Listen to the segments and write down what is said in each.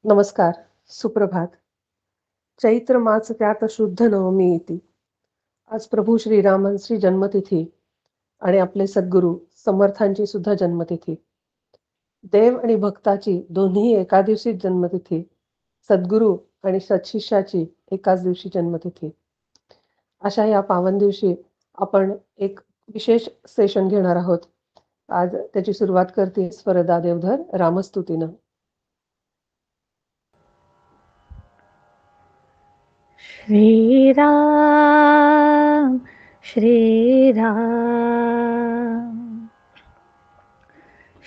नमस्कार, सुप्रभात. चैत्र मास त्यात शुद्ध नवमी येती. आज प्रभू श्रीरामांची जन्मतिथी आणि आपले सद्गुरू समर्थांची सुद्धा जन्मतिथी. देव आणि भक्ताची दोन्ही एका दिवशीच जन्मतिथी. सद्गुरू आणि सत्शिष्याची एकाच दिवशी जन्मतिथी. अशा या पावन दिवशी आपण एक विशेष सेशन घेणार आहोत. आज त्याची सुरुवात करते स्वरदा देवधर रामस्तुतीनं. श्रीराम श्रीराम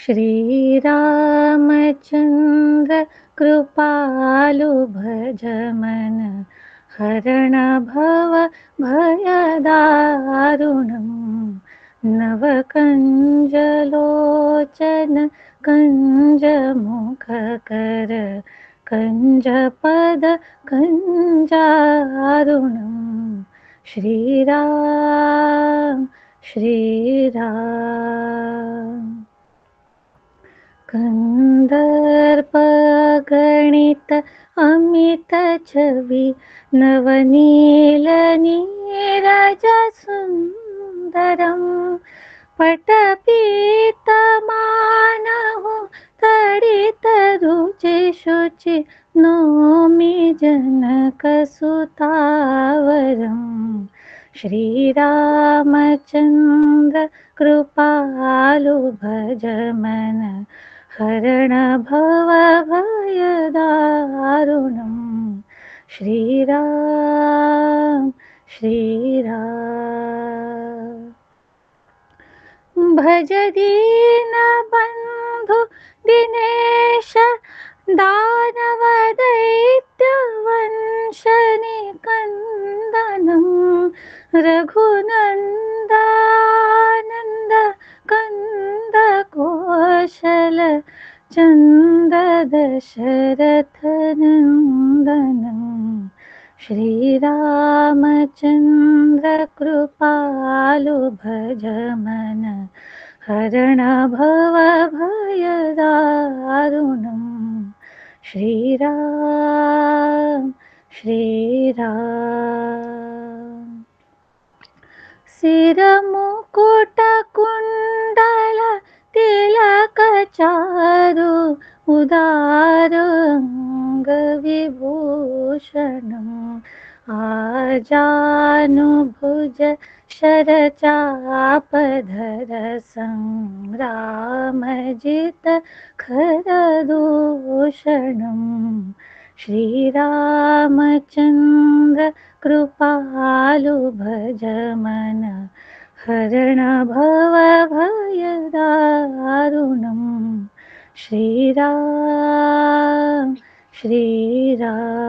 श्रीरामचंद्र कृपालु भज मन हरण भव भयदारुणम् नवकंजलोचन कंजमुखकर कंजपद कंजारुणम् श्रीराम श्रीराम कंदर्पगणित अमित छवि नवनील नीरज सुंदरम् पटपीतमानहु तडित रुचि शुचि नौमि जनकसुतावरम् श्रीरामचंद्र कृपालु भज मन हरण भव भयदारुणम् श्रीराम श्रीराम भज दीन बंधु दिनेश दानव दैत्य वंशनि कंदनम् रघुनंदानंद कंद कौशल चंद दशरथ नंदनम् श्रीरामचंद्र कृपालु भज मन हरण भव भयदारुणम् श्रीराम श्रीराम सिरमुकुट कुंडल तिलक चारु उदार अंग विभूषणम् आजानुभुज शरचापधर संग्रामजित खरदूषणम् श्रीरामचंद्र कृपालु भज मन हरण भव भयदारुणम् श्रीराम श्रीराम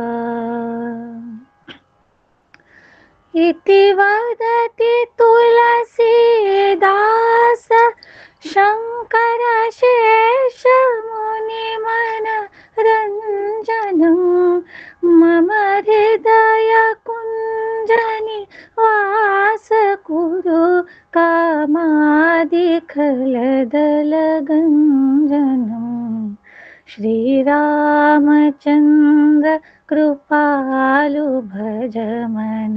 इति वदति तुलसीदास शंकर शेष मुनि मन रंजनम् मम हृदय कुंजनि वास कुरु कामादिखलदल गंजनम् श्रीरामचंद्र कृपालु भज मन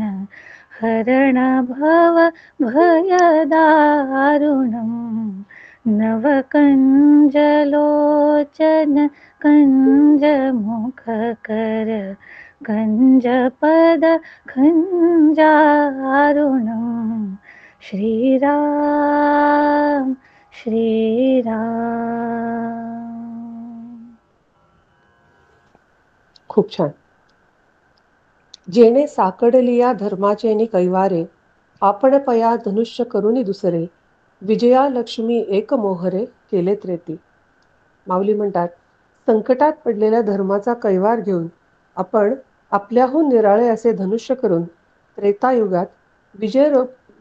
हरण भव भयदारुणम् नवकंजलोचन कंजमुखकर कंजपद कंजारुणम् श्रीराम श्रीराम. खूप छान. जेणे साकडलिया धर्माचेनि कैवारे आपण पया धनुष्य करुनी दुसरे विजया लक्ष्मी एक मोहरे केले त्रेती. माऊली म्हणतात, संकटात पडलेल्या धर्माचा कैवार घेऊन आपण आपल्याहून निराळे असे धनुष्य करून त्रेतायुगात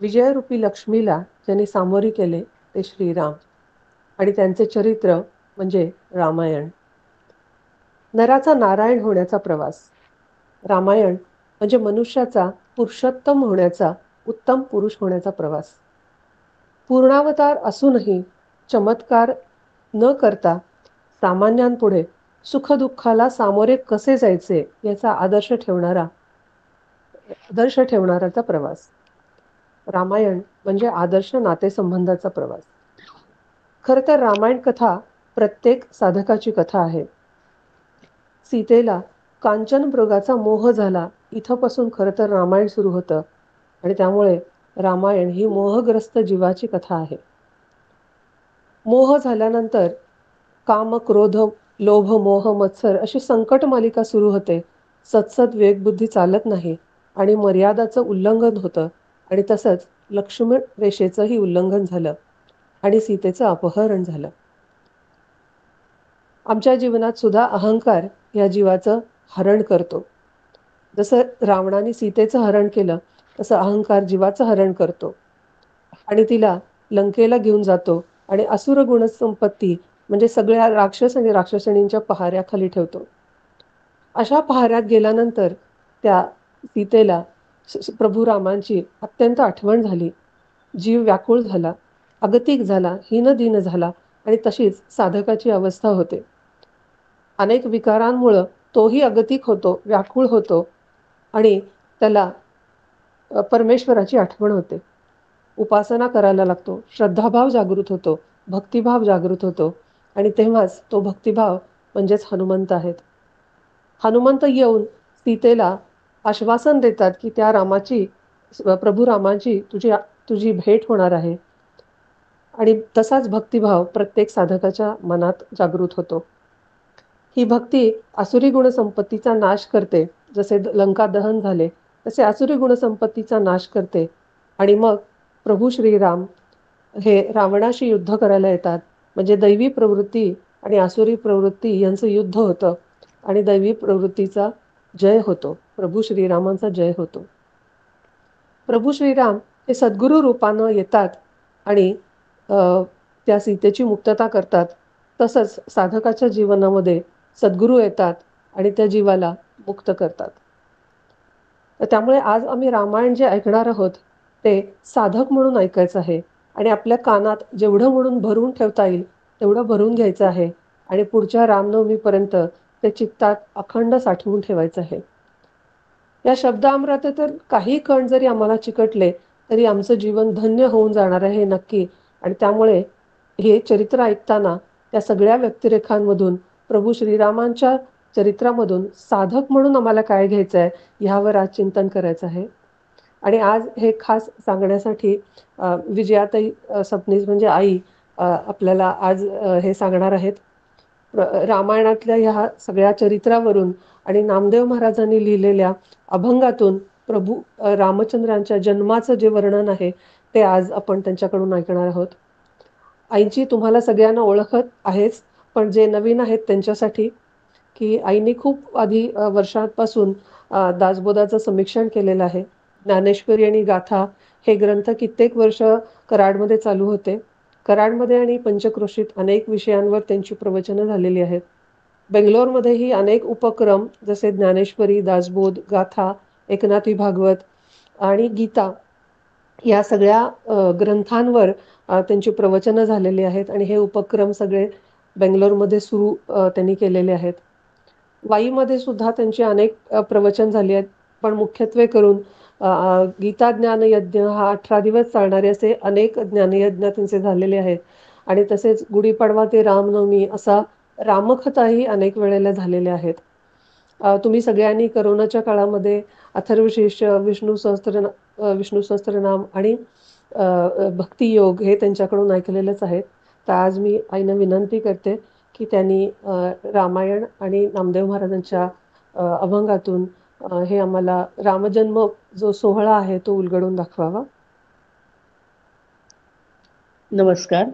विजयरूपी लक्ष्मीला ज्यांनी सामोरी केले ते श्रीराम आणि त्यांचे चरित्र म्हणजे रामायण. नराचा नारायण होण्याचा प्रवास. रामायण म्हणजे मनुष्याचा पुरुषोत्तम होण्याचा, उत्तम पुरुष होण्याचा प्रवास. पूर्णावतार असूनही चमत्कार न करता सामान्यांपुढे सुखदुःखाला सामोरे कसे जायचे याचा आदर्श ठेवणाराचा प्रवास. रामायण म्हणजे आदर्श नातेसंबंधाचा प्रवास. खरं तर रामायण कथा प्रत्येक साधकाची कथा आहे. सीतेला कांचन मृगाचा मोह झाला, इथपासून खरं तर रामायण सुरू होतं आणि त्यामुळे रामायण ही मोहग्रस्त जीवाची कथा आहे. मोह झाल्यानंतर काम, क्रोध, लोभ, मोह, मत्सर अशी संकट मालिका सुरू होते. सतसत विवेकबुद्धी चालत नाही आणि मर्यादाचं उल्लंघन होतं आणि तसंच लक्ष्मण रेषेचंही उल्लंघन झालं आणि सीतेचं अपहरण झालं. आमच्या जीवनात सुद्धा अहंकार या जीवाचं हरण करतो. जसं रावणाने सीतेचं हरण केलं, तसं अहंकार जीवाचं हरण करतो आणि तिला लंकेला घेऊन जातो आणि असुर गुणसंपत्ती म्हणजे सगळ्या राक्षस आणि राक्षसणींच्या पहाऱ्याखाली ठेवतो. अशा पहाऱ्यात गेल्यानंतर त्या सीतेला प्रभू रामांची अत्यंत आठवण झाली. जीव व्याकुळ झाला, अगतिक झाला, हीनदीन झाला आणि तशीच साधकाची अवस्था होते. अनेक विकारांमुळं तोही अगतिक होतो, व्याकुळ होतो आणि त्याला परमेश्वराची आठवण होते. उपासना करायला लागतो, श्रद्धाभाव जागृत होतो, भक्तिभाव जागृत होतो आणि तेव्हाच तो भक्तिभाव म्हणजेच हनुमंत आहेत. हनुमंत येऊन सीतेला आश्वासन देतात, की त्या प्रभू रामाची तुझी भेट होणार आहे आणि तसाच भक्तिभाव प्रत्येक साधकाच्या मनात जागृत होतो. ही भक्ती आसुरी गुणसंपत्तीचा नाश करते. जसे लंका दहन झाले, तसे आसुरी गुणसंपत्तीचा नाश करते आणि मग प्रभू श्रीराम हे रावणाशी युद्ध करायला येतात. म्हणजे दैवी प्रवृत्ती आणि आसुरी प्रवृत्ती यांचं युद्ध होतं आणि दैवी प्रवृत्तीचा जय होतो. प्रभू श्रीरामांचा जय होतो. प्रभू श्रीराम हे सद्गुरू रूपानं येतात आणि त्या सीतेची मुक्तता करतात. तसंच साधकाच्या जीवनामध्ये सद्गुरू येतात आणि त्या जीवाला मुक्त करतात. तर त्यामुळे आज आम्ही रामायण जे ऐकणार आहोत, ते साधक म्हणून ऐकायचं आहे आणि आपल्या कानात जेवढं म्हणून भरून ठेवता येईल, तेवढं भरून घ्यायचं आहे आणि पुढच्या रामनवमीपर्यंत ते चित्तात अखंड साठवून ठेवायचं आहे. या शब्दामृत तर काही कण जरी आम्हाला चिकटले, तरी आमचं जीवन धन्य होऊन जाणार आहे हे नक्की आणि त्यामुळे हे चरित्र ऐकताना त्या सगळ्या व्यक्तिरेखांमधून प्रभू श्रीरामांच्या चरित्रामधून साधक म्हणून आम्हाला काय घ्यायचं आहे, ह्यावर आज चिंतन करायचं आहे. आणि आज हे खास सांगण्यासाठी विजयाताई सबनीस म्हणजे आई आपल्याला आज हे सांगणार आहेत. रामायणातल्या ह्या सगळ्या चरित्रावरून आणि नामदेव महाराजांनी लिहिलेल्या अभंगातून प्रभू रामचंद्रांच्या जन्माचं जे वर्णन आहे, ते आज आपण त्यांच्याकडून ऐकणार आहोत. आईची तुम्हाला सगळ्यांना ओळखत आहेच, पण जे नवीन आहेत त्यांच्यासाठी, की आईने खूप आधी वर्षांपासून दासबोधाचं समीक्षण केलेलं आहे. ज्ञानेश्वरी आणि गाथा हे ग्रंथ कित्येक वर्ष कराडमध्ये चालू होते. कराडमध्ये आणि पंचक्रोशीत अनेक विषयांवर त्यांची प्रवचनं झालेली आहेत. बेंगलोरमध्येही अनेक उपक्रम जसे ज्ञानेश्वरी, दासबोध, गाथा, एकनाथी भागवत आणि गीता या सगळ्या ग्रंथांवर त्यांची प्रवचनं झालेली आहेत आणि हे उपक्रम सगळे बेंगलोरमध्ये सुरू त्यांनी केलेले आहेत. वाईमध्ये सुद्धा त्यांची अनेक प्रवचन झाली आहेत. पण मुख्यत्वे करून गीता ज्ञानयज्ञ हा 18 दिवस चालणारे असे अनेक ज्ञानयज्ञ त्यांचे झालेले आहेत आणि तसेच गुढीपाडवा ते रामनवमी असा रामकथाही अनेक वेळेला झालेल्या आहेत. तुम्ही सगळ्यांनी करोनाच्या काळामध्ये अथर्वशीर्ष, विष्णू सहस्त्रनाम आणि भक्तियोग हे त्यांच्याकडून ऐकलेलंच आहेत. तर आज मी आईनं विनंती करते, की त्यांनी रामायण आणि नामदेव महाराजांच्या अभंगातून हे आम्हाला रामजन्म जो सोहळा आहे तो उलगडून दाखवावा. नमस्कार.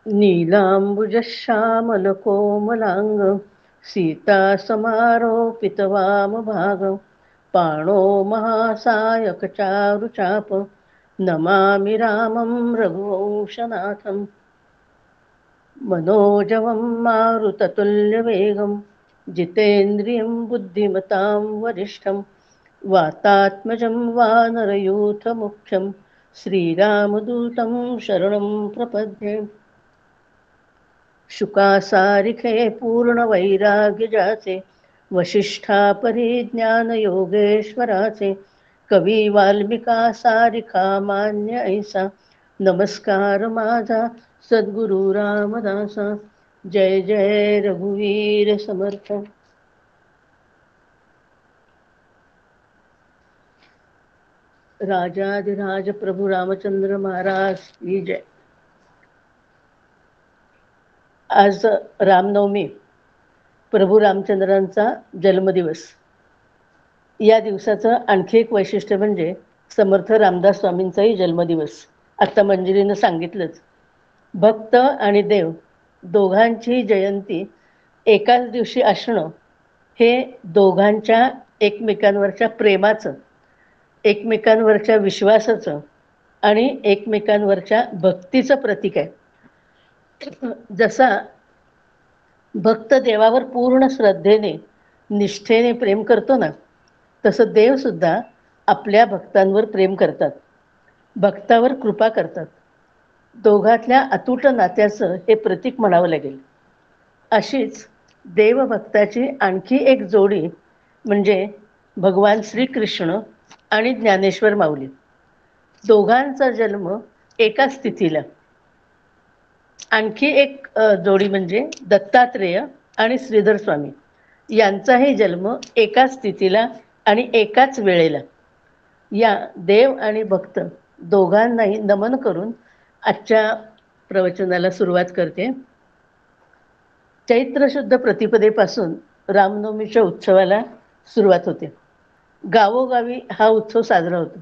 नीलाम्बुजश्यामलकोमलांग सीता समारोपितवामभाग पाणो महासायक चारुचाप नमामि रामं रघुवंशनाथम् मनोजवं मारुततुल्यवेगं जितेन्द्रियं बुद्धिमतां वरिष्ठं वातात्मजं वानरयूथमुख्यं श्रीरामदूतं शरणं प्रपद्ये. शुकासारिखे पूर्ण वैराग्य जाचे, वशिष्ठा परिज्ञान योगेश्वराचे, कवी वाल्मिका सारिखा मान्य ऐसा, नमस्कार माझा सद्गुरु रामदासा. जय जय रघुवीर समर्थ. राजाधिराज प्रभू रामचंद्र महाराज की जय. आज रामनवमी, प्रभू रामचंद्रांचा जन्मदिवस. या दिवसाचं आणखी एक वैशिष्ट्य म्हणजे समर्थ रामदास स्वामींचाही जन्मदिवस. आता मंजिरीनं सांगितलंच. भक्त आणि देव दोघांची जयंती एकाच दिवशी असणं हे दोघांच्या एकमेकांवरच्या प्रेमाचं, एकमेकांवरच्या विश्वासाचं आणि एकमेकांवरच्या भक्तीचं प्रतीक आहे. जसा भक्त देवावर पूर्ण श्रद्धेने निष्ठेने प्रेम करतो ना, तसं देव सुद्धा आपल्या भक्तांवर प्रेम करतात, भक्तावर कृपा करतात. दोघातल्या अतूट नात्याचं हे प्रतीक म्हणावं लागेल. अशीच देवभक्ताची आणखी एक जोडी म्हणजे भगवान श्रीकृष्ण आणि ज्ञानेश्वर माऊली. दोघांचा जन्म एकाच तिथीला. आणखी एक जोडी म्हणजे दत्तात्रेय आणि श्रीधर स्वामी यांचाही जन्म एकाच तिथीला आणि एकाच वेळेला. या देव आणि भक्त दोघांनाही नमन करून आजच्या प्रवचनाला सुरुवात करते. चैत्र शुद्ध प्रतिपदेपासून रामनवमीच्या उत्सवाला सुरुवात होते. गावोगावी हा उत्सव साजरा होतो.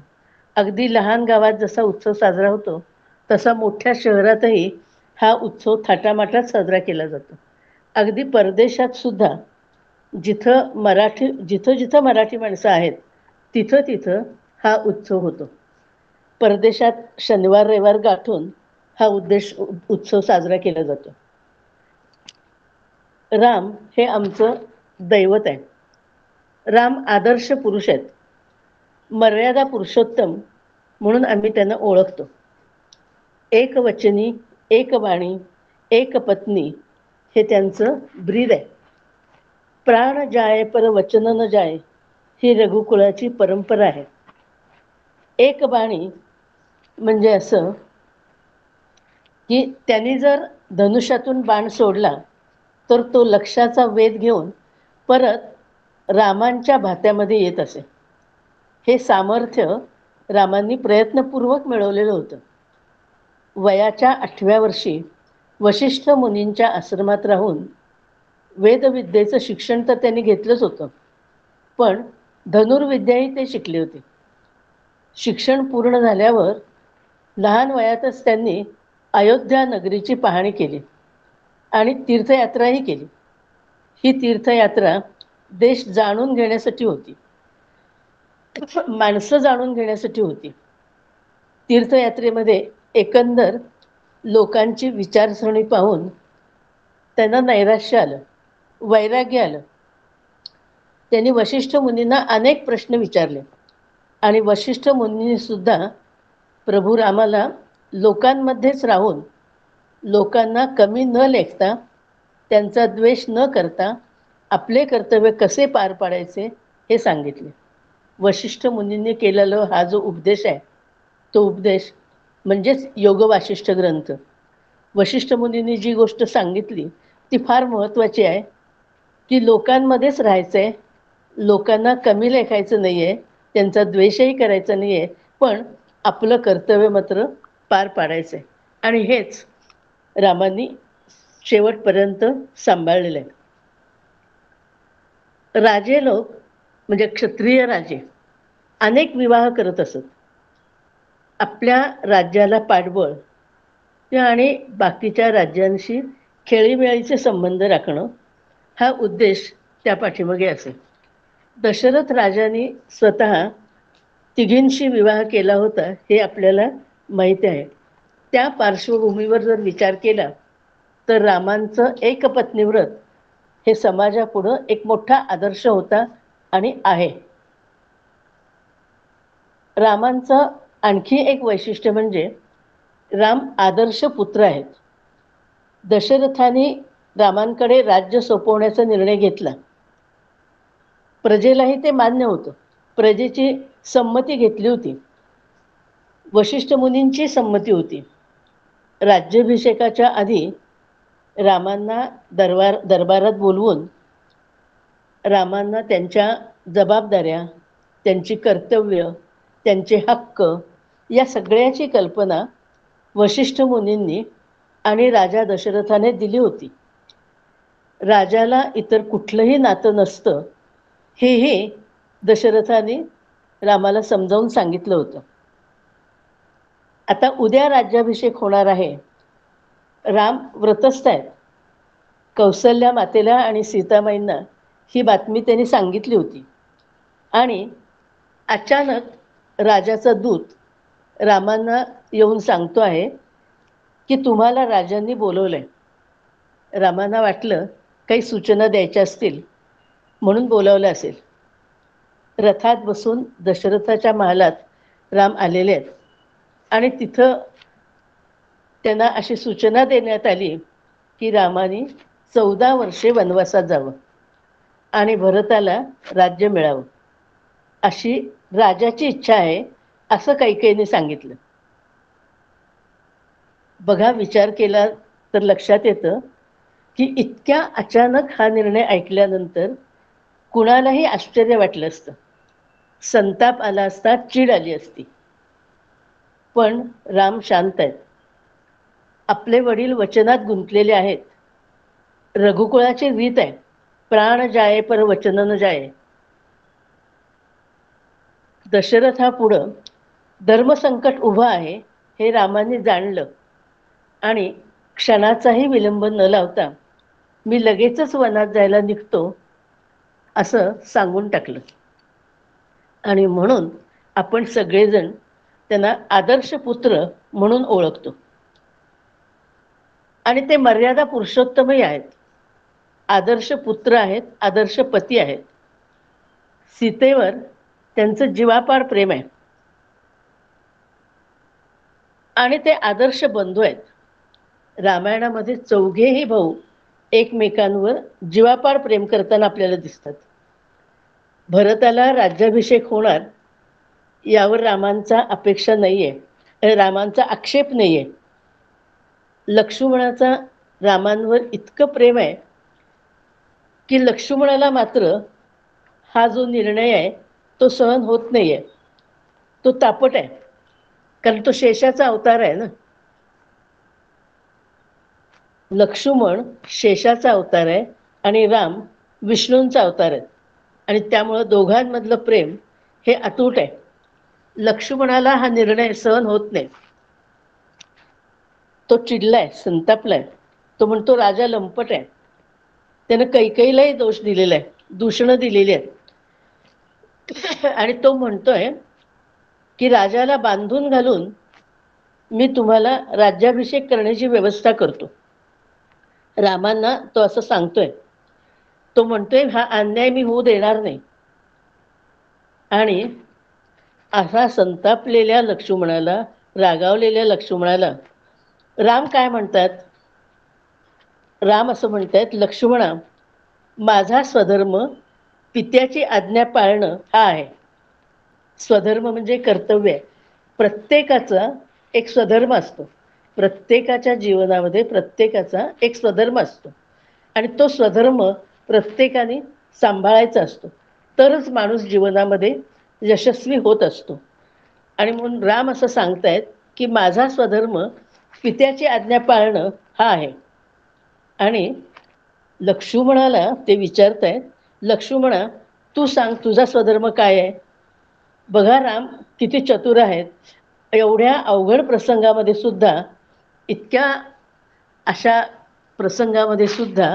अगदी लहान गावात जसा उत्सव साजरा होतो तसा मोठ्या शहरातही हा उत्सव थाटामाटात साजरा केला जातो. अगदी परदेशात सुद्धा जिथं जिथं मराठी माणसं आहेत तिथं हा उत्सव होतो. परदेशात शनिवार रविवार गाठून हा उत्सव साजरा केला जातो. राम हे आमचं दैवत आहे. राम आदर्श पुरुष आहेत. मर्यादा पुरुषोत्तम म्हणून आम्ही त्यांना ओळखतो. एकवचनी, एक वाणी, एक पत्नी हे त्यांचं ब्रीद आहे. प्राण जाय पर वचन न जाय ही रघुकुळाची परंपरा आहे. एक बाणी म्हणजे असं की त्यांनी जर धनुष्यातून बाण सोडला तर तो लक्ष्याचा वेध घेऊन परत रामांच्या भात्यामध्ये येत असे. हे सामर्थ्य रामांनी प्रयत्नपूर्वक मिळवलेलं होतं. वयाच्या 8व्या वर्षी वशिष्ठ मुनींच्या आश्रमात राहून वेदविद्येचं शिक्षण तर त्यांनी घेतलंच होतं, पण धनुर्विद्याही ते शिकले होते. शिक्षण पूर्ण झाल्यावर लहान वयातच त्यांनी अयोध्या नगरीची पाहणी केली आणि तीर्थयात्राही केली. ही तीर्थयात्रा देश जाणून घेण्यासाठी होती, माणसं जाणून घेण्यासाठी होती. तीर्थयात्रेमध्ये एकंदर लोकांची विचारसरणी पाहून त्यांना नैराश्य आलं, वैराग्य आलं. त्यांनी वशिष्ठ मुनींना अनेक प्रश्न विचारले आणि वशिष्ठ मुनींनी सुद्धा प्रभू रामाला लोकांमध्येच राहून लोकांना कमी न लेखता, त्यांचा द्वेष न करता आपले कर्तव्य कसे पार पाडायचे हे सांगितले. वशिष्ठ मुनींनी केलेला हा जो उपदेश आहे तो उपदेश म्हणजेच योग वासिष्ठ ग्रंथ. वशिष्ठ मुनींनी जी गोष्ट सांगितली ती फार महत्त्वाची आहे की लोकांमध्येच राहायचं आहे, लोकांना कमी लेखायचं नाही आहे, त्यांचा द्वेषही करायचा नाही आहे, पण आपलं कर्तव्य मात्र पार पाडायचं आहे. आणि हेच रामांनी शेवटपर्यंत सांभाळलेलं आहे. राजे लोक म्हणजे क्षत्रिय राजे अनेक विवाह करत असत. आपल्या राज्याला पाठबळ आणि बाकीच्या राज्यांशी खेळीमेळीचे संबंध राखणं हा उद्देश त्या पाठीमागे असे. दशरथ राजांनी स्वतः तिघींशी विवाह केला होता हे आपल्याला माहिती आहे. त्या पार्श्वभूमीवर जर विचार केला तर रामांचं एकपत्नीव्रत हे समाजापुढं एक मोठा आदर्श होता आणि आहे. रामांचं आणखी एक वैशिष्ट्य म्हणजे राम आदर्श पुत्र आहेत. दशरथाने रामांकडे राज्य सोपवण्याचा निर्णय घेतला. प्रजेलाही ते मान्य होतं. प्रजेची संमती घेतली होती. वशिष्ठ मुनींची संमती होती. राज्याभिषेकाच्या आधी रामांना दरबारात बोलवून रामांना त्यांच्या जबाबदाऱ्या, त्यांची कर्तव्य, त्यांचे हक्क या सगळ्याची कल्पना वशिष्ठ मुनींनी आणि राजा दशरथाने दिली होती. राजाला इतर कुठलंही नातं नसतं हेही दशरथाने रामाला समजावून सांगितलं होतं. आता उद्या राज्याभिषेक होणार आहे. राम व्रतस्थ आहेत. कौसल्या मातेला आणि सीतामाईंना ही बातमी त्यांनी सांगितली होती. आणि अचानक राजाचा दूत रामांना येऊन सांगतो आहे की तुम्हाला राजांनी बोलवलंय. रामांना वाटलं काही सूचना द्यायच्या असतील म्हणून बोलावलं असेल. रथात बसून दशरथाच्या महालात राम आलेले आहेत आणि तिथं त्यांना अशी सूचना देण्यात आली की रामाने 14 वर्षे वनवासात जावं आणि भरताला राज्य मिळावं अशी राजाची इच्छा आहे असं कैकेयीने सांगितलं. बघा, विचार केला तर लक्षात येतं की इतक्या अचानक हा निर्णय ऐकल्यानंतर कुणालाही आश्चर्य वाटलं असतं, संताप आला असता, चीड आली असती. पण राम शांत आहेत. आपले वडील वचनात गुंतलेले आहेत. रघुकुळाची रीत आहे, प्राण जाये पर वचन न जाये. दशरथापुढं धर्मसंकट उभं आहे हे रामाने जाणलं आणि क्षणाचाही विलंब न लावता मी लगेचच वनात जायला निघतो असं सांगून टाकलं. आणि म्हणून आपण सगळेजण त्यांना आदर्श पुत्र म्हणून ओळखतो. आणि ते मर्यादा पुरुषोत्तमही आहेत. आदर्श पुत्र आहेत, आदर्श पती आहेत. सीतेवर त्यांचं जीवापाड प्रेम आहे आणि ते आदर्श बंधू आहेत. रामायणामध्ये चौघेही भाऊ एकमेकांवर जीवापाड प्रेम करताना आपल्याला दिसतात. भरताला राज्याभिषेक होणार यावर रामांचा अपेक्षा नाहीये, रामांचा आक्षेप नाहीये. लक्ष्मणाचा रामांवर इतकं प्रेम आहे की लक्ष्मणाला मात्र हा जो निर्णय आहे तो सहन होत नाहीये. तो तापट आहे, कारण तो शेषाचा अवतार आहे ना. लक्ष्मण शेषाचा अवतार आहे आणि राम विष्णूंचा अवतार आहे. आणि त्यामुळं दोघांमधलं प्रेम हे अतूट आहे. लक्ष्मणाला हा निर्णय सहन होत नाही. तो चिडलाय, संतापलाय. तो म्हणतो राजा लंपट आहे. त्यानं कैकेयीलाही दोष दिलेला आहे, दूषणं दिलेली आहेत. आणि तो म्हणतोय की राजाला बांधून घालून मी तुम्हाला राज्याभिषेक करण्याची व्यवस्था करतो. रामांना तो असं सांगतोय. तो म्हणतोय हा अन्याय मी होऊ देणार नाही. आणि असा संतापलेल्या लक्ष्मणाला, रागावलेल्या लक्ष्मणाला राम काय म्हणतात? राम असं म्हणतात, लक्ष्मणा, माझा स्वधर्म पित्याची आज्ञा पाळणं हा आहे. स्वधर्म म्हणजे कर्तव्य आहे. प्रत्येकाचा एक स्वधर्म असतो. प्रत्येकाच्या जीवनामध्ये प्रत्येकाचा एक स्वधर्म असतो आणि तो स्वधर्म प्रत्येकाने सांभाळायचा असतो. तरच माणूस जीवनामध्ये यशस्वी होत असतो. आणि म्हणून राम असं सांगतायत की माझा स्वधर्म पित्याची आज्ञा पाळणं हा आहे. आणि लक्ष्मणाला ते विचारतायत, लक्ष्मणा तू सांग तुझा स्वधर्म काय आहे? बघा राम किती चतुर आहेत. एवढ्या अवघड प्रसंगामध्ये सुद्धा, इतक्या अशा प्रसंगामध्ये सुद्धा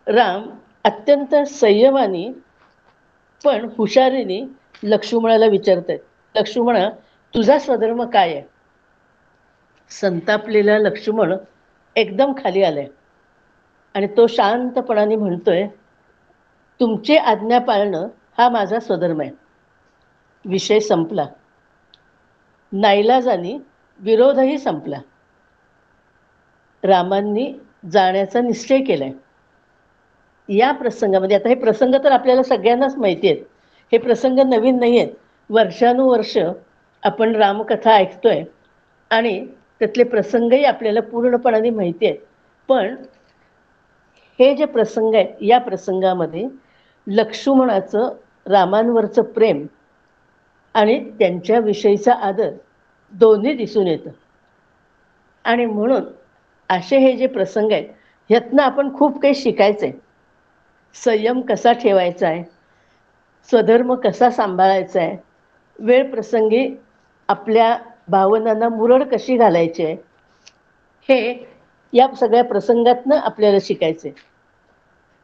राम अत्यंत संयमाने पण हुशारीने लक्ष्मणाला विचारतायत, लक्ष्मणा तुझा स्वधर्म काय आहे? संतापलेला लक्ष्मण एकदम खाली आलाय आणि तो शांतपणाने म्हणतोय, तुमची आज्ञा पाळणं हा माझा स्वधर्म आहे. विषय संपला. नाईलाजाने विरोधही संपला. रामांनी जाण्याचा निश्चय केलाय. या प्रसंगामध्ये आता हे प्रसंग तर आपल्याला सगळ्यांनाच माहिती आहेत. हे प्रसंग नवीन नाही आहेत. वर्षानुवर्ष आपण रामकथा ऐकतोय आणि त्यातले प्रसंगही आपल्याला पूर्णपणाने माहिती आहेत. पण हे जे प्रसंग आहेत, या प्रसंगामध्ये लक्ष्मणाचं रामांवरचं प्रेम आणि त्यांच्याविषयीचा आदर दोन्ही दिसून येतं. आणि म्हणून असे हे जे प्रसंग आहेत, ह्यातनं आपण खूप काही शिकायचं आहे. संयम कसा ठेवायचा आहे, स्वधर्म कसा सांभाळायचा आहे, वेळ प्रसंगी आपल्या भावनांना मुरड कशी घालायची आहे, हे या सगळ्या प्रसंगातनं आपल्याला शिकायचं आहे.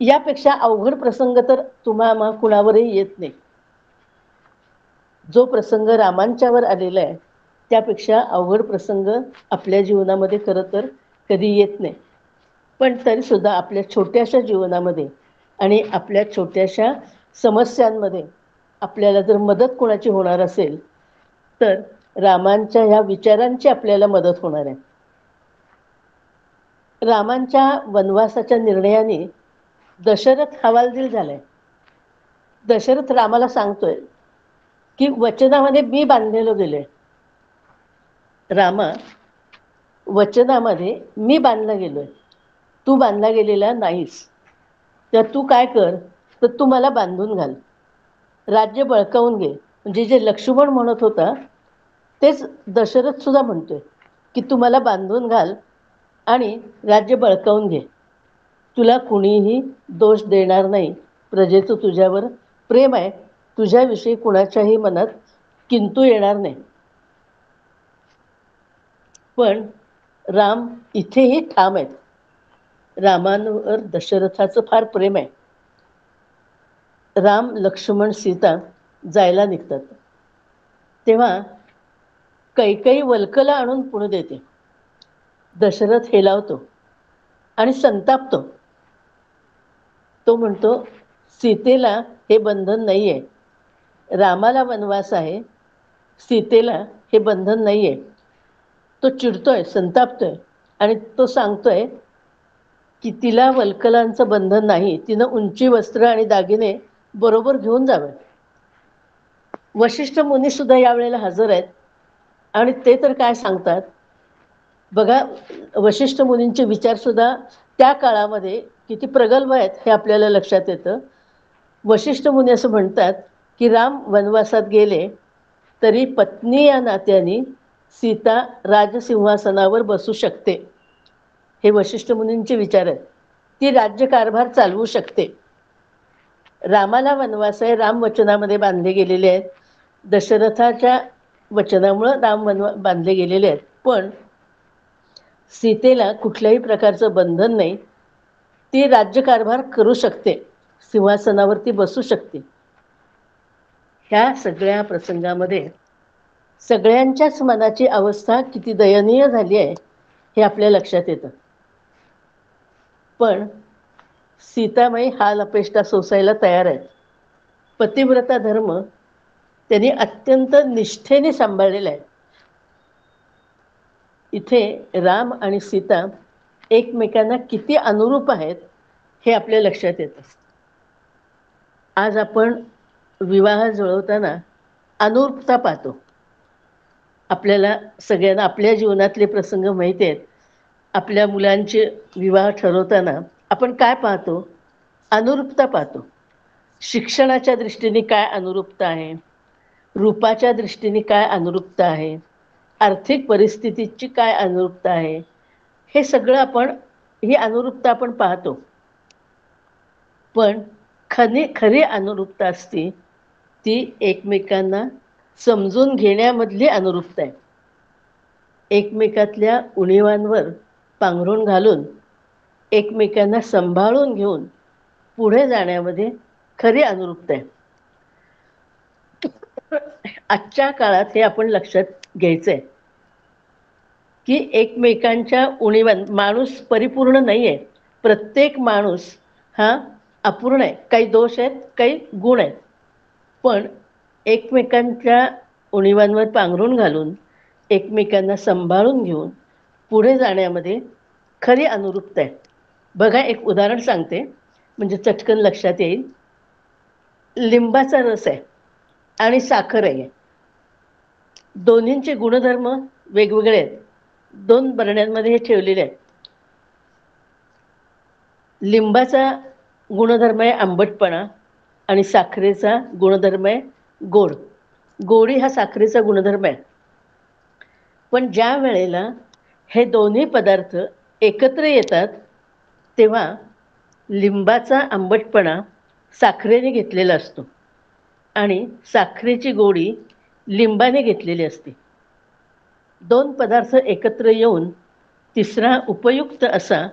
यापेक्षा अवघड प्रसंग तर तुम्हा कुणावरही येत नाही. जो प्रसंग रामांच्यावर आलेला आहे त्यापेक्षा अवघड प्रसंग आपल्या जीवनामध्ये खरं तर कधी येत नाही. पण तरी सुद्धा आपल्या छोट्याशा जीवनामध्ये आणि आपल्या छोट्याशा समस्यांमध्ये आपल्याला जर मदत कोणाची होणार असेल तर रामांच्या ह्या विचारांची आपल्याला मदत होणार आहे. रामांच्या वनवासाच्या निर्णयाने दशरथ हवालदिल झालाय. दशरथ रामाला सांगतोय की वचनामध्ये मी बांधलेलो गेलोय. रामा, वचनामध्ये मी बांधला गेलोय, तू बांधला गेलेला नाहीस. तर तू काय कर, तर तू मला बांधून घाल, राज्य बळकावून घे. म्हणजे जे लक्ष्मण म्हणत होता तेच दशरथ सुद्धा म्हणतोय की तू मला बांधून घाल आणि राज्य बळकावून घे. तुला कुणीही दोष देणार नाही. प्रजेचं तुझ्यावर प्रेम आहे. तुझ्याविषयी कुणाच्याही मनात किंतु येणार नाही. पण राम इथेही ठाम आहेत. रामांवर दशरथाचं फार प्रेम आहे. राम, लक्ष्मण, सीता जायला निघतात तेव्हा कैकेयी वल्कला आणून पुणे देते. दशरथ हेलावतो आणि संतापतो. तो म्हणतो सीतेला हे बंधन नाही आहे. रामाला वनवास आहे, सीतेला हे बंधन नाही आहे. तो चिडतोय, संतापतोय आणि तो सांगतोय की तिला वल्कलांचं बंधन नाही, तिनं उंची वस्त्र आणि दागिने बरोबर घेऊन जावे. वशिष्ठ मुनी सुद्धा यावेळेला हजर आहेत आणि ते तर काय सांगतात बघा. वशिष्ठ मुनींचे विचार सुद्धा त्या काळामध्ये किती प्रगल्भ आहेत हे आपल्याला लक्षात येतं. वशिष्ठ मुनी असं म्हणतात की राम वनवासात गेले तरी पत्नी या नात्याने सीता राजसिंहासनावर बसू शकते. हे वशिष्ठ मुनींचे विचार आहेत. ती राज्यकारभार चालवू शकते. रामाला वनवास आहे, राम वचनामध्ये बांधले गेलेले आहेत. दशरथाच्या वचनामुळं राम बांधले गेलेले आहेत. पण सीतेला कुठल्याही प्रकारचं बंधन नाही. ती राज्यकारभार करू शकते, सिंहासनावरती बसू शकते. ह्या सगळ्या प्रसंगामध्ये सगळ्यांच्याच मनाची अवस्था किती दयनीय झाली आहे हे आपल्या लक्षात येतं. पण सीतामाई हाल अपेष्टा सोसायला तयार आहेत. पतिव्रता धर्म त्यांनी अत्यंत निष्ठेने सांभाळलेला आहे. इथे राम आणि सीता एकमेकांना किती अनुरूप आहेत हे आपल्या लक्षात येतं. आज आपण विवाह जुळवताना अनुरूपता पाहतो. आपल्याला सगळ्यांना आपल्या जीवनातले प्रसंग माहिती आहेत. आपल्या मुलांचे विवाह ठरवताना आपण काय पाहतो? अनुरूपता पाहतो. शिक्षणाच्या दृष्टीने काय अनुरूपता आहे, रूपाच्या दृष्टीने काय अनुरूपता आहे, आर्थिक परिस्थितीची काय अनुरूपता आहे, हे सगळं आपण ही अनुरूपता आपण पाहतो. पण खरी अनुरूपता असती ती एकमेकांना समजून घेण्यामधली अनुरूपता आहे. एकमेकातल्या उणिवांवर पांघरून घालून एकमेकांना सांभाळून घेऊन पुढे जाण्यामध्ये खरी अनुरूपता आहे. आजच्या काळात हे आपण लक्षात घ्यायचं आहे की एकमेकांच्या उणिवां माणूस परिपूर्ण नाही आहे. प्रत्येक माणूस हा अपूर्ण आहे. काही दोष आहेत, काही गुण आहेत. पण एकमेकांच्या उणिवांवर पांघरून घालून एकमेकांना सांभाळून घेऊन पुढे जाण्यामध्ये खरी अनुरूपता आहे. बघा, एक उदाहरण सांगते म्हणजे चटकन लक्षात येईल. लिंबाचा रस आहे आणि साखर आहे. दोन्हींचे गुणधर्म वेगवेगळे आहेत. 2 बरण्यांमध्ये हे ठेवलेले आहेत. लिंबाचा गुणधर्म आहे आंबटपणा आणि साखरेचा गुणधर्म आहे गोड. गोडी हा साखरेचा गुणधर्म आहे. पण ज्या वेळेला हे दोन्ही पदार्थ एकत्र येतात तेव्हा लिंबाचा आंबटपणा साखरेने घेतलेला असतो आणि साखरेची गोडी लिंबाने घेतलेली असते. 2 पदार्थ एकत्र येऊन तिसरा उपयुक्त असा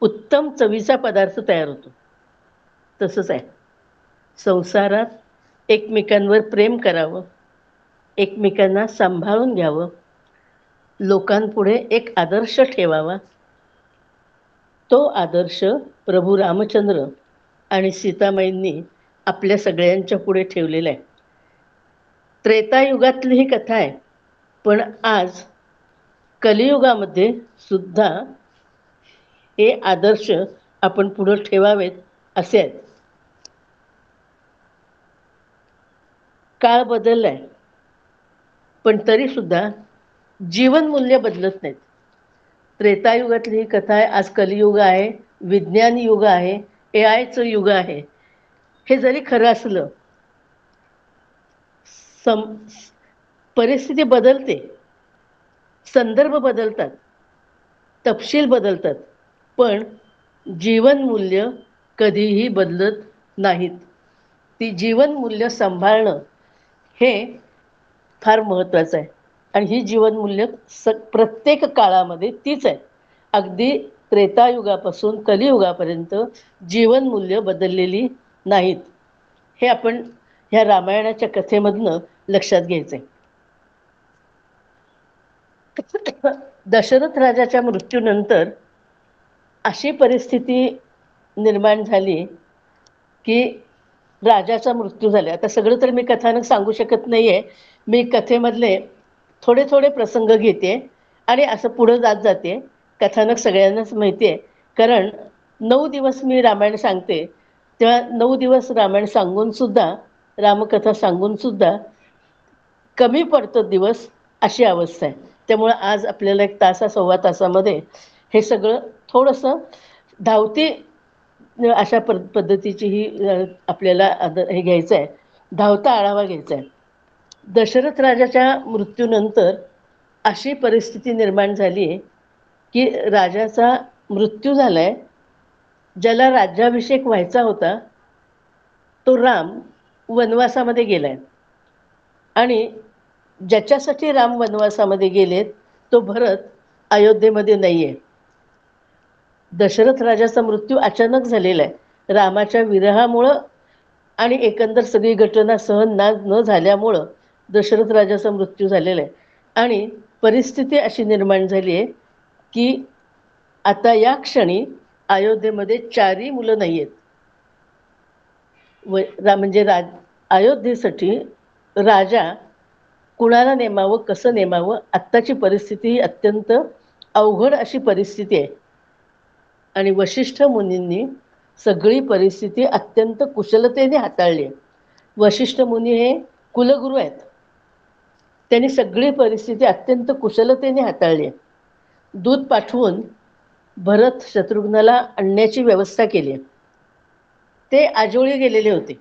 उत्तम चवीचा पदार्थ तयार होतो. तसंच आहे. संसारात एकमेकांवर प्रेम करावं, एकमेकांना सांभाळून घ्यावं, लोकांपुढे एक आदर्श ठेवावा. तो आदर्श प्रभू रामचंद्र आणि सीतामाईंनी आपल्या सगळ्यांच्या पुढे ठेवलेला आहे. त्रेतायुगातली ही कथा आहे, पण आज कलियुगामध्ये सुद्धा हे आदर्श आपण पुढे ठेवावेत असे आहेत. काळ बदललाय, पण तरी सुद्धा जीवनमूल्य बदलत नाहीत. त्रेतायुगातली ही कथा आहे, आज कलियुग आहे, विज्ञान युग आहे, AI चं युग आहे. हे जरी खरं असलं, परिस्थिती बदलते, संदर्भ बदलतात, तपशील बदलतात, पण जीवनमूल्य कधीही बदलत नाहीत. ती जीवनमूल्य सांभाळणं हे फार महत्त्वाचं आहे आणि ही जीवनमूल्य प्रत्येक काळामध्ये तीच आहे. अगदी त्रेतायुगापासून कलियुगापर्यंत जीवनमूल्य बदललेली नाहीत. हे आपण ह्या रामायणाच्या कथेमधनं लक्षात घ्यायचं आहे. दशरथ राजाच्या मृत्यूनंतर अशी परिस्थिती निर्माण झाली की राजाचा मृत्यू झाला. आता सगळं तर मी कथानक सांगू शकत नाहीये. मी कथेमधले थोडे थोडे प्रसंग घेते आणि असं पुढं जात जाते. कथानक सगळ्यांनाच माहिती आहे, कारण 9 दिवस मी रामायण सांगते. तेव्हा 9 दिवस रामायण सांगून सुद्धा, रामकथा सांगून सुद्धा कमी पडतो दिवस, अशी अवस्था आहे. त्यामुळं आज आपल्याला 1 तास सव्वा तासामध्ये हे सगळं थोडंसं धावती अशा पद्धतीची ही आपल्याला हे घ्यायचं आहे, धावता आढावा घ्यायचा आहे. दशरथ राजाच्या मृत्यूनंतर अशी परिस्थिती निर्माण झाली आहे की राजाचा मृत्यू झालाय. ज्याला राज्याभिषेक व्हायचा होता तो राम वनवासामध्ये गेलाय आणि ज्याच्यासाठी राम वनवासामध्ये गेलेत तो भरत अयोध्येमध्ये नाहीये. दशरथ राजाचा मृत्यू अचानक झालेला आहे. रामाच्या विरहामुळं आणि एकंदर सगळी घटना सहन न झाल्यामुळं दशरथ राजाचा मृत्यू झालेला आहे आणि परिस्थिती अशी निर्माण झाली आहे की आता या क्षणी अयोध्येमध्ये 4ही मुलं नाही आहेत. म्हणजे अयोध्येसाठी राजा कुणाला नेमावं, कसं नेमावं, आत्ताची परिस्थिती ही अत्यंत अवघड अशी परिस्थिती आहे आणि वशिष्ठ मुनींनी सगळी परिस्थिती अत्यंत कुशलतेने हाताळली आहे. वशिष्ठ मुनी हे कुलगुरू आहेत. त्यांनी सगळी परिस्थिती अत्यंत कुशलतेने हाताळली आहे. दूत पाठवून भरत शत्रुघ्नाला आणण्याची व्यवस्था केली आहे. ते आजोळी गेलेले होते.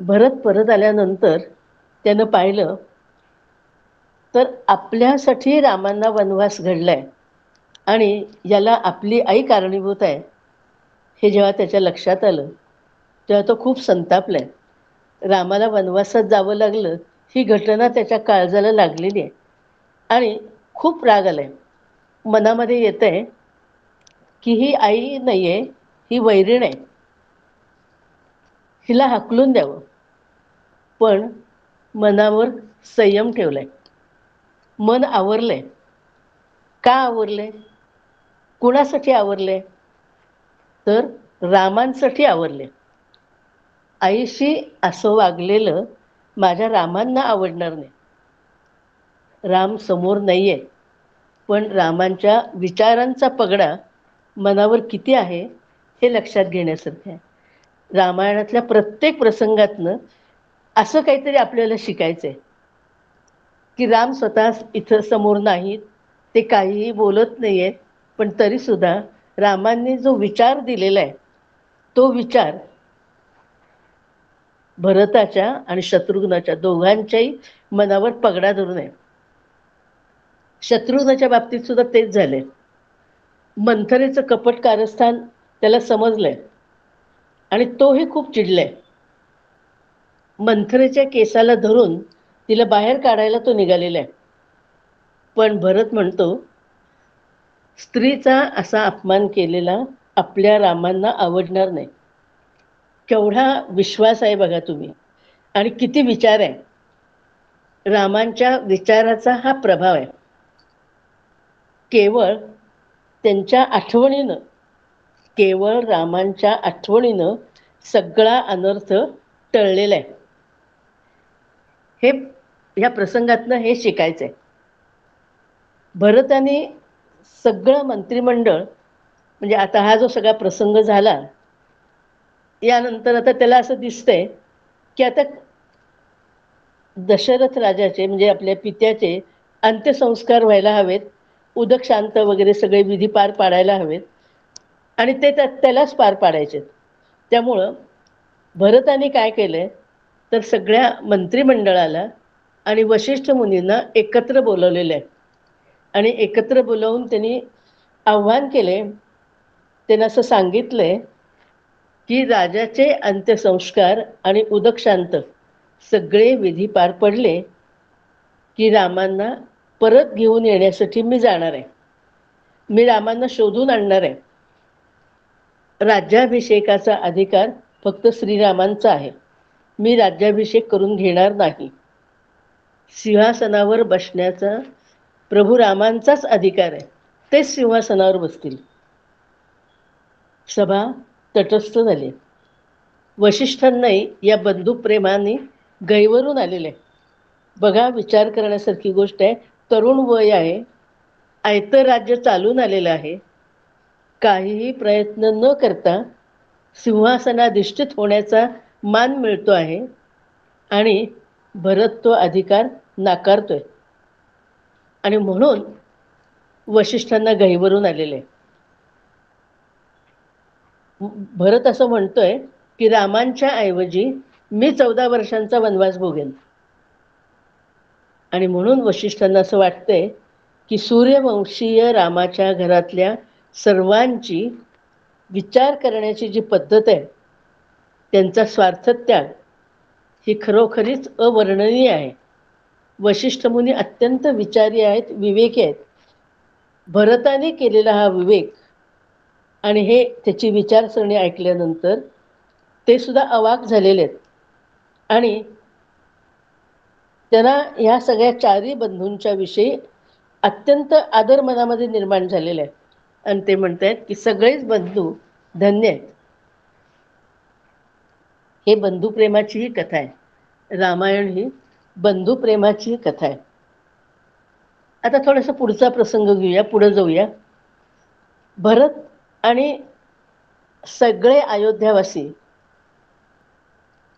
भरत परत आल्यानंतर त्यानं पाहिलं तर आपल्यासाठी रामांना वनवास घडलाय आणि याला आपली आई कारणीभूत आहे. हे जेव्हा त्याच्या लक्षात आलं तेव्हा तो खूप संतापलाय. रामाला वनवासात जावं लागलं ही घटना त्याच्या काळजाला लागलेली आहे आणि खूप राग आलाय. मनामध्ये येतंय की ही आई नाहीये, ही वैरीण आहे, हिला हाकलून द्यावं. पण मनावर संयम ठेवलाय. मन आवरलंय. का आवरलंय? कुणासाठी आवरलंय? तर रामांसाठी आवरले. आईशी असं वागलेलं माझ्या रामांना आवडणार नाही. राम समोर नाहीये, पण रामांच्या विचारांचा पगडा मनावर किती आहे हे लक्षात घेण्यासारखं आहे. रामायणातल्या प्रत्येक प्रसंगातनं असं काहीतरी आपल्याला शिकायचंय की राम स्वतः इथं समोर नाहीत, ते काहीही बोलत नाहीयेत, पण तरी सुद्धा रामांनी जो विचार दिलेला आहे तो विचार भरताच्या आणि शत्रुघ्नाच्या दोघांच्याही मनावर पगडा धरून आहे. शत्रुघ्नाच्या बाबतीत सुद्धा तेच झाले. मंथरेचं कपट कारस्थान त्याला समजलंय आणि तोही खूप चिडलाय. मंथरेच्या केसाला धरून तिला बाहेर काढायला तो निघालेला आहे. पण भरत म्हणतो, स्त्रीचा असा अपमान केलेला आपल्या रामांना आवडणार नाही. केवढा विश्वास आहे बघा तुम्ही, आणि किती विचार आहे. रामांच्या विचाराचा हा प्रभाव आहे. केवळ त्यांच्या आठवणीनं, केवळ रामांच्या आठवणीनं सगळा अनर्थ टळलेला आहे. हे ह्या प्रसंगातनं हे शिकायचंय. भरताने सगळं मंत्रिमंडळ, म्हणजे आता हा जो सगळा प्रसंग झाला यानंतर आता त्याला असं दिसतंय की आता दशरथ राजाचे म्हणजे आपल्या पित्याचे अंत्यसंस्कार व्हायला हवेत, उदक शांत वगैरे सगळे विधी पार पाडायला हवेत आणि ते त्यालाच पार पाडायचे. त्यामुळं भरताने काय केलंय तर सगळ्या मंत्रिमंडळाला आणि वशिष्ठ मुनींना एकत्र बोलवलेलं आहे आणि एकत्र बोलावून त्यांनी आव्हान केले. त्यांना असं सांगितलंय की राजाचे अंत्यसंस्कार आणि उदक शांत सगळे विधी पार पडले की रामांना परत घेऊन येण्यासाठी मी जाणार आहे. मी रामांना शोधून आणणार आहे. राज्याभिषेकाचा अधिकार फक्त श्रीरामांचा आहे. मी राज्याभिषेक करून घेणार नाही. सिंहासनावर बसण्याचा प्रभू रामांचाच अधिकार आहे. तेच सिंहासनावर बसतील. सभा तटस्थ झाली. वशिष्ठांनाही या बंधुप्रेमाने गैवरून आलेले. बघा, विचार करण्यासारखी गोष्ट आहे. तरुण वय आहे, आयतं राज्य चालून आलेलं आहे. काहीही प्रयत्न न करता सिंहासनाधिष्ठित होण्याचा मान मिळतो आहे आणि भरत तो अधिकार नाकारतोय आणि म्हणून वशिष्ठांना गैवरून आलेले. भरत असं म्हणतोय की रामांच्या ऐवजी मी 14 वर्षांचा वनवास भोगेन. आणि म्हणून वशिष्ठांना असं वाटतंय की सूर्यवंशीय रामाच्या घरातल्या सर्वांची विचार करण्याची जी पद्धत आहे, त्यांचा स्वार्थत्याग ही खरोखरीच अवर्णनीय आहे. वशिष्ठ मुनी अत्यंत विचारी आहेत, विवेकी आहेत. भरताने केलेला हा विवेक आणि हे त्याची विचारसरणी ऐकल्यानंतर ते सुद्धा अवाक झालेले आहेत आणि त्यांना ह्या सगळ्या चारही बंधूंच्या विषयी अत्यंत आदर मनामध्ये निर्माण झालेला आहे आणि ते म्हणतात की सगळेच बंधू धन्य आहेत. हे बंधुप्रेमाची ही कथा आहे. रामायण ही बंधुप्रेमाची कथा आहे. आता थोडासा पुढचा प्रसंग घेऊया, पुढे जाऊया. भरत आणि सगळे अयोध्यावासी,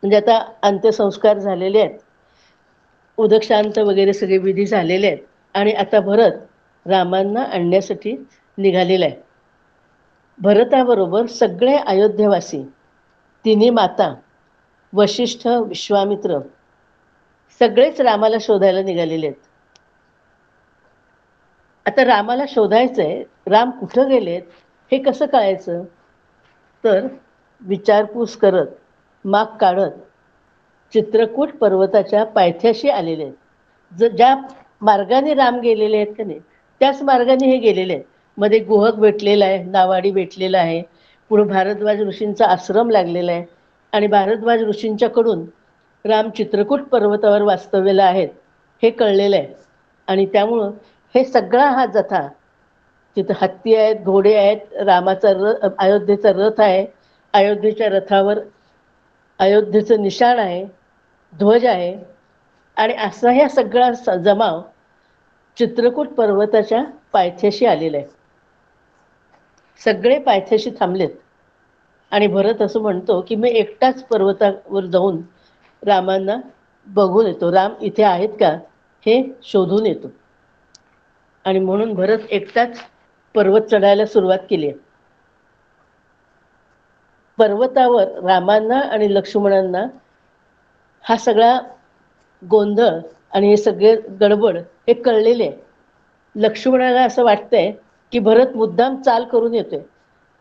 म्हणजे आता अंत्यसंस्कार झालेले आहेत, उदक शांत वगैरे सगळे विधी झालेले आहेत आणि आता भरत रामांना आणण्यासाठी निघालेला आहे. भरताबरोबर सगळे अयोध्यावासी, तिन्ही माता, वशिष्ठ, विश्वामित्र सगळेच रामाला शोधायला निघालेले आहेत. आता रामाला शोधायचंय, राम कुठं गेलेत हे कसं कळायचं? तर विचारपूस करत, माग काढत चित्रकूट पर्वताच्या पायथ्याशी आलेले आहेत. ज्या मार्गाने राम गेलेले आहेत का नाही, त्याच मार्गाने हे गेलेले आहेत. मध्ये गुहक भेटलेला आहे, नावाडी भेटलेला आहे, पुढे भारद्वाज ऋषींचा आश्रम लागलेला आहे आणि भारद्वाज ऋषींच्याकडून राम चित्रकूट पर्वतावर वास्तव्याला आहेत हे कळलेलं आहे. आणि त्यामुळं हे सगळा हा जथा, तिथं हत्ती आहेत, घोडे आहेत, रामाचा अयोध्येचा रथ आहे, अयोध्येच्या रथावर अयोध्येचं निशाण आहे, ध्वज आहे आणि असा ह्या सगळा जमाव चित्रकूट पर्वताच्या पायथ्याशी आलेला आहे. सगळे पायथ्याशी थांबलेत आणि भरत असं म्हणतो की मी एकटाच पर्वतावर जाऊन रामांना बघून येतो, राम इथे आहेत का हे शोधून येतो. आणि म्हणून भरत एकटाच पर्वत चढायला सुरुवात केली आहे. पर्वतावर रामांना आणि लक्ष्मणांना हा सगळा गोंधळ आणि हे सगळे गडबड हे कळलेले आहे. लक्ष्मणाला असं वाटतंय की भरत मुद्दाम चाल करून येतोय,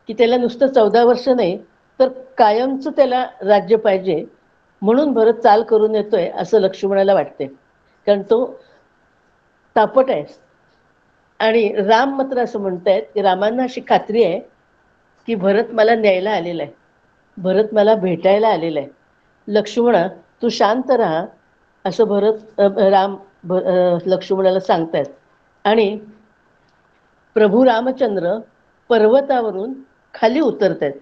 की त्याला नुसतं 14 वर्ष नाही तर कायमचं त्याला राज्य पाहिजे, म्हणून भरत चाल करून येतोय असं लक्ष्मणाला वाटतंय. कारण तो तापट आहे. आणि राम मात्र असं म्हणतायत की रामांना अशी खात्री आहे की भरत मला न्यायला आलेला आहे, भरत मला भेटायला आलेला आहे. लक्ष्मणा तू शांत राहा असं राम लक्ष्मणाला सांगतायत. आणि प्रभू रामचंद्र पर्वतावरून खाली उतरत आहेत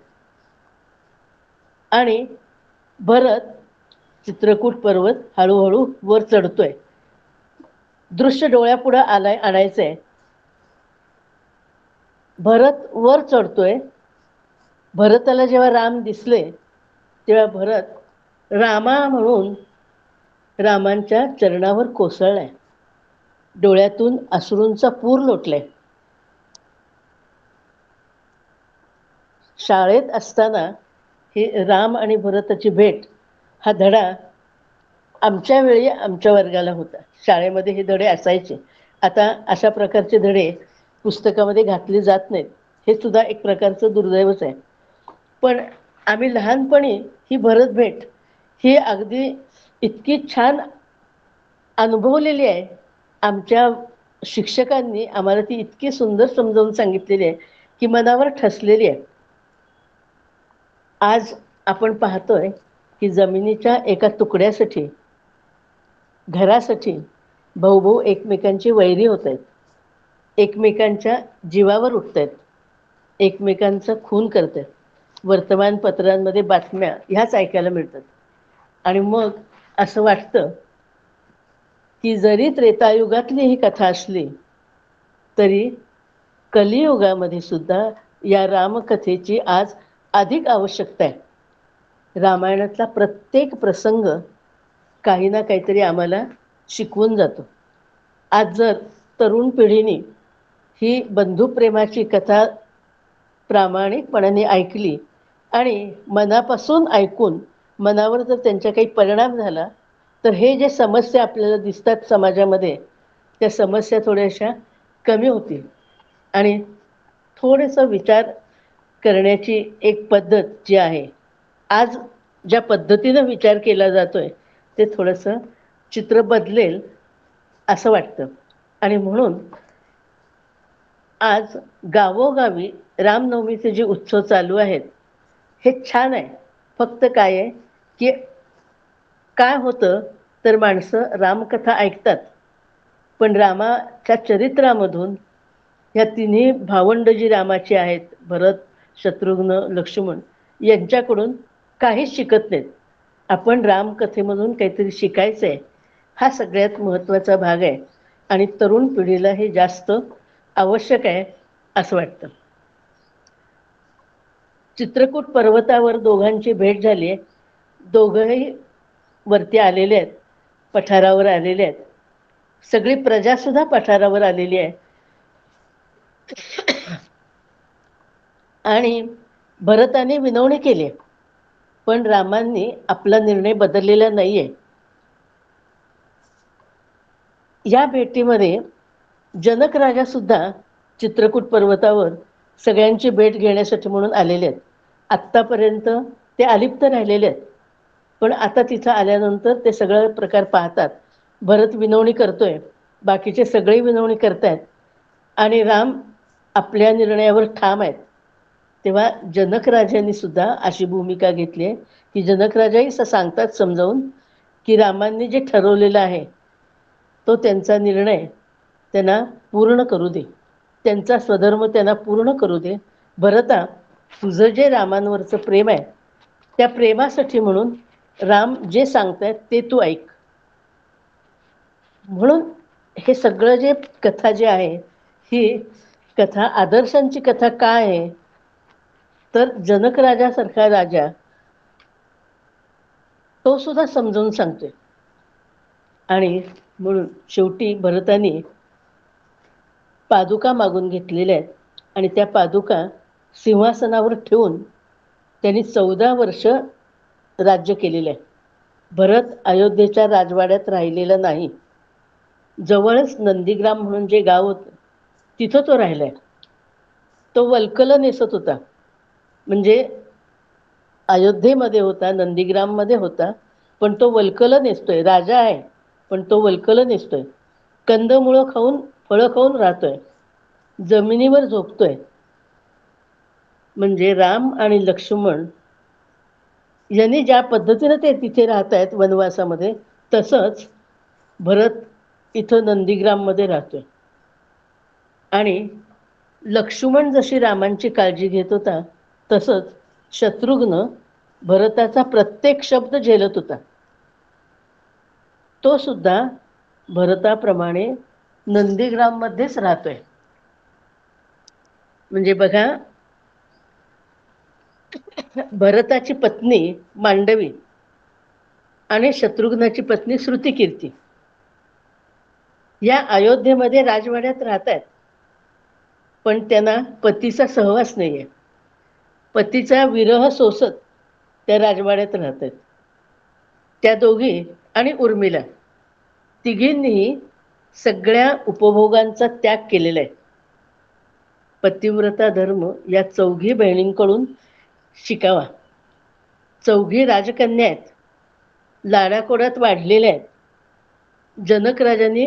आणि भरत चित्रकूट पर्वत हळूहळू वर चढतोय. दृश्य डोळ्यापुढं आणायचंय. भरत वर चढतोय. भरताला जेव्हा राम दिसले तेव्हा भरत रामा म्हणून रामांच्या चरणावर कोसळलाय. डोळ्यातून अश्रूंचा पूर लोटलाय. शाळेत असताना ही राम आणि भरताची भेट हा धडा आमच्या वेळी आमच्या वर्गाला होता. शाळेमध्ये हे धडे असायचे. आता अशा प्रकारचे धडे पुस्तकामध्ये घातले जात नाहीत. हे सुद्धा एक प्रकारचं दुर्दैवच आहे. पण आम्ही लहानपणी ही भरत भेट ही अगदी इतकी छान अनुभवलेली आहे. आमच्या शिक्षकांनी आम्हाला ती इतकी सुंदर समजावून सांगितलेली आहे की मनावर ठसलेली आहे. आज आपण पाहतोय की जमिनीच्या एका तुकड्यासाठी, घरासाठी भाऊ भाऊ एकमेकांची वैरी होत आहेत, एकमेकांच्या जीवावर उठत आहेत, एकमेकांचा खून करत आहेत. वर्तमानपत्रांमध्ये बातम्या ह्याच ऐकायला मिळतात. आणि मग असं वाटतं की जरी त्रेतायुगातली ही कथा असली तरी कलियुगामध्ये सुद्धा या रामकथेची आज अधिक आवश्यकता आहे. रामायणातला प्रत्येक प्रसंग काही ना काहीतरी आम्हाला शिकवून जातो. आज जर तरुण पिढीने ही बंधुप्रेमाची कथा प्रामाणिकपणाने ऐकली आणि मनापासून ऐकून मनावर जर त्यांच्या काही परिणाम झाला तर हे जे समस्या आपल्याला दिसतात समाजामध्ये त्या समस्या थोड्याशा कमी होतील. आणि थोडंसं विचार करण्याची एक पद्धत जी आहे, आज ज्या पद्धतीनं विचार केला जातोय ते थोडंसं चित्र बदलेल असं वाटतं. आणि म्हणून आज गावोगावी रामनवमीचे जे उत्सव चालू आहेत हे छान आहे. फक्त काय आहे की काय होतं तर माणसं रामकथा ऐकतात पण रामाच्या चरित्रामधून ह्या तिन्ही भावंड जी रामाची आहेत, भरत, शत्रुघ्न, लक्ष्मण, यांच्याकडून काहीच शिकत नाहीत. आपण रामकथेमधून काहीतरी शिकायचं आहे हा सगळ्यात महत्त्वाचा भाग आहे. आणि तरुण पिढीला हे जास्त आवश्यक आहे असं वाटतं. चित्रकूट पर्वतावर दोघांची भेट झाली आहे. दोघंही वरती आलेले आहेत, पठारावर आलेले आहेत. सगळी प्रजासुद्धा पठारावर आलेली आहे. आणि भरताने विनवणी केली पण रामांनी आपला निर्णय बदललेला नाहीये. या भेटीमध्ये जनक राजा सुद्धा चित्रकूट पर्वतावर सगळ्यांची भेट घेण्यासाठी म्हणून आलेले आहेत. आत्तापर्यंत ते अलिप्त राहिलेले आहेत पण आता तिथं आल्यानंतर ते सगळं प्रकार पाहतात. भरत विनवणी करतोय, बाकीचे सगळे विनवणी करतायत आणि राम आपल्या निर्णयावर ठाम आहेत. तेव्हा जनक राजांनी सुद्धा अशी भूमिका घेतली आहे की जनक राजाही सांगतात समजावून की रामांनी जे ठरवलेलं आहे तो त्यांचा निर्णय त्यांना पूर्ण करू दे, त्यांचा स्वधर्म त्यांना पूर्ण करू दे. भरता तुझं जे रामांवरचं प्रेम आहे त्या प्रेमासाठी म्हणून राम जे सांगतायत ते तू ऐक. म्हणून हे सगळं जे कथा जी आहे ही कथा आदर्शांची कथा काय आहे तर जनक राजासारखा राजा तो सुद्धा समजावून सांगतोय. आणि म्हणून शेवटी भरताने पादुका मागून घेतलेल्या आहेत आणि त्या पादुका सिंहासनावर ठेवून त्यांनी 14 वर्ष राज्य केलेलं आहे. भरत अयोध्येच्या राजवाड्यात राहिलेला नाही. जवळच नंदीग्राम म्हणून जे गाव होतं तिथं तो राहिलाय. तो वल्कल नेसत होता. म्हणजे अयोध्येमध्ये होता, नंदीग्राममध्ये होता, पण तो वल्कल नेसतोय. राजा आहे पण तो वल्कल नेसतोय. कंदमुळं खाऊन, फळं खाऊन राहतोय. जमिनीवर झोपतोय. म्हणजे राम आणि लक्ष्मण यांनी ज्या पद्धतीनं ते तिथे राहत आहेत वनवासामध्ये, तसंच भरत इथं नंदीग्राममध्ये राहतोय. आणि लक्ष्मण जशी रामांची काळजी घेत होता, तसंच शत्रुघ्न भरताचा प्रत्येक शब्द झेलत होता. तो सुद्धा भरताप्रमाणे नंदीग्राममध्येच राहतोय. म्हणजे बघा, भरताची पत्नी मांडवी आणि शत्रुघ्नाची पत्नी श्रुतिकीर्ती या अयोध्येमध्ये राजवाड्यात राहत आहेत, पण त्यांना पतीचा सहवास नाहीये. पतीचा विरह सोसत त्या राजवाड्यात राहत आहेत. त्या दोघी आणि उर्मिला तिघींनीही सगळ्या उपभोगांचा त्याग केलेला आहे. पतिव्रता धर्म या चौघी बहिणींकडून शिकावा. चौघी राजकन्या आहेत, लाडाकोडात वाढलेल्या आहेत. जनक राजांनी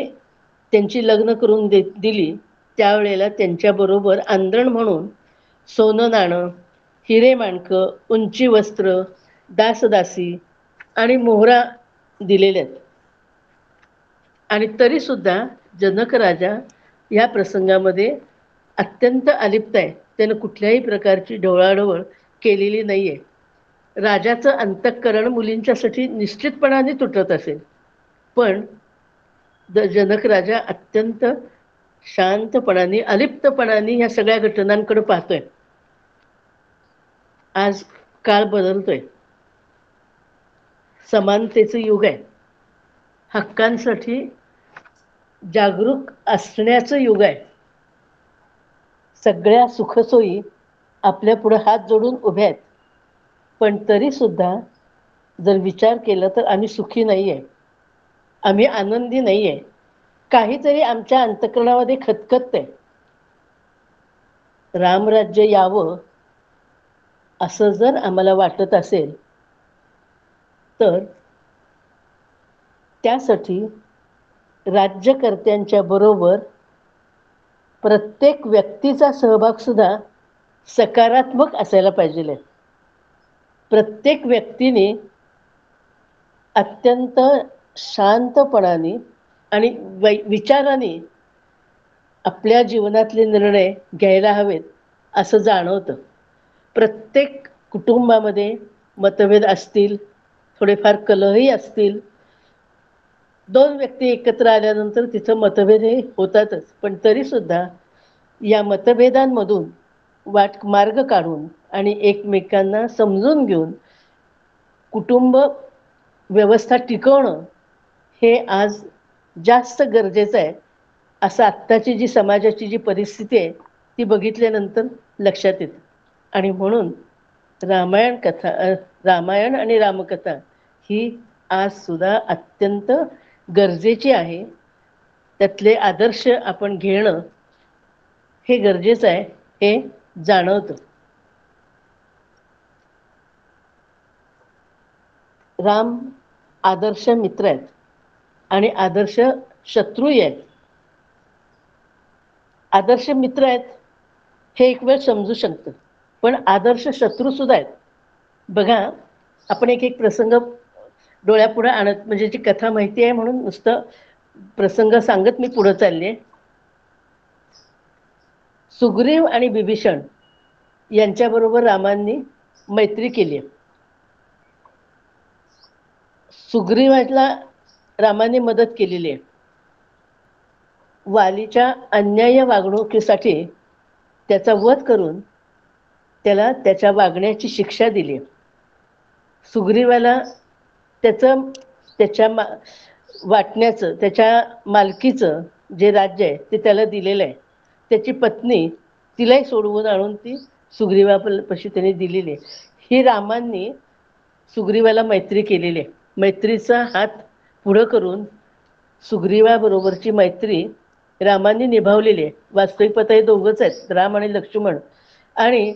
त्यांची लग्न करून दिली त्यावेळेला त्यांच्याबरोबर आंदण म्हणून सोनं नाणं, हिरे माणकं, उंची वस्त्र, दासदासी आणि मोहरा दिलेल्या आहेत. आणि तरीसुद्धा जनक राजा या प्रसंगामध्ये अत्यंत अलिप्त आहे. त्यानं कुठल्याही प्रकारची ढवळाढवळ केलेली नाहीये. राजाचं अंतःकरण मुलींच्यासाठी निश्चितपणाने तुटत असेल, पण जनक राजा अत्यंत शांतपणाने, अलिप्तपणाने ह्या सगळ्या घटनांकडे पाहतोय. आज काळ बदलतोय. समानतेचं युग आहे. हक्कांसाठी जागरूक असण्याचं युग आहे. सगळ्या सुखसोयी आपल्या पुढे हात जोडून उभ्या आहेत. पण तरी सुद्धा जर विचार केला तर आम्ही सुखी नाहीये, आम्ही आनंदी नाहीये. काहीतरी आमच्या अंतःकरणामध्ये खतखततंय. रामराज्य यावं असं जर आम्हाला वाटत असेल तर त्यासाठी राज्यकर्त्यांच्या बरोबर प्रत्येक व्यक्तीचा सहभाग सुद्धा सकारात्मक असायला पाहिजे. प्रत्येक व्यक्तीने अत्यंत शांतपणाने आणि विचाराने आपल्या जीवनातले निर्णय घ्यायला हवेत असं जाणवतं. प्रत्येक कुटुंबामध्ये मतभेद असतील, थोडेफार कलहही असतील. दोन व्यक्ती एकत्र आल्यानंतर तिथं मतभेद हे होतातच, पण तरीसुद्धा या मतभेदांमधून मार्ग काढून आणि एकमेकांना समजून घेऊन कुटुंब व्यवस्था टिकवणं हे आज जास्त गरजेचं आहे, असं आत्ताची जी समाजाची जी परिस्थिती आहे ती बघितल्यानंतर लक्षात येतं. आणि म्हणून रामायण आणि रामकथा ही आज सुद्धा अत्यंत गरजेची आहे. त्यातले आदर्श आपण घेणं हे गरजेचं आहे, हे जाणवतं. राम आदर्श मित्र आहेत आणि आदर्श शत्रूही आहेत. आदर्श मित्र आहेत हे एक वेळ समजू शकतं, पण आदर्श शत्रू सुद्धा आहेत. बघा, आपण एक एक प्रसंग डोळ्यापुढे आणत, म्हणजे जी कथा माहिती आहे म्हणून नुसतं प्रसंग सांगत मी पुढे चालले. सुग्रीव आणि बिभीषण यांच्याबरोबर रामांनी मैत्री केली आहे. सुग्रीवाला रामाने मदत केलेली आहे. वालीच्या अन्याय्य वागणुकीसाठी त्याचा वध करून त्याला त्याच्या वागण्याची शिक्षा दिली. सुग्रीवाला त्याच्या वाटण्याचं, त्याच्या मालकीचं जे राज्य आहे ते त्याला दिलेलं आहे. त्याची पत्नी तिलाही सोडवून आणून ती सुग्रीवापाशी त्यांनी दिलेली आहे. ही रामांनी सुग्रीवाला मैत्री केलेली आहे. मैत्रीचा हात पुढं करून सुग्रीवाबरोबरची मैत्री रामांनी निभावलेली आहे. वास्तविक पाहता हे दोघंच आहेत, राम आणि लक्ष्मण. आणि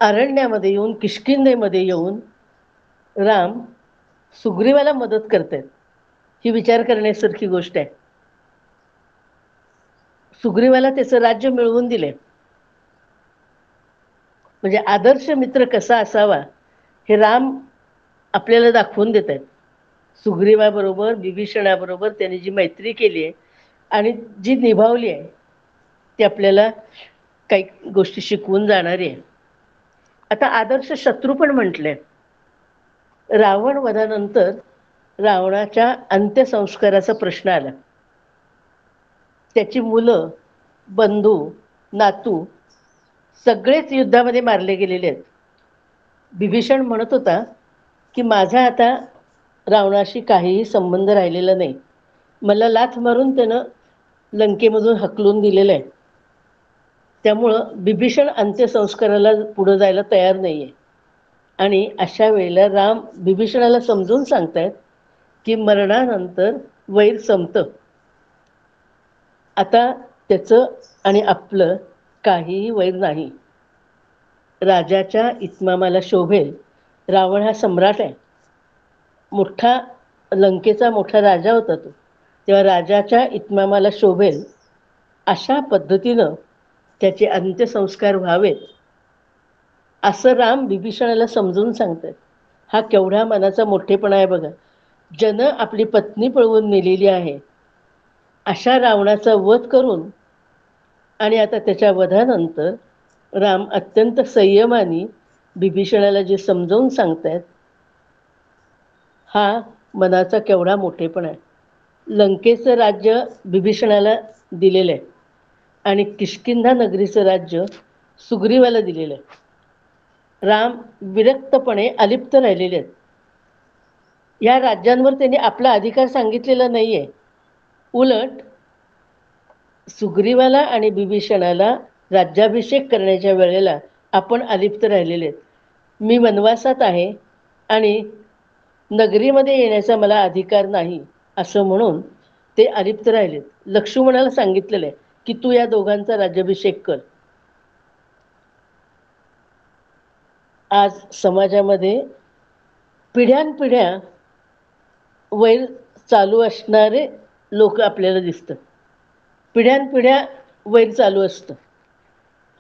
अरण्यामध्ये येऊन, किष्किंधेमध्ये येऊन राम सुग्रीवाला मदत करतायत. ही विचार करण्यासारखी गोष्ट आहे. सुग्रीवाला त्याचं राज्य मिळवून दिले. म्हणजे आदर्श मित्र कसा असावा हे राम आपल्याला दाखवून देत आहेत. सुग्रीवाबरोबर, विभीषणाबरोबर त्यांनी जी मैत्री केली आहे आणि जी निभावली आहे ती आपल्याला काही गोष्टी शिकवून जाणारी आहे. आता आदर्श शत्रू पण म्हटले. रावण वधानंतर रावणाच्या अंत्यसंस्काराचा प्रश्न आला. त्याची मुलं, बंधू, नातू सगळेच युद्धामध्ये मारले गेलेले आहेत. विभीषण म्हणत होता की माझा आता रावणाशी काहीही संबंध राहिलेला नाही. मला लाथ मारून त्यानं लंकेमधून हकलून दिलेलं आहे. त्यामुळं विभीषण अंत्यसंस्काराला पुढं जायला तयार नाही आहे. आणि अशा वेळेला राम विभीषणाला समजून सांगतायत की मरणानंतर वैर संपतं. आता त्याचं आणि आपलं काहीही वैर नाही. राजाच्या इत्मामाला शोभेल. रावण हा सम्राट आहे, मोठा, लंकेचा मोठा राजा होता तो. तेव्हा राजाच्या इत्मामाला शोभेल अशा पद्धतीनं त्याचे अंत्यसंस्कार व्हावेत असं राम विभीषणाला समजून सांगतात. हा केवढा मनाचा मोठेपणा आहे बघा. ज्यानं आपली पत्नी पळवून नेलेली आहे अशा रावणाचा वध करून आणि आता त्याच्या वधानंतर राम अत्यंत संयमाने विभीषणाला जे समजावून सांगतायत हा मनाचा केवढा मोठेपणा आहे. लंकेचं राज्य विभीषणाला दिलेलं आहे आणि किष्किंधा नगरीचं राज्य सुग्रीवाला दिलेलं आहे. राम विरक्तपणे अलिप्त राहिलेले आहेत. या राज्यांवर त्यांनी आपला अधिकार सांगितलेला नाही आहे. उलट सुग्रीवाला आणि विभीषणाला राज्याभिषेक करण्याच्या वेळेला आपण अलिप्त राहिलेले आहेत. मी वनवासात आहे आणि नगरीमध्ये येण्याचा मला अधिकार नाही असं म्हणून ते अलिप्त राहिलेत. लक्ष्मणाला सांगितलेलं आहे की तू या दोघांचा राज्याभिषेक कर. आज समाजामध्ये पिढ्यानपिढ्या वैर चालू असणारे लोक आपल्याला दिसतात. पिढ्यानपिढ्या वैर चालू असतं.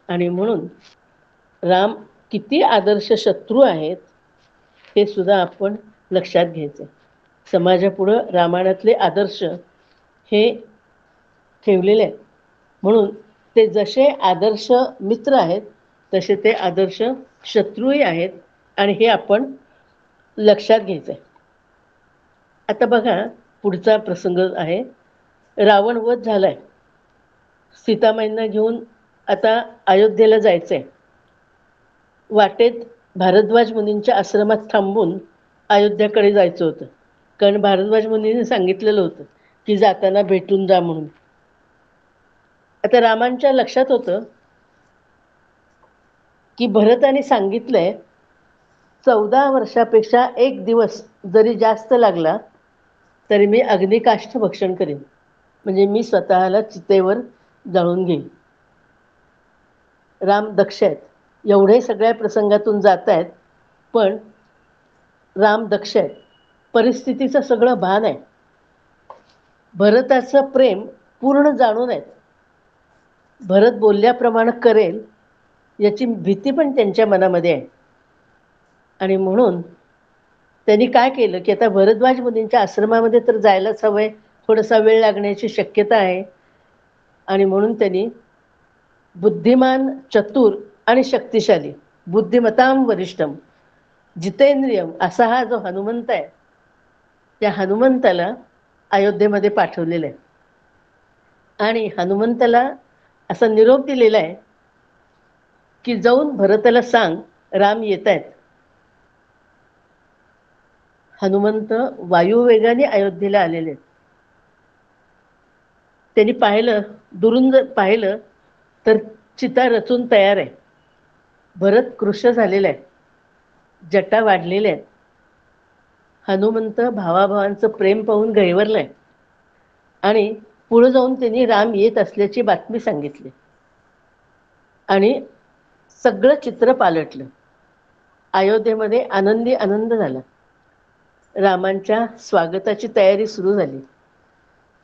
आणि म्हणून राम किती आदर्श शत्रू आहेत हे सुद्धा आपण लक्षात घ्यायचं. समाजापुढं रामायणातले आदर्श हे ठेवलेले आहेत. म्हणून ते जसे आदर्श मित्र आहेत तसे ते आदर्श शत्रूही आहेत आणि हे आपण लक्षात घ्यायचं आहे. आता बघा पुढचा प्रसंग आहे. रावण वध झालाय. सीतामाईंना घेऊन आता अयोध्येला जायचं आहे. वाटेत भारद्वाज मुनींच्या आश्रमात थांबून अयोध्याकडे जायचं होतं. कारण भारद्वाज मुनींनी सांगितलेलं होतं की जाताना भेटून जा म्हणून. आता रामांच्या लक्षात होतं की भरताने सांगितलंय 14 वर्षापेक्षा एक दिवस जरी जास्त लागला तरी मी अग्निकाष्ठ भक्षण करेन. म्हणजे मी स्वतःला चितेवर जाळून घेईन. राम दक्ष आहेत. एवढे सगळ्या प्रसंगातून जात आहेत पण राम दक्ष आहेत. परिस्थितीचं सगळं भान आहे. भरताचं प्रेम पूर्ण जाणून आहेत. भरत बोलल्याप्रमाणे करेल याची भीती पण त्यांच्या मनामध्ये आहे. आणि म्हणून त्यांनी काय केलं की आता भरद्वाज मुनींच्या आश्रमामध्ये तर जायलाच हवंय. थोडासा वेळ लागण्याची शक्यता आहे. आणि म्हणून त्यांनी बुद्धिमान, चतुर आणि शक्तिशाली, बुद्धिमतां वरिष्ठम जितेंद्रियम असा हा जो हनुमंत आहे त्या हनुमंताला अयोध्येमध्ये पाठवलेलं आहे. आणि हनुमंताला असा निरोप दिलेला आहे की जाऊन भरताला सांग राम येत आहेत. हनुमंत वायुवेगाने अयोध्येला आलेले आहेत. त्यांनी पाहिलं, दुरून जर पाहिलं तर चिता रचून तयार आहे. भरत कृश झालेला आहे, जटा वाढलेल्या आहेत. हनुमंत भावाभावांचं प्रेम पाहून गैरवरलाय आणि पुढे जाऊन त्यांनी राम येत असल्याची बातमी सांगितली आणि सगळं चित्र पालटलं. अयोध्येमध्ये आनंदी आनंद झाला. रामांच्या स्वागताची तयारी सुरू झाली.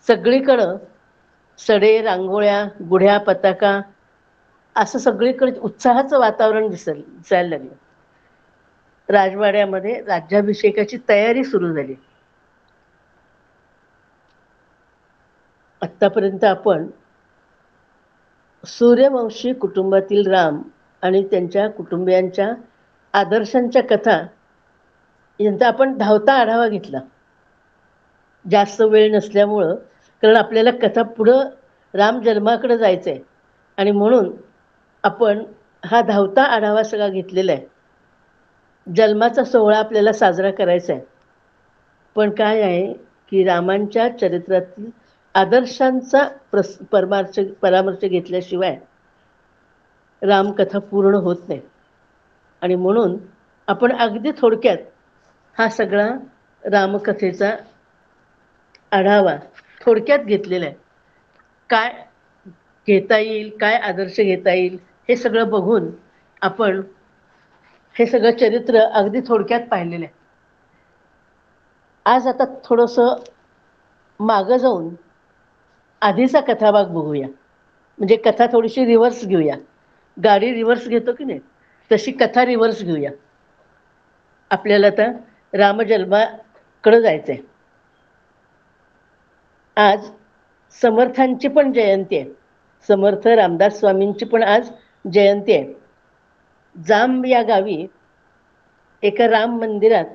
सगळीकडं सडे, रांगोळ्या, गुढ्या, पताका असं सगळीकडे उत्साहाचं वातावरण दिसायला लागलं. राजवाड्यामध्ये राज्याभिषेकाची तयारी सुरू झाली. आत्तापर्यंत आपण सूर्यवंशी कुटुंबातील राम आणि त्यांच्या कुटुंबियांच्या आदर्शांच्या कथा यांचा आपण धावता आढावा घेतला. जास्त वेळ नसल्यामुळं, कारण आपल्याला कथा पुढं राम जन्माकडे जायचं आहे आणि म्हणून आपण हा धावता आढावा सगळा घेतलेला आहे. जन्माचा सोहळा आपल्याला साजरा करायचा आहे. पण काय आहे की रामांच्या चरित्रातील आदर्शांचा परामर्श घेतल्याशिवाय रामकथा पूर्ण होत नाही आणि म्हणून आपण अगदी थोडक्यात हा सगळा रामकथेचा आढावा थोडक्यात घेतलेला आहे. काय घेता येईल, काय आदर्श घेता येईल हे सगळं बघून आपण हे सगळं चरित्र अगदी थोडक्यात पाहिलेलं आहे. आज आता थोडंसं मागं जाऊन आधीचा कथाभाग बघूया. म्हणजे कथा थोडीशी रिव्हर्स घेऊया. गाडी रिव्हर्स घेतो की नाही तशी कथा रिव्हर्स घेऊया. आपल्याला आता रामजन्माकडे जायचं आहे. आज समर्थांची पण जयंती आहे. समर्थ रामदास स्वामींची पण आज जयंती आहे. जांब या गावी एका राम मंदिरात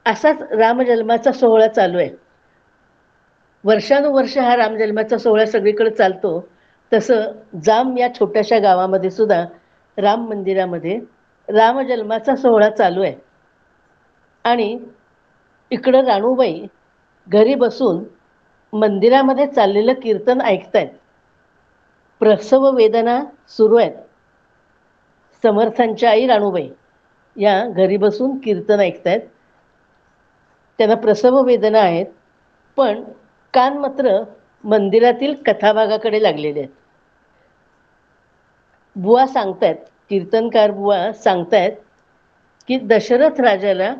असाच रामजन्माचा सोहळा चालू आहे. वर्षानुवर्ष हा रामजन्माचा सोहळा सगळीकडे चालतो. तसं जाम या छोट्याशा गावामध्ये सुद्धा राम मंदिरामध्ये रामजन्माचा सोहळा चालू आहे आणि इकडं राणूबाई घरी बसून मंदिरामध्ये चाललेलं कीर्तन ऐकतायत. प्रसव वेदना सुरू आहेत. समर्थांच्या आई राणूबाई या घरी बसून कीर्तन ऐकतायत. त्यांना प्रसव वेदना आहेत, पण कान मात्र मंदिरातील कथाभागाकडे लागलेले आहेत. बुवा सांगतायत, कीर्तनकार बुवा सांगतायत की दशरथ राजाला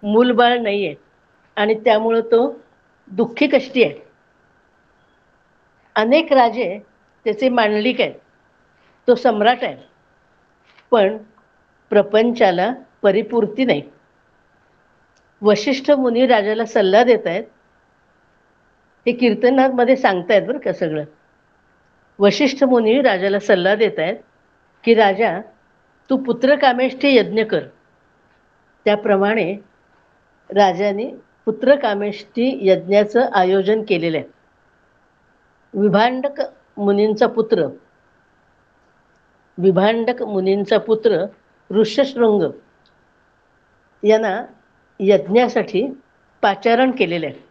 मूलबाळ नाही आहे आणि त्यामुळं तो दुःखी कष्टी आहे. अनेक राजे त्याचे मांडलिक आहेत. तो सम्राट आहे, पण प्रपंचाला परिपूर्ती नाही. वशिष्ठ मुनी राजाला सल्ला देत आहेत. हे कीर्तनामध्ये सांगतायत बरं का सगळं. वशिष्ठ मुनी राजाला सल्ला देत आहेत की राजा तू पुत्रकामेष्ठी यज्ञ कर. त्याप्रमाणे राजाने पुत्रकामेष्ठी यज्ञाचं आयोजन केलेलं आहे. विभांडक मुनींचा पुत्र ऋष्यशृंग यांना यज्ञासाठी पाचारण केलेलं आहे.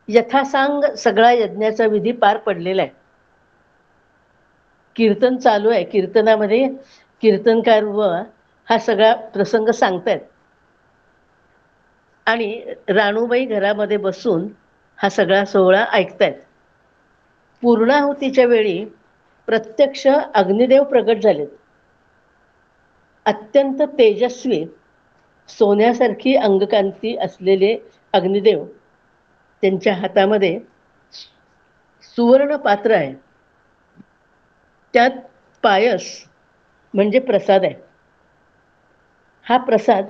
यथासांग सगळा यज्ञाचा विधी पार पडलेला आहे. कीर्तन चालू आहे. कीर्तनामध्ये कीर्तनकार व हा सगळा प्रसंग सांगतायत आणि राणूबाई घरामध्ये बसून हा सगळा सोहळा ऐकतायत. पूर्णाहुतीच्या वेळी प्रत्यक्ष अग्निदेव प्रगट झालेत. अत्यंत तेजस्वी सोन्यासारखी अंगकांती असलेले अग्निदेव, त्यांच्या हातामध्ये सुवर्ण पात्र आहे. त्यात पायस म्हणजे प्रसाद आहे. हा प्रसाद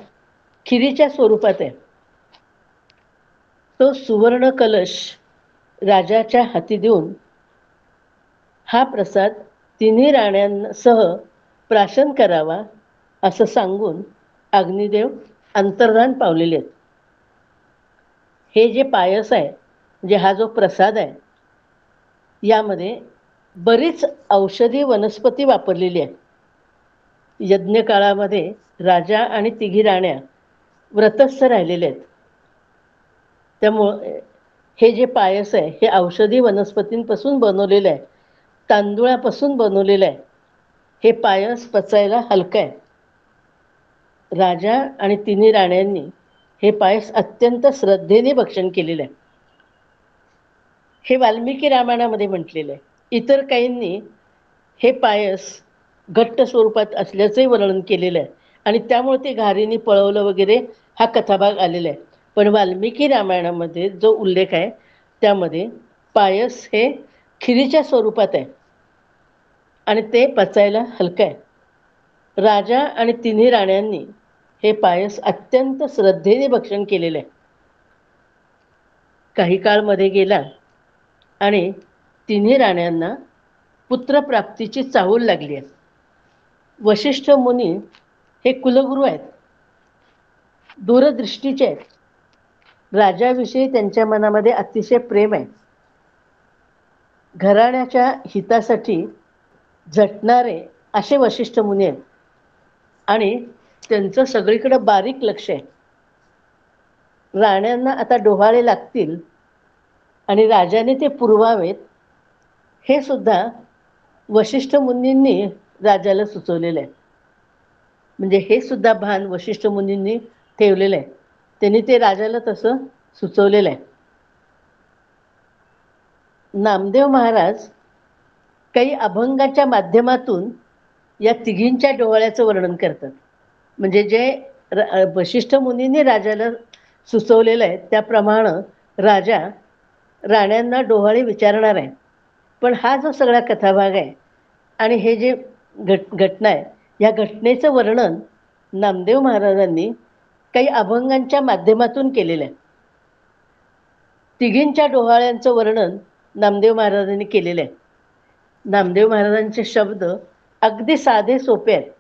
खिरीच्या स्वरूपात आहे. तो सुवर्ण कलश राजाच्या हाती देऊन हा प्रसाद तिन्ही राण्यांसह प्राशन करावा असं सांगून अग्निदेव अंतर्धान पावलेले आहेत. हे जे पायस आहे, म्हणजे हा जो प्रसाद आहे, यामध्ये बरीच औषधी वनस्पती वापरलेली आहे. यज्ञ काळामध्ये राजा आणि तिघी राण्या व्रतस्थ राहिलेले आहेत. त्यामुळं हे जे पायस आहे हे औषधी वनस्पतींपासून बनवलेलं आहे, तांदुळापासून बनवलेलं आहे. हे पायस पचायला हलकं आहे. राजा आणि तिन्ही राण्यांनी हे पायस अत्यंत श्रद्धेने भक्षण केलेलं आहे. हे वाल्मिकी रामायणामध्ये म्हटलेलं आहे. इतर काहींनी हे पायस घट्ट स्वरूपात असल्याचंही वर्णन केलेलं आहे आणि त्यामुळे ते घारीने पळवलं वगैरे हा कथाभाग आलेला आहे. पण वाल्मिकी रामायणामध्ये जो उल्लेख आहे त्यामध्ये पायस हे खिरीच्या स्वरूपात आहे आणि ते पचायला हलकं आहे. राजा आणि तिन्ही राण्यांनी हे पायस अत्यंत श्रद्धेने भक्षण केलेलं आहे. काही काळ मध्ये गेला आणि तिन्ही राण्यांना पुत्रप्राप्तीची चाहूल लागली आहे. वशिष्ठ मुनी हे कुलगुरू आहेत, दूरदृष्टीचे आहेत. राजाविषयी त्यांच्या मनामध्ये अतिशय प्रेम आहे. घराण्याच्या हितासाठी झटणारे असे वशिष्ठ मुनी आहेत आणि त्यांचं सगळीकडे बारीक लक्ष आहे. राण्यांना आता डोहाळे लागतील आणि राजाने ते पुरवावेत हे सुद्धा वशिष्ठ मुनींनी राजाला सुचवलेलं आहे. म्हणजे हे सुद्धा भान वशिष्ठ मुनींनी ठेवलेलं आहे. त्यांनी ते राजाला तसं सुचवलेलं आहे. नामदेव महाराज काही अभंगाच्या माध्यमातून या तिघींच्या डोहाळ्याचं वर्णन करतात. म्हणजे जे वशिष्ठ मुनींनी राजाला सुचवलेलं आहे त्याप्रमाणे राजा राण्यांना डोहाळे विचारणार आहे. पण हा जो सगळा कथाभाग आहे आणि हे जे घटना आहे या घटनेचं वर्णन नामदेव महाराजांनी काही अभंगांच्या माध्यमातून केलेलं आहे. तिघींच्या डोहाळ्यांचं वर्णन नामदेव महाराजांनी केलेलं आहे. नामदेव महाराजांचे शब्द अगदी साधे सोपे आहेत,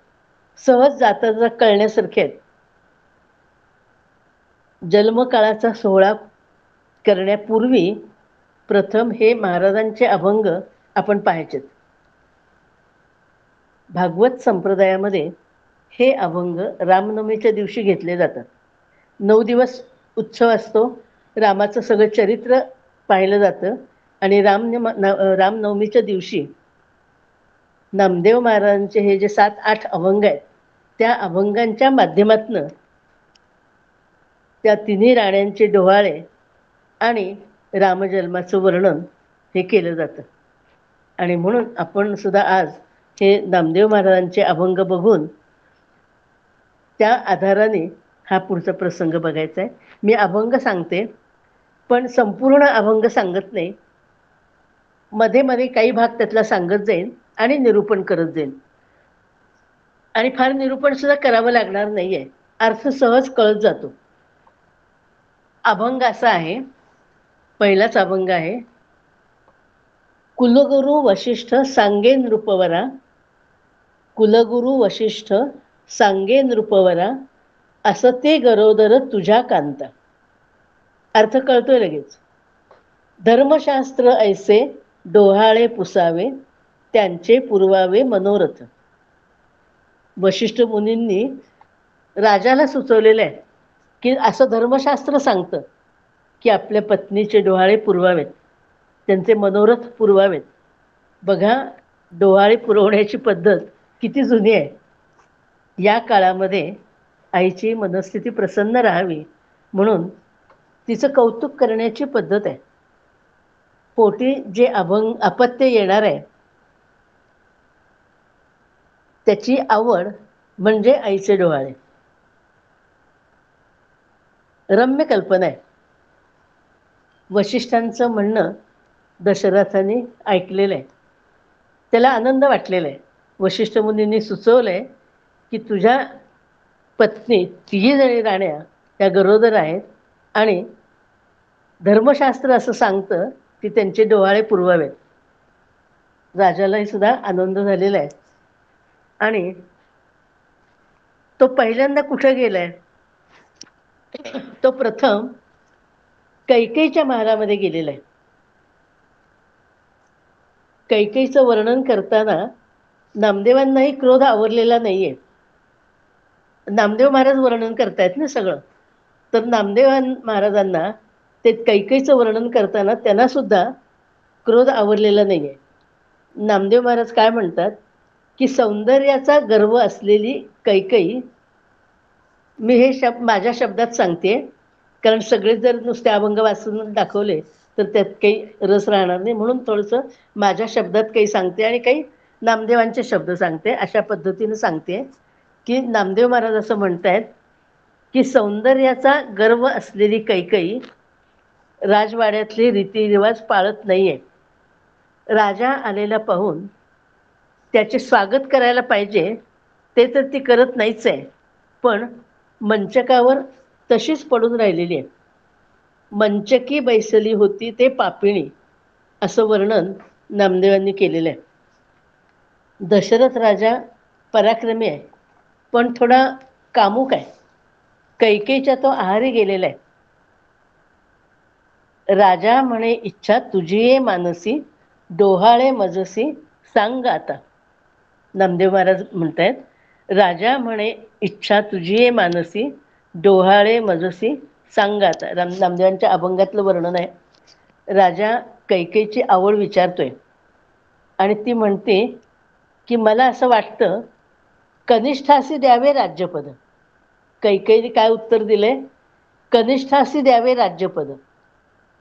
सहज जाता कळण्यासारखे आहेत. जन्मकाळाचा सोहळा करण्यापूर्वी प्रथम हे महाराजांचे अभंग आपण पाहायचेत. भागवत संप्रदायामध्ये हे अभंग रामनवमीच्या दिवशी घेतले जातात. 9 दिवस उत्सव असतो. रामाचं सगळं चरित्र पाहिलं जातं आणि रामनवमीच्या दिवशी नामदेव महाराजांचे हे जे 7-8 अभंग आहेत त्या अभंगांच्या माध्यमातून त्या तिन्ही राण्यांचे डोहाळे आणि रामजन्माचं वर्णन हे केलं जातं. आणि म्हणून आपण सुद्धा आज हे नामदेव महाराजांचे अभंग बघून त्या आधाराने हा पुढचा प्रसंग बघायचा आहे. मी अभंग सांगते पण संपूर्ण अभंग सांगत नाही. मध्ये मध्ये काही भाग त्यातला सांगत जाईल आणि निरूपण करत जाईल. आणि फार निरूपण सुद्धा करावं लागणार नाहीये, अर्थ सहज कळत जातो. अभंग असा आहे, पहिलाच अभंग आहे. कुलगुरू वशिष्ठ सांगे नृपवरा, कुलगुरू वशिष्ठ सांगे नृपवरा, असते गरोदर तुझ्या कांता. अर्थ कळतोय लगेच. धर्मशास्त्र ऐसे डोहाळे पुसावे, त्यांचे पुरवावे मनोरथ. वशिष्ठ मुनींनी राजाला सुचवलेलं आहे की असं धर्मशास्त्र सांगतं की आपल्या पत्नीचे डोहाळे पुरवावेत, त्यांचे मनोरथ पुरवावेत. बघा, डोहाळे पुरवण्याची पद्धत किती जुनी आहे. या काळामध्ये आईची मनस्थिती प्रसन्न राहावी म्हणून तिचं कौतुक करण्याची पद्धत आहे. पोटी जे अपत्य येणार आहे त्याची आवड म्हणजे आईचे डोहाळे. रम्य कल्पना आहे. वशिष्ठांचं म्हणणं दशरथाने ऐकलेलं आहे. त्याला आनंद वाटलेला आहे. वशिष्ठ मुनींनी सुचवलंय की तुझ्या पत्नी तिघी जणी राण्या त्या गरोदर आहेत आणि धर्मशास्त्र असं सांगतं की त्यांचे डोहाळे पुरवावेत. राजालाही सुद्धा आनंद झालेला आहे. आणि तो पहिल्यांदा कुठे गेलाय, तो प्रथम कैकेयीच्या महालामध्ये गेलेला आहे. कैकेयीचं वर्णन करताना नामदेवांनाही क्रोध आवरलेला नाहीये. नामदेव महाराज वर्णन करतायत ना सगळं. तर नामदेव महाराजांना ते कैकेयीचं वर्णन करताना त्यांना सुद्धा क्रोध आवरलेला नाहीये. नामदेव महाराज काय म्हणतात की सौंदर्याचा गर्व असलेली कैकेयी, मी हे माझ्या शब्दात सांगते, कारण सगळे जर नुसते अभंग वाचून दाखवले तर त्यात काही रस राहणार नाही, म्हणून थोडंसं माझ्या शब्दात काही सांगते आणि काही नामदेवांचे शब्द सांगते. अशा पद्धतीने सांगते की नामदेव महाराज असं म्हणतायत की सौंदर्याचा गर्व असलेली कैकेयी राजवाड्यातले रीतिरिवाज पाळत नाहीये. राजा आलेला पाहून त्याचे स्वागत करायला पाहिजे ते तर ती करत नाहीच आहे, पण मंचकावर तशीच पडून राहिलेली आहे. मंचकी बैसली होती ते पापिणी, असं वर्णन नामदेवांनी केलेलं आहे. दशरथ राजा पराक्रमी आहे, पण थोडा कामुक आहे. कैकेयीच्या तो आहारी गेलेला आहे. राजा म्हणे इच्छा तुझी ये मानसी, डोहाळे मजसी सांग आता. नामदेव महाराज म्हणतायत, राजा म्हणे इच्छा तुझी ये मानसी, डोहाळे मजसी सांग आता. नामदेवांच्या अभंगातलं वर्णन आहे. राजा कैकेयीची आवड विचारतोय आणि ती म्हणते की मला असं वाटतं कनिष्ठासी द्यावे राज्यपद. कैकेयीने काय उत्तर दिले? कनिष्ठासी द्यावे राज्यपद,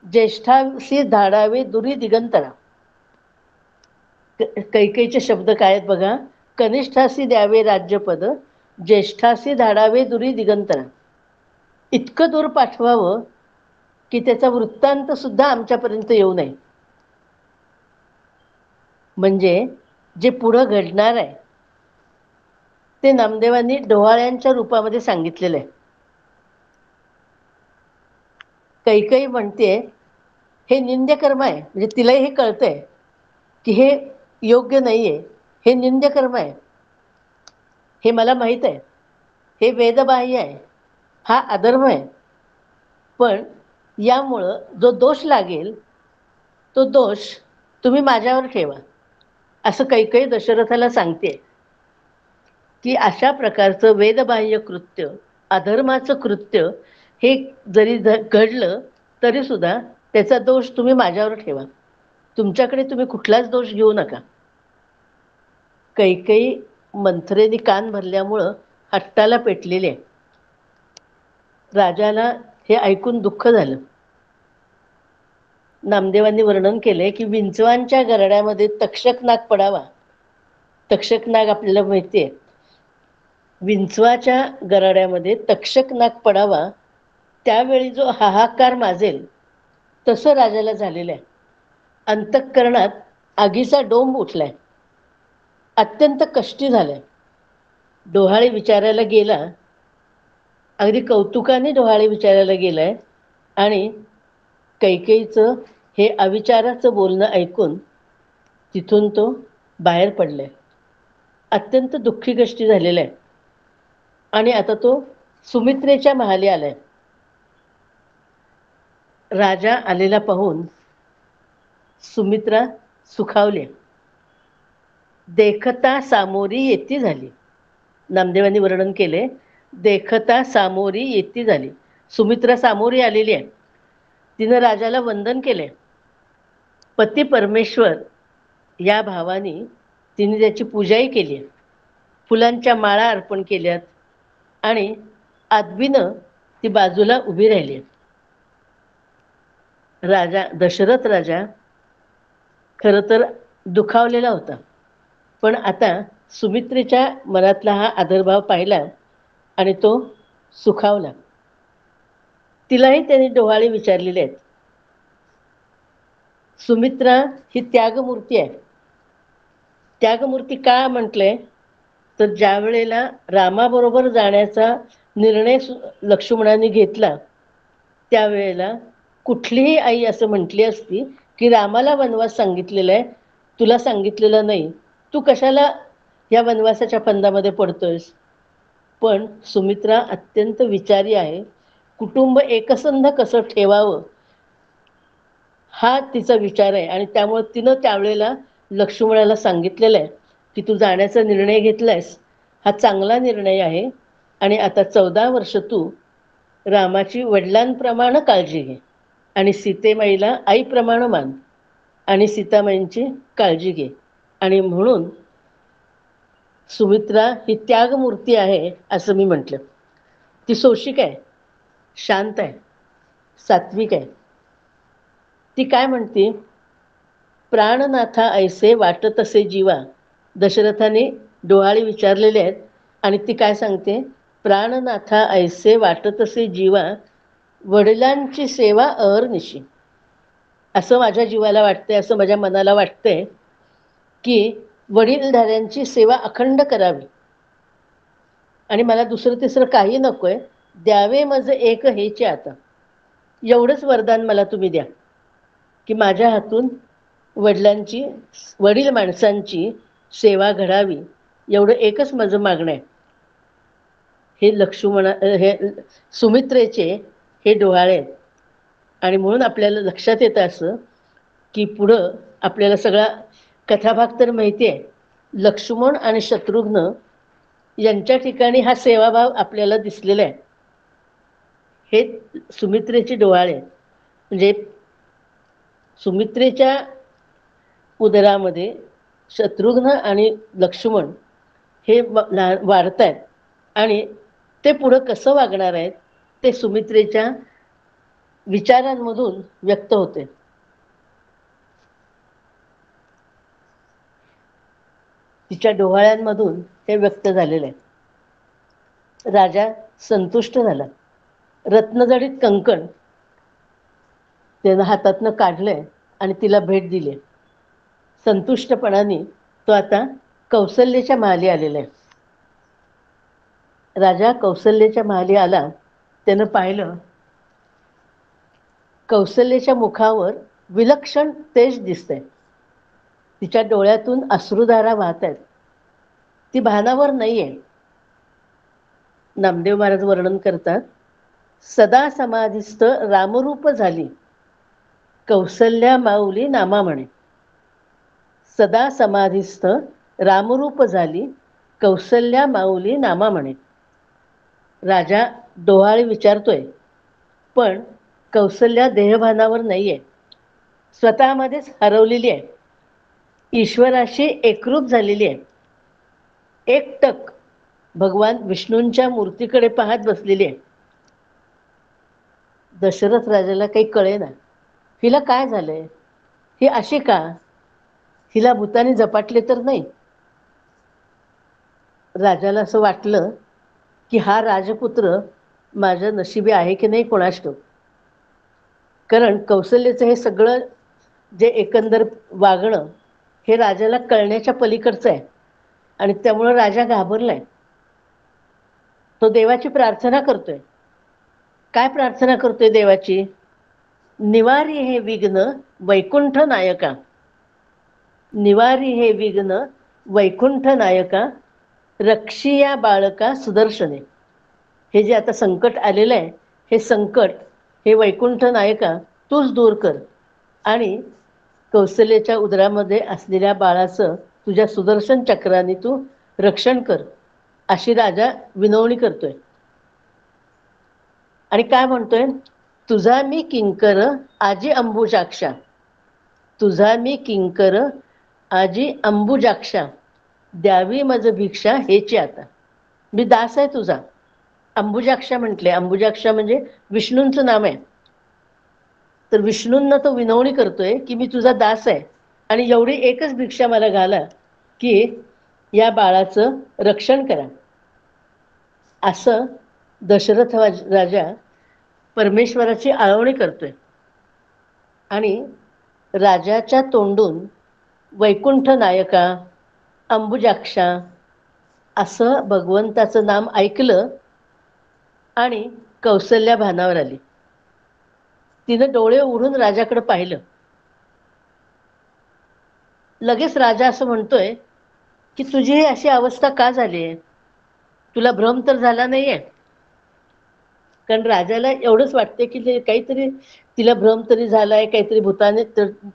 ज्येष्ठासी धाडावे दुरी दिगंतरा. कैकेयीचे शब्द काय आहेत बघा. कनिष्ठासी द्यावे राज्यपद, ज्येष्ठासी धाडावे दुरी दिगंतरा. इतकं दूर पाठवावं की त्याचा वृत्तांत सुद्धा आमच्यापर्यंत येऊ नये. म्हणजे जे पुढं घडणार आहे ते नामदेवांनी डोहाळ्यांच्या रूपामध्ये सांगितलेलं आहे. कैकेयी म्हणते हे निंद्यकर्म आहे, म्हणजे तिलाही हे कळतंय की हे योग्य नाहीये, हे निंद्यकर्म आहे, हे मला माहीत आहे, हे वेदबाह्य आहे, हा अधर्म आहे, पण यामुळं जो दोष लागेल तो दोष तुम्ही माझ्यावर ठेवा, असं कैकेयी दशरथाला सांगते की अशा प्रकारचं वेदबाह्य कृत्य, अधर्माचं कृत्य हे जरी घडलं तरी सुद्धा त्याचा दोष तुम्ही माझ्यावर ठेवा, तुमच्याकडे तुम्ही कुठलाच दोष घेऊ नका. कैकेयी मंथरेने कान भरल्यामुळं हट्टाला पेटलेले आहे. राजाला हे ऐकून दुःख झालं. नामदेवांनी वर्णन केलंय की विंचवांच्या गरड्यामध्ये तक्षक नाग पडावा. तक्षक नाग आपल्याला माहिती आहे. विंचवाच्या गराड्यामध्ये तक्षक नाग पडावा त्यावेळी जो हाहाकार माजेल तसं राजाला झालेलं आहे. अंतःकरणात आगीचा डोंब उठलाय, अत्यंत कष्टी झालाय. डोहाळे विचारायला गेला, अगदी कौतुकाने डोहाळे विचारायला गेलाय आणि कैकेयीचं हे अविचाराचं बोलणं ऐकून तिथून तो बाहेर पडलाय. अत्यंत दुःखी कष्टी झालेला आहे आणि आता तो सुमित्रेच्या महाली आलाय. राजा आलेला पाहून सुमित्रा सुखावली. देखता सामोरी येती झाली. नामदेवांनी वर्णन केले, देखता सामोरी येती झाली. सुमित्रा सामोरी आलेली आहे. तिनं राजाला वंदन केले. पती परमेश्वर या भावाने तिने त्याची पूजाही केली. फुलांच्या माळा अर्पण केल्यात आणि आदबीनं ती बाजूला उभी राहिली. राजा दशरथ राजा खरं तर दुखावलेला होता, पण आता सुमित्रेच्या मनातला हा आदरभाव पाहिला आणि तो सुखावला. तिलाही त्यांनी डोहाळे विचारलेले आहेत. सुमित्रा ही त्यागमूर्ती आहे. त्यागमूर्ती का म्हटलंय तर ज्या वेळेला रामाबरोबर जाण्याचा निर्णय लक्ष्मणाने घेतला त्यावेळेला कुठलीही आई असं म्हटली असती की रामाला वनवास सांगितलेला आहे, तुला सांगितलेलं नाही, तू कशाला या वनवासाच्या फंदामध्ये पडतोयस. पण सुमित्रा अत्यंत विचारी आहे. कुटुंब एकसंध कसं ठेवावं हा तिचा विचार आहे आणि त्यामुळे तिनं त्यावेळेला लक्ष्मणाला सांगितलेलं आहे की तू जाण्याचा निर्णय घेतलायस, हा चांगला निर्णय आहे. आणि आता 14 वर्ष तू रामाची वडिलांप्रमाणे काळजी घे आणि सीतेमाईला आईप्रमाणे मान आणि सीतामाईंची काळजी घे. आणि म्हणून सुमित्रा ही त्यागमूर्ती आहे असं मी म्हटलं. ती सोशिक आहे, शांत आहे, सात्विक आहे. ती काय म्हणते, प्राणनाथा ऐसे वाटतसे जीवा. दशरथाने डोहाळे विचारलेले आहेत आणि ती काय सांगते, प्राणनाथा ऐसे वाटतसे जीवा, वडिलांची सेवा अहर्निशी. असं माझ्या जीवाला वाटतंय, असं माझ्या मनाला वाटतंय की वडीलधाऱ्यांची सेवा अखंड करावी आणि मला दुसरं तिसरं काही नकोय. द्यावे मज एक हेचे आता. एवढंच वरदान मला तुम्ही द्या की माझ्या हातून वडील माणसांची सेवा घडावी. एवढं एकच माझं मागणं आहे. हे सुमित्रेचे हे डोहाळे आहेत. आणि म्हणून आपल्याला लक्षात येतं असं की पुढं आपल्याला सगळा कथाभाग तर माहिती आहे. लक्ष्मण आणि शत्रुघ्न यांच्या ठिकाणी हा सेवाभाव आपल्याला दिसलेला आहे. हे सुमित्रेचे डोहाळे आहेत. म्हणजे सुमित्रेच्या उदरामध्ये शत्रुघ्न आणि लक्ष्मण हे वाढत आहेत आणि ते पुढं कसं वागणार आहेत ते सुमित्रेच्या विचारांमधून व्यक्त होते. तिच्या डोहाळ्यांमधून हे व्यक्त झालेलं आहे. राजा संतुष्ट झाला. रत्नजडित कंकण त्यानं हातातनं काढलंय आणि तिला भेट दिली. संतुष्टपणाने तो आता कौसल्याच्या महाली आलेला आहे. राजा कौसल्याच्या महाली आला. त्यानं पाहिलं कौसल्याच्या मुखावर विलक्षण तेज दिसतंय. तिच्या डोळ्यातून अश्रुधारा वाहत आहेत. ती भानावर नाहीये. नामदेव महाराज वर्णन करतात, सदा समाधिस्थ रामरूप झाली कौसल्या माऊली नामा म्हणे. सदा समाधिस्थ रामरूप झाली कौसल्या माऊली नामा म्हणे. राजा डोहाळे विचारतोय पण कौसल्या देहभानावर नाहीये. स्वतःमध्येच हरवलेली आहे. ईश्वराशी एकरूप झालेली आहे. एकटक भगवान विष्णूंच्या मूर्तीकडे पाहत बसलेली आहे. दशरथ राजाला काही कळेना. हिला काय झालंय, ही अशी का, हिला भूताने झपाटले तर नाही. राजाला असं वाटलं की हा राजपुत्र माझ्या नशिबी आहे की नाही कोणास ठाऊक. कारण कौसल्याचं हे सगळं जे एकंदर वागणं हे राजाला कळण्याच्या पलीकडचं आहे आणि त्यामुळं राजा घाबरलाय. तो देवाची प्रार्थना करतोय. काय प्रार्थना करतोय देवाची, निवारी हे विघ्न वैकुंठ नायका. निवारी हे विघ्न वैकुंठ नायका, रक्षिया बाळका सुदर्शने. हे जे आता संकट आलेलं आहे हे संकट हे वैकुंठ नायका तूच दूर कर आणि कौसल्याच्या उदरामध्ये असलेल्या बाळाचं तुझ्या सुदर्शन चक्राने तू रक्षण कर, अशी राजा विनवणी करतोय. आणि काय म्हणतोय, तुझा मी किंकर आजी अंबुजाक्षा. तुझा मी किंकर आजी अंबुजाक्षा, द्यावी मज भिक्षा हेची आता. मी दास आहे तुझा. अंबुजाक्षा म्हटले. अंबुजाक्षा म्हणजे विष्णूंचं नाम आहे. तर विष्णूंना तो विनवणी करतोय की मी तुझा दास आहे आणि एवढी एकच भिक्षा मला घाला की या बाळाचं रक्षण करा. असं दशरथ राजा परमेश्वराची आळवणी करतोय. आणि राजाच्या तोंडून वैकुंठ नायका, अंबुजाक्षा असं भगवंताचं नाम ऐकलं आणि कौसल्या भानावर आली. तिनं डोळे उघडून राजाकडे पाहिलं. लगेच राजा असं म्हणतोय की तुझी ही अशी अवस्था का झाली आहे, तुला भ्रम तर झाला नाहीये. कारण राजाला एवढंच वाटते की ते काहीतरी तिला भ्रम तरी झालाय, काहीतरी भूताने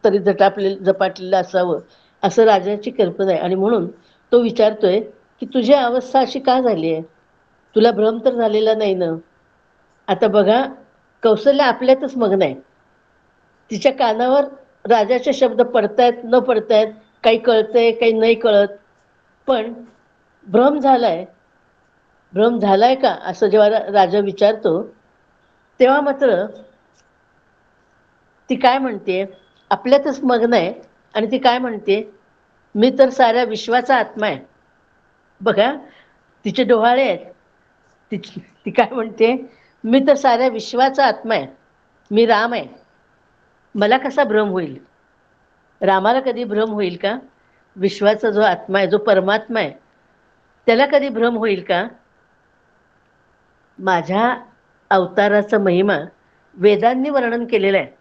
तरी झपाटलेलं असावं असं राजाची कल्पना आहे. आणि म्हणून तो विचारतोय की तुझी अवस्था अशी का झाली आहे? तुला भ्रम तर झालेला नाही ना? आता बघा, कौसल्य आपल्यातच मग्न आहे. तिच्या कानावर राजाचे शब्द पडतायत न पडतायत, काही कळतंय काही नाही कळत. पण भ्रम झालाय, भ्रम झालाय का असं जेव्हा राजा विचारतो, तेव्हा मात्र ती काय म्हणते, आपल्यातच मग्न आहे. आणि ती काय म्हणते, मी तर साऱ्या विश्वाचा आत्मा आहे. बघा, तिचे डोहाळे आहेत. ती काय म्हणते, मी तर साऱ्या विश्वाचा आत्मा आहे, मी राम आहे. मला कसा भ्रम होईल? रामाला कधी भ्रम होईल का? विश्वाचा जो आत्मा आहे, जो परमात्मा आहे, त्याला कधी भ्रम होईल का? माझ्या अवताराचा महिमा वेदांनी वर्णन केलेला आहे.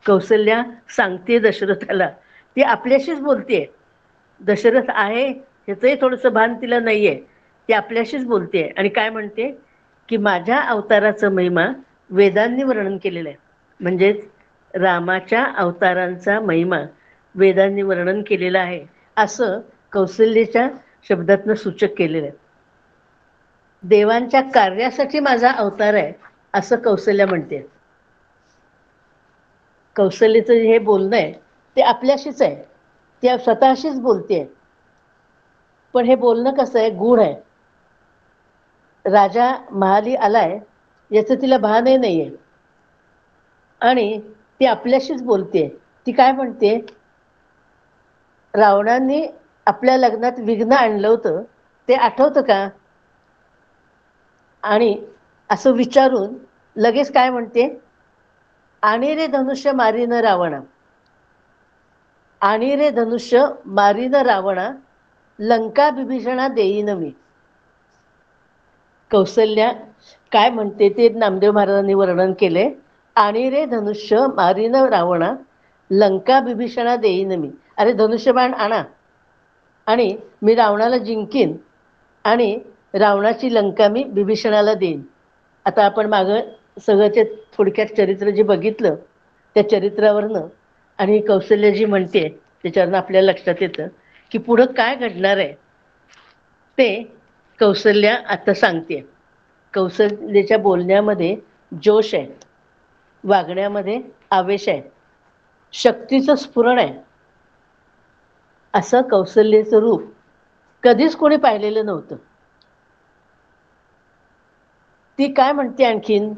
कौसल्या सांगते दशरथाला, ती आपल्याशीच बोलतेय. दशरथ आहे ह्याचंही थोडंसं भान तिला नाहीये. ती आपल्याशीच बोलतेय आणि काय म्हणते की माझ्या अवताराचं महिमा वेदांनी वर्णन केलेलं आहे. म्हणजेच रामाच्या अवतारांचा महिमा वेदांनी वर्णन केलेला आहे, असं कौसल्याच्या शब्दातनं सूचक केलेलं आहे. देवांच्या कार्यासाठी माझा अवतार आहे, असं कौसल्या म्हणते. कौसल्याचं हे बोलणं आहे ते आपल्याशीच आहे, ती स्वतःशीच बोलते. पण हे बोलणं कसं आहे, गूढ आहे. राजा महाली आलाय याचं तिला भानही नाहीये. आणि ती आपल्याशीच बोलते. ती काय म्हणते, रावणाने आपल्या लग्नात विघ्न आणलं होतं ते आठवतं का? आणि असं विचारून लगेच काय म्हणते, आणि रे धनुष्य मारीन रावणा, आणि रे धनुष्य मारीन रावणा, लंका बिभीषणा देईन मी. कौसल्या काय म्हणते ते नामदेव महाराजांनी वर्णन केले. आणि रे धनुष्य मारीन रावणा, लंका बिभीषणा देईन मी. अरे धनुष्यबाण आणा आणि मी रावणाला जिंकीन आणि रावणाची लंका मी बिभीषणाला देईन. आता आपण मागं सगळं ते थोडक्यात चरित्र जे बघितलं त्या चरित्रावरनं आणि कौसल्य जी म्हणते त्याच्यावरनं आपल्याला लक्षात येतं की पुढं काय घडणार आहे ते कौसल्या आता सांगते. कौसल्याच्या बोलण्यामध्ये जोश आहे, वागण्यामध्ये आवेश आहे, शक्तीचं स्फुरण आहे. असं कौसल्याचं रूप कधीच कोणी पाहिलेलं नव्हतं. ती काय म्हणते आणखीन,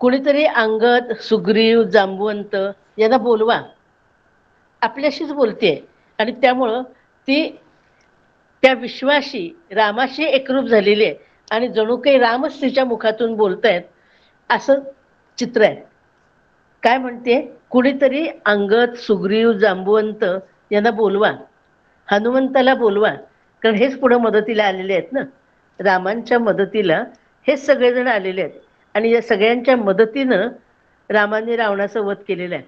कुणीतरी अंगद, सुग्रीव, जांबुवंत यांना बोलवा. आपल्याशीच बोलते आणि त्यामुळं ती त्या विश्वाशी रामाशी एकरूप झालेली आहे आणि जणू काही रामच तिच्या मुखातून बोलतायत असं चित्र आहे. काय म्हणते, कुणीतरी अंगद, सुग्रीव, जांबुवंत यांना बोलवा, हनुमंताला बोलवा. कारण हेच पुढं मदतीला आलेले आहेत ना, रामांच्या मदतीला हेच सगळेजण आलेले आहेत. आणि या सगळ्यांच्या मदतीनं रामाने रावणाचा वध केलेला आहे.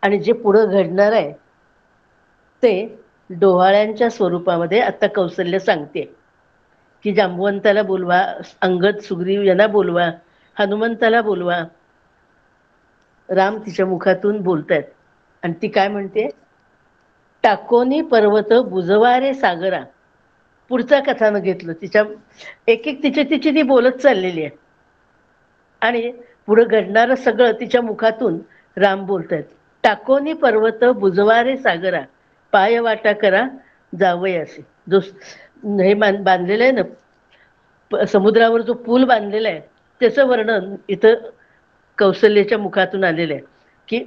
आणि जे पुढं घडणार आहे ते डोहाळ्यांच्या स्वरूपामध्ये आता कौसल्य सांगते की जांबुवंताला बोलवा, अंगद, सुग्रीव यांना बोलवा, हनुमंताला बोलवा. राम तिच्या मुखातून बोलतायत आणि ती काय म्हणते, टाकोनी पर्वत बुजवारे सागरा. पुढचा कथानं घेतलं, तिच्या एक एक तिची ती बोलत चाललेली आहे आणि पुढं घडणारं सगळं तिच्या मुखातून राम बोलतायत. टाकोनी पर्वत बुजवारे सागरा, पाय वाटा करा जावयासी. जो हे बांधलेलं आहे ना समुद्रावर, जो पूल बांधलेला आहे त्याचं वर्णन इथं कौसल्याच्या मुखातून आलेलं आहे की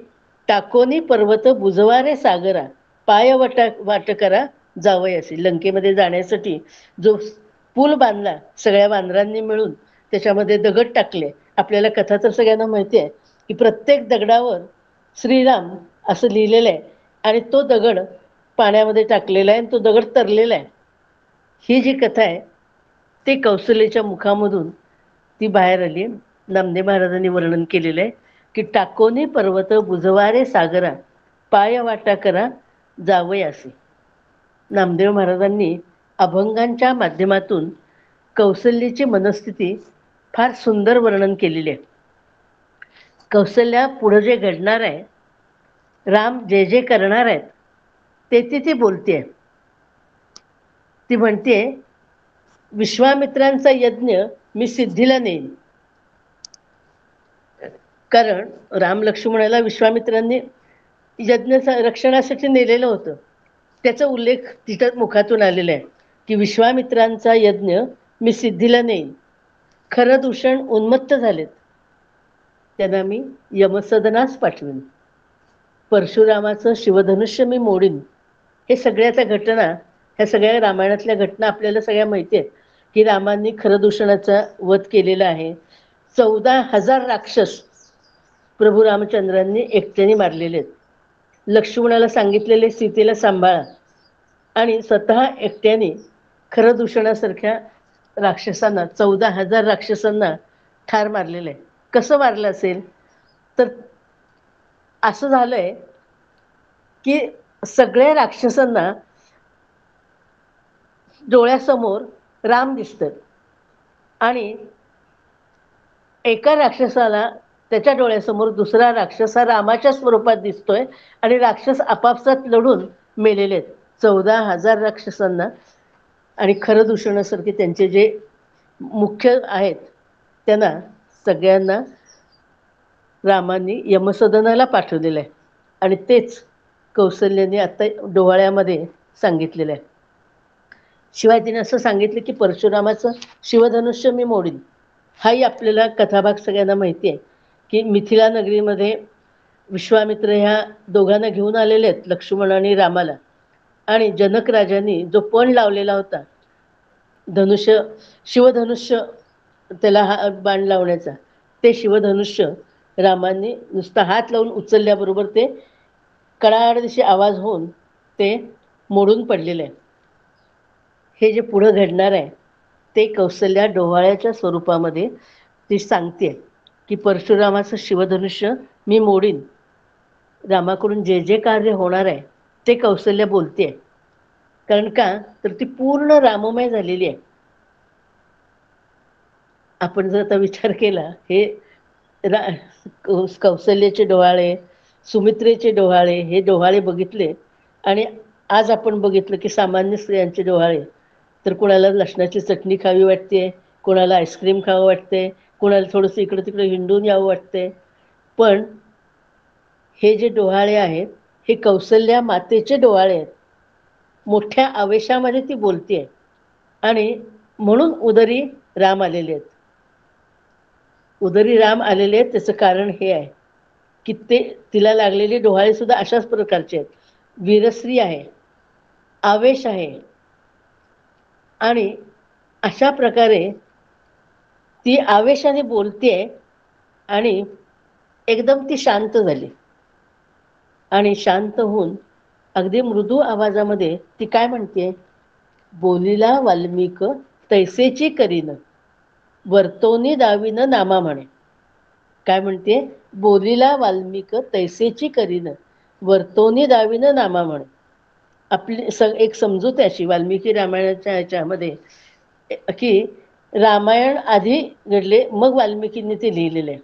टाकोनी पर्वत बुजवारे सागरा, पाय वाट करा जावयासी. लंकेमध्ये जाण्यासाठी जो पूल बांधला सगळ्या वानरांनी मिळून, त्याच्यामध्ये दगड टाकले. आपल्याला कथा तर सगळ्यांना माहिती आहे की प्रत्येक दगडावर श्रीराम असं लिहिलेलं आहे आणि तो दगड पाण्यामध्ये टाकलेला आहे आणि तो दगड तरलेला आहे. ही जी कथा आहे ती कौसल्याच्या मुखामधून ती बाहेर आली. नामदेव महाराजांनी वर्णन केलेलं आहे की टाकोनी पर्वत बुजवारे सागरा, पाय वाटा करा जावयासी. नामदेव महाराजांनी अभंगांच्या माध्यमातून कौसल्याची मनस्थिती फार सुंदर वर्णन केलेली आहे. कौसल्या पुढं जे घडणार आहे राम जे जे करणार आहेत ते ती बोलते. ती म्हणते, विश्वामित्रांचा यज्ञ मी सिद्धीला नेईन. कारण राम लक्ष्मणाला विश्वामित्रांनी यज्ञ रक्षणासाठी नेलेलं होतं. त्याचा उल्लेख तिच्या मुखातून आलेला आहे की विश्वामित्रांचा यज्ञ मी सिद्धीला नेईन. खरं दूषण उन्मत्त झालेत, त्यांना मी यमसदनास पाठवीन. परशुरामाचं शिवधनुष्य मी मोडीन. हे सगळ्याच्या घटना, ह्या सगळ्या रामायणातल्या घटना आपल्याला सगळ्या माहिती आहेत की रामांनी खरदूषणाचा वध केलेला आहे. 14,000 राक्षस प्रभू रामचंद्रांनी एकट्याने मारलेले आहेत. लक्ष्मणाला सांगितलेले सीतेला सांभाळा, आणि स्वतः एकट्याने खरदूषणासारख्या राक्षसांना, 14,000 राक्षसांना ठार मारलेलं आहे. कसं मारलं असेल तर असं झालंय की सगळ्या राक्षसांना डोळ्यासमोर राम दिसतात, आणि एका राक्षसाला त्याच्या डोळ्यासमोर दुसरा राक्षस हा रामाच्या स्वरूपात दिसतोय, आणि राक्षस आपापसात लढून मेलेले आहेत 14,000 राक्षसांना. आणि खरदूषणासारखे त्यांचे जे मुख्य आहेत त्यांना सगळ्यांना रामांनी यमसदनाला पाठवलेलं आहे. आणि तेच कौसल्याने आता डोहाळ्यामध्ये सांगितलेलं आहे. शिवाय तिने असं सांगितलं की परशुरामाचं शिवधनुष्य मी मोडीन. हाही आपल्याला कथाभाग सगळ्यांना माहिती आहे की मिथिला नगरीमध्ये विश्वामित्र ह्या दोघांना घेऊन आलेले आहेत, लक्ष्मण आणि रामाला. आणि जनक राजांनी जो पण लावलेला होता धनुष्य, शिवधनुष्य, त्याला हा बाण लावण्याचा, ते शिवधनुष्य रामांनी नुसता हात लावून उचलल्याबरोबर ते कडाडदिशी आवाज होऊन ते मोडून पडलेलं आहे. हे जे पुढं घडणार आहे ते कौसल्या डोहाळ्याच्या स्वरूपामध्ये ती सांगते की परशुरामाचं शिवधनुष्य मी मोडीन. रामाकडून जे जे कार्य होणार आहे ते कौसल्या बोलते. कारण का तर ती पूर्ण राममय झालेली आहे. आपण जर आता विचार केला, हे कौसल्याचे डोहाळे, सुमित्रेचे डोहाळे, हे डोहाळे बघितले, आणि आज आपण बघितलं की सामान्य स्त्रियांचे डोहाळे, तर कोणाला लसणाची चटणी खावी वाटते, कोणाला आईस्क्रीम खावं वाटते, कोणाला थोडंसं इकडं तिकडं हिंडून यावं वाटते. पण हे जे डोहाळे आहेत हे कौसल्या मातेचे डोहाळे आहेत. मोठ्या आवेशामध्ये ती बोलते, आणि म्हणून उदरी राम आलेले आहेत. उदरी राम आलेले आहेत त्याचं कारण हे आहे की ते तिला लागलेले डोहाळे सुद्धा अशाच प्रकारचे आहेत. वीरश्री आहे, आवेश आहे, आणि अशा प्रकारे ती आवेशाने बोलते. आणि एकदम ती शांत झाली, आणि शांत होऊन अगदी मृदू आवाजामध्ये ती काय म्हणते, बोलिला वाल्मिक तैसेची करीन, वर्तोनी दावीन नामा म्हणे. काय म्हणते, बोलिला वाल्मिक तैसेची करीन, वर्तोनी दावीन नामा म्हणे. आपली एक समजूत आहे अशी वाल्मिकी रामायणाच्या ह्याच्यामध्ये की रामायण आधी घडले, मग वाल्मिकींनी ते लिहिलेलं आहे.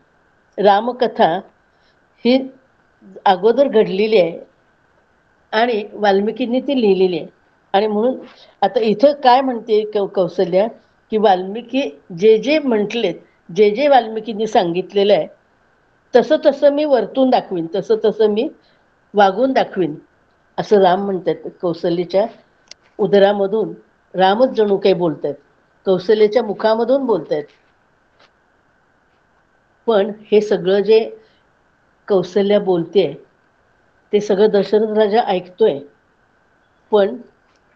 रामकथा ही अगोदर घडलेली आहे आणि वाल्मिकींनी ती लिहिलेली आहे. आणि म्हणून आता इथं काय म्हणते कौसल्या की वाल्मिकी जे जे म्हटलेत, जे जे वाल्मिकींनी सांगितलेलं आहे तसं तसं मी वर्तून दाखवीन, तसं तसं मी वागून दाखवीन, असं राम म्हणतात. कौसल्याच्या उदरामधून रामच जणू काही बोलत आहेत, कौसल्याच्या मुखामधून बोलत आहेत. पण हे सगळं जे कौसल्या बोलते ते सगळं दशरथ राजा ऐकतोय, पण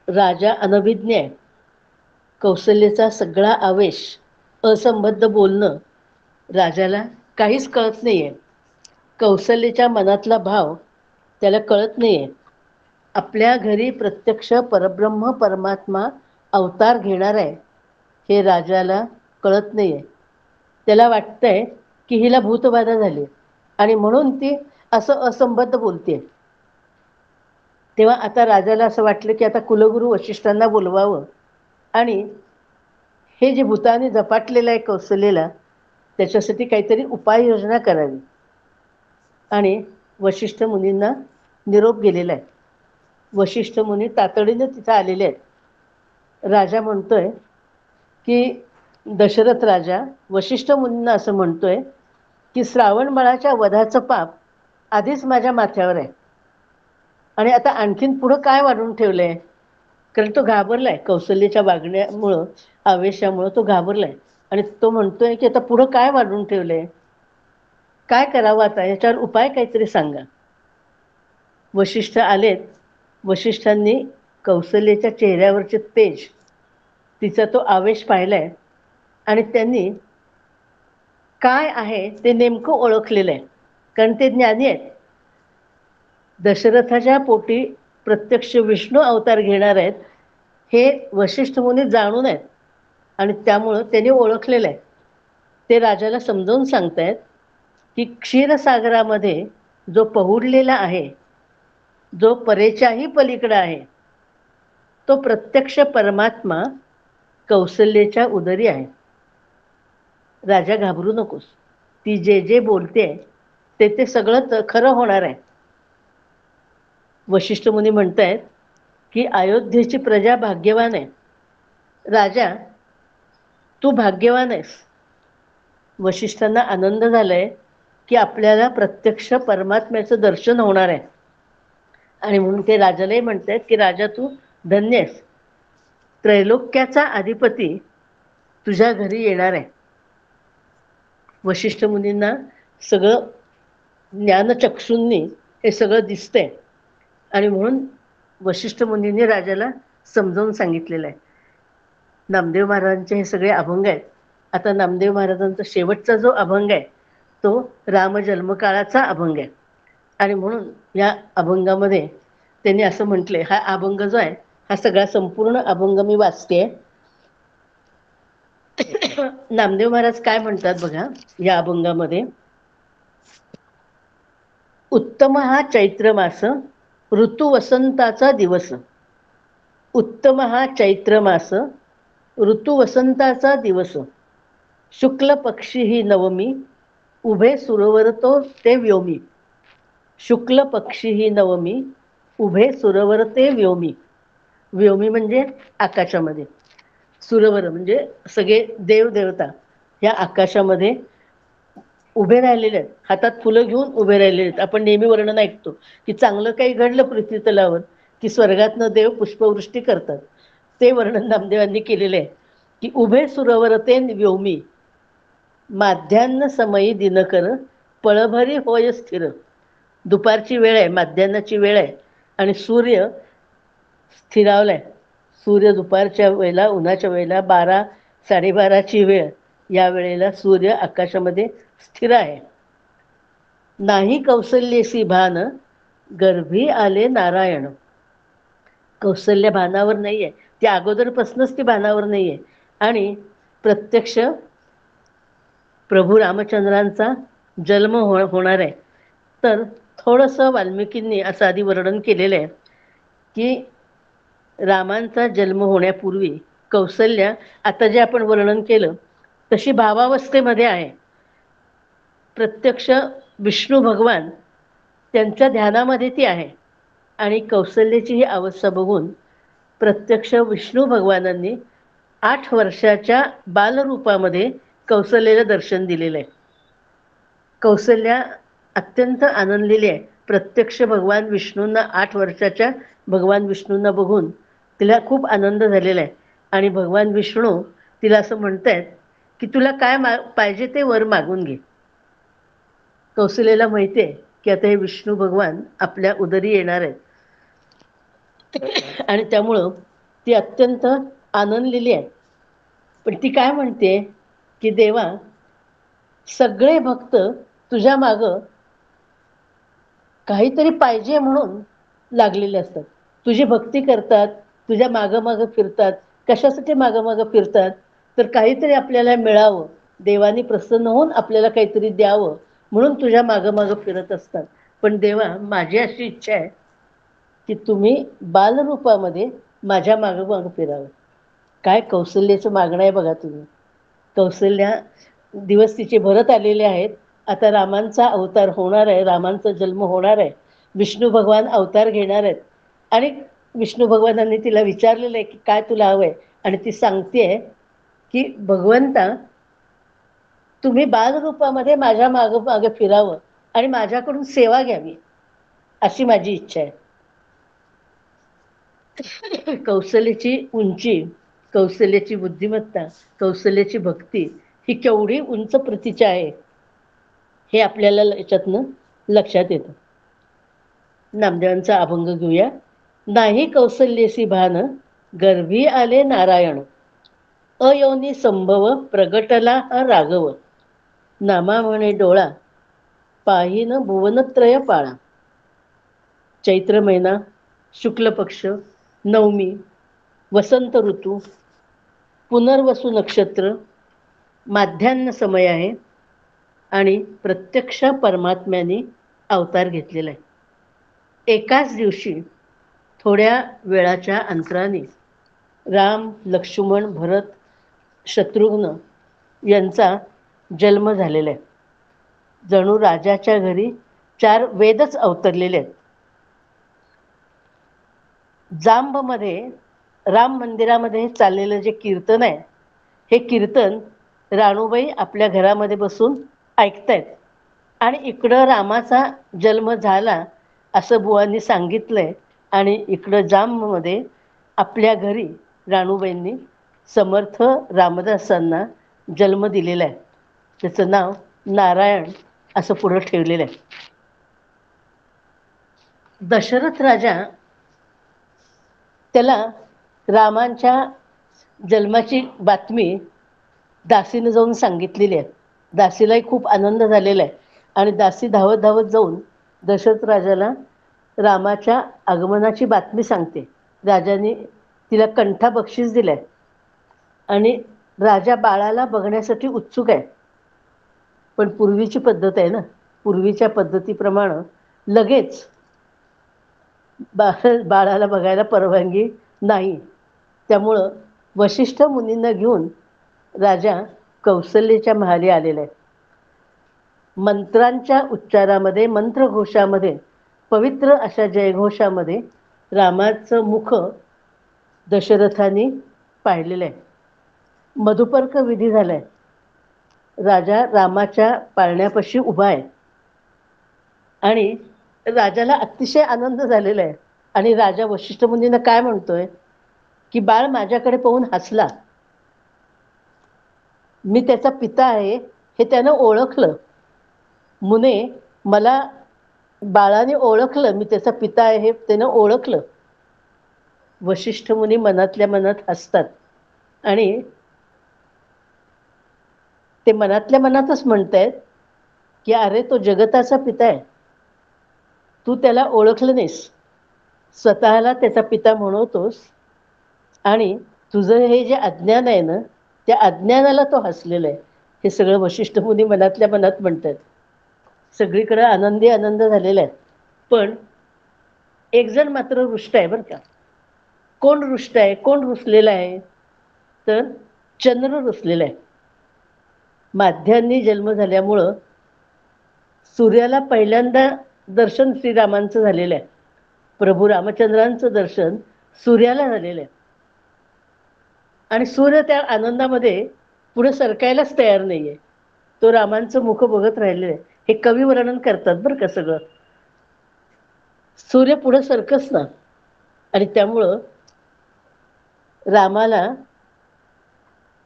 राजा अनभिज्ञ आहे. कौसल्याचा सगळा आवेश, असंबद्ध बोलणं राजाला काहीच कळत नाही आहे. कौसल्याच्या मनातला भाव त्याला कळत नाही आहे. आपल्या घरी प्रत्यक्ष परब्रह्म परमात्मा अवतार घेणार आहे हे राजाला कळत नाही आहे. त्याला वाटतंय की हिला भूतबाधा झाली आणि म्हणून ती असं असंबद्ध बोलते. तेव्हा आता राजाला असं वाटलं की आता कुलगुरू वशिष्ठांना बोलवावं, आणि हे जे भूताने झपाटलेलं आहे कौसल्याला त्याच्यासाठी काहीतरी उपाययोजना करावी. आणि वशिष्ठ मुनींना निरोप गेलेला आहे. वशिष्ठ मुनी तातडीने तिथे आलेले आहेत. राजा म्हणतोय की दशरथ राजा वशिष्ठ मुनींना असं म्हणतोय की श्रावण बाळाच्या वधाचं पाप आधीच माझ्या माथ्यावर आहे आणि आता आणखीन पुढं काय वाढून ठेवलंय. कारण तो घाबरलाय कौशल्याच्या वागण्यामुळं, आवेशामुळं तो घाबरलाय आणि तो म्हणतोय की आता पुढं काय वाढून ठेवलंय, काय करावं आता, याच्यावर उपाय काहीतरी सांगा. वशिष्ठ आलेत. वशिष्ठांनी कौशल्याच्या चेहऱ्यावरचे तेज, तिचा तो आवेश पाहिलाय आणि त्यांनी काय आहे ते नेमकं ओळखलेलं आहे. कारण ते ज्ञानी आहेत. दशरथाच्या पोटी प्रत्यक्ष विष्णू अवतार घेणार आहेत हे वशिष्ठ मुनी जाणून आहेत आणि त्यामुळं त्यांनी ओळखलेलं आहे. ते राजाला समजावून सांगतायत की क्षीरसागरामध्ये जो पहुडलेला आहे, जो परेच्याही पलीकडे आहे, तो प्रत्यक्ष परमात्मा कौशल्याच्या उदरी आहे. राजा घाबरू नकोस, ती जे जे बोलते ते सगळं खरं होणार आहे. वशिष्ठ मुनी म्हणतायत की अयोध्येची प्रजा भाग्यवान आहे. राजा तू भाग्यवान आहेस. वशिष्ठांना आनंद झालाय की आपल्याला प्रत्यक्ष परमात्म्याचं दर्शन होणार आहे आणि म्हणून ते राजालाही म्हणतायत की राजा तू धन्य आहेस. त्रैलोक्याचा अधिपती तुझ्या घरी येणार आहे. वशिष्ठ मुनींना सगळं ज्ञानचक्षूंनी हे सगळं दिसतंय आणि म्हणून वशिष्ठ मुनींनी राजाला समजावून सांगितलेलं आहे. नामदेव महाराजांचे हे सगळे अभंग आहेत. आता नामदेव महाराजांचा शेवटचा जो अभंग आहे तो रामजन्मकाळाचा अभंग आहे आणि म्हणून या अभंगामध्ये त्यांनी असं म्हटलंय, हा अभंग जो आहे हा सगळा संपूर्ण अभंग मी वाचते. नामदेव महाराज काय म्हणतात बघा या अभंगामध्ये. उत्तम हा चैत्र मास, ऋतू वसंताचा दिवस. उत्तम हा चैत्र मास, ऋतू वसंताचा दिवस. शुक्ल पक्षी ही नवमी, उभे सुरवर तो ते व्योमी. शुक्ल पक्षी ही नवमी, उभे सुरवर ते व्योमी. व्योमी म्हणजे आकाशामध्ये, सुरवर म्हणजे सगळे देवदेवता या आकाशामध्ये उभे राहिलेले आहेत. हातात फुलं घेऊन उभे राहिलेले आहेत. आपण नेहमी वर्णन ऐकतो की चांगलं काही घडलं पृथ्वीतलावर की स्वर्गातनं देव पुष्पवृष्टी करतात. ते वर्णन नामदेवांनी केलेलं आहे की उभे सुरवर ते व्योमी, माध्यान्ह समयी दिनकर, पळभरी होय स्थिर. दुपारची वेळ आहे, माध्यान्हाची वेळ आहे आणि सूर्य स्थिरावलाय. सूर्य दुपारच्या वेळेला, उन्हाच्या वेळेला 12-12:30ची वेळ, या वेळेला सूर्य आकाशामध्ये स्थिर आहे. नाही कौसल्येसी भान, गर्भी आले नारायण. कौसल्य भानावर नाहीये, ती अगोदरपासूनच ती भानावर नाहीये आणि प्रत्यक्ष प्रभू रामचंद्रांचा जन्म होणार आहे. तर थोडंसं वाल्मिकींनी असं आधी वर्णन केलेलं आहे की रामांचा जन्म होण्यापूर्वी कौसल्या, आता जे आपण वर्णन केलं तशी भावावस्थेमध्ये आहे. प्रत्यक्ष विष्णू भगवान त्यांच्या ध्यानामध्ये ती आहे आणि कौसल्याची ही अवस्था बघून प्रत्यक्ष विष्णू भगवानांनी 8 वर्षाच्या बालरूपामध्ये कौसल्याला दर्शन दिलेलं आहे. कौसल्या अत्यंत आनंदलेली आहे. प्रत्यक्ष भगवान विष्णूंना 8 वर्षाच्या भगवान विष्णूंना बघून तिला खूप आनंद झालेला आहे आणि भगवान विष्णू तिला असं म्हणतायत की तुला काय पाहिजे ते वर मागून घे. कौसल्याला माहिती आहे की आता हे विष्णू भगवान आपल्या उदरी येणार आहेत आणि त्यामुळं ती अत्यंत आनंदलेली आहे. पण ती काय म्हणते की देवा, सगळे भक्त तुझ्या मागं काहीतरी पाहिजे म्हणून लागलेले असतात. तुझी भक्ती करतात, तुझ्या मागं मागं फिरतात. कशासाठी मागं मागं फिरतात? तर काहीतरी आपल्याला मिळावं, देवानी प्रसन्न होऊन आपल्याला काहीतरी द्यावं म्हणून तुझ्या मागं मागं फिरत असतात. पण देवा, माझी अशी इच्छा आहे की तुम्ही बालरूपामध्ये माझ्या मागं मागं फिरावं. काय कौशल्याचं मागणं आहे बघा तुम्ही. कौशल्या दिवस तिचे भरत आलेले आहेत. आता रामांचा अवतार होणार आहे, रामांचा जन्म होणार आहे. विष्णू भगवान अवतार घेणार आहेत आणि विष्णू भगवानांनी तिला विचारलेलं आहे की काय तुला हवंय, आणि ती सांगतेय की भगवंता, तुम्ही बालरूपामध्ये माझ्या मागं मागे फिरावं आणि माझ्याकडून सेवा घ्यावी, अशी माझी इच्छा आहे. कौशल्याची उंची, कौशल्याची बुद्धिमत्ता, कौशल्याची भक्ती ही केवढी उंच प्रतीची आहे हे आपल्याला याच्यातनं लक्षात येतं. नामदेवांचा अभंग घेऊया. नाही कौसल्यसी भान, गर्भी आले नारायण, अयोनी संभव प्रगटला हा राघव, नामा म्हणे डोळा, पाहिन भुवनत्रय पाळा. चैत्र महिना, शुक्ल पक्ष, नवमी, वसंत ऋतू, पुनर्वसू नक्षत्र, माध्यान्ह समय आहे आणि प्रत्यक्ष परमात्म्याने अवतार घेतलेला आहे. एकाच दिवशी थोड्या वेळाच्या अंतराने राम, लक्ष्मण, भरत, शत्रुघ्न यांचा जन्म झालेला आहे. जणू राजाच्या घरी 4 वेदच अवतरलेले आहेत. जांबमध्ये राम मंदिरामध्ये चाललेलं जे कीर्तन आहे, हे कीर्तन राणूबाई आपल्या घरामध्ये बसून ऐकतायत आणि इकडं रामाचा जन्म झाला असं बुवांनी सांगितलंय आणि इकडं जांबमध्ये आपल्या घरी राणूबाईंनी समर्थ रामदासांना जन्म दिलेला आहे. त्याचं नाव नारायण असं पुढं ठेवलेलं आहे. दशरथ राजा त्याला रामांच्या जन्माची बातमी दासीनं जाऊन सांगितलेली आहे. दासीलाही खूप आनंद झालेला आहे आणि दासी धावत धावत जाऊन दशरथ राजाला रामाच्या आगमनाची बातमी सांगते. राजाने तिला कंठा बक्षीस दिलंय आणि राजा बाळाला बघण्यासाठी उत्सुक आहे. पण पूर्वीची पद्धत आहे ना, पूर्वीच्या पद्धतीप्रमाणे लगेच बाळाला बघायला परवानगी नाही. त्यामुळं वशिष्ठ मुनींना घेऊन राजा कौसल्याच्या महाली आलेला आहे. मंत्रांच्या उच्चारामध्ये, मंत्रघोषामध्ये, पवित्र अशा जयघोषामध्ये रामाचं मुख दशरथाने पाहिलेलं आहे. मधुपर्क विधी झालाय. राजा रामाच्या पाळण्यापाशी उभा आहे आणि राजाला अतिशय आनंद झालेला आहे. आणि राजा वशिष्ठ मुनींना काय म्हणतोय की बाळ माझ्याकडे पाहून हसला. मी त्याचा पिता आहे हे त्यानं ओळखलं. मुने, मला बाळाने ओळखलं, मी त्याचा पिता आहे हे त्यानं ओळखलं. वशिष्ठ मुनी मनातल्या मनात हसतात आणि ते मनातल्या मनातच म्हणतायत की अरे, तो जगताचा पिता आहे, तू त्याला ओळखलं नाहीस, स्वतःला त्याचा पिता म्हणवतोस आणि तुझं हे जे अज्ञान आहे ना, त्या अज्ञानाला तो हसलेला आहे. हे सगळं वशिष्ठ मुनी मनातल्या मनात म्हणतात. सगळीकडे आनंदी आनंद झालेला आहे. पण एक जण मात्र रुष्ट आहे बरं का. कोण रुष्ट आहे, कोण रुसलेला आहे, तर चंद्र रुसलेला आहे. माध्यान्ही जन्म झाल्यामुळं सूर्याला पहिल्यांदा दर्शन श्रीरामांचं झालेलं आहे. प्रभू रामचंद्रांचं दर्शन सूर्याला झालेलं आहे आणि सूर्य त्या आनंदामध्ये पुढे सरकायलाच तयार नाहीये. तो रामांचं मुख बघत राहिलेलं आहे. हे कवी वर्णन करतात बरं का सगळं. सूर्य पुढे सरकच ना, आणि त्यामुळं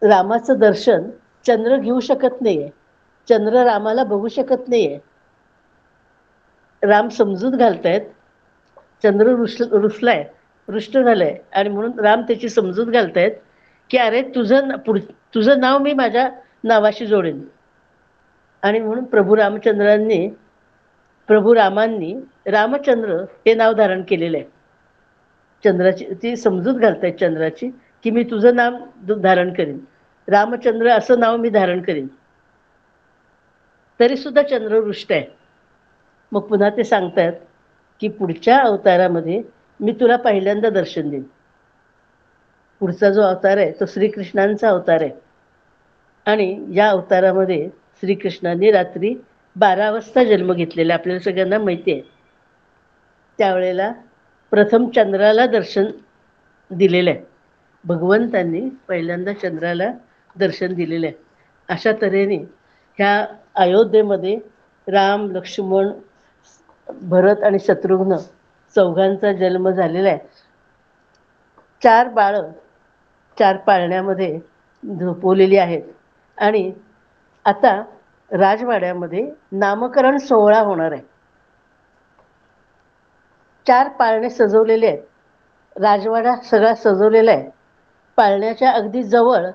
रामाचं दर्शन चंद्र घेऊ शकत नाहीये. चंद्र रामाला बघू शकत नाहीये. राम समजूत घालतायत, चंद्र रुसलाय, रुष्ट झालाय आणि म्हणून राम त्याची समजूत घालतायत की अरे, तुझं नाव मी माझ्या नावाशी जोडेन. आणि म्हणून प्रभू रामांनी रामचंद्र हे नाव धारण केलेलं आहे. चंद्राची ती समजूत घालतायत चंद्राची की मी तुझं नाव धारण करीन, रामचंद्र असं नाव मी धारण करीन. तरी सुद्धा चंद्र रुष्ट आहे. मग पुन्हा ते सांगतात की पुढच्या अवतारामध्ये मी तुला पहिल्यांदा दर्शन देईन. पुढचा जो अवतार आहे तो श्रीकृष्णांचा अवतार आहे आणि या त्यावेळेला प्रथम चंद्राला दर्शन दिलेलं आहे. भगवंतांनी पहिल्यांदा चंद्राला दर्शन दिलेलं आहे. अशा तऱ्हेने ह्या अयोध्येमध्ये राम, लक्ष्मण, भरत आणि शत्रुघ्न चौघांचा जन्म झालेला आहे. 4 बाळं 4 पाळण्यामध्ये झोपवलेली आहेत आणि आता राजवाड्यामध्ये नामकरण सोहळा होणार आहे. 4 पाळणे सजवलेले आहेत. राजवाडा सगळा सजवलेला आहे. पाळण्याच्या अगदी जवळ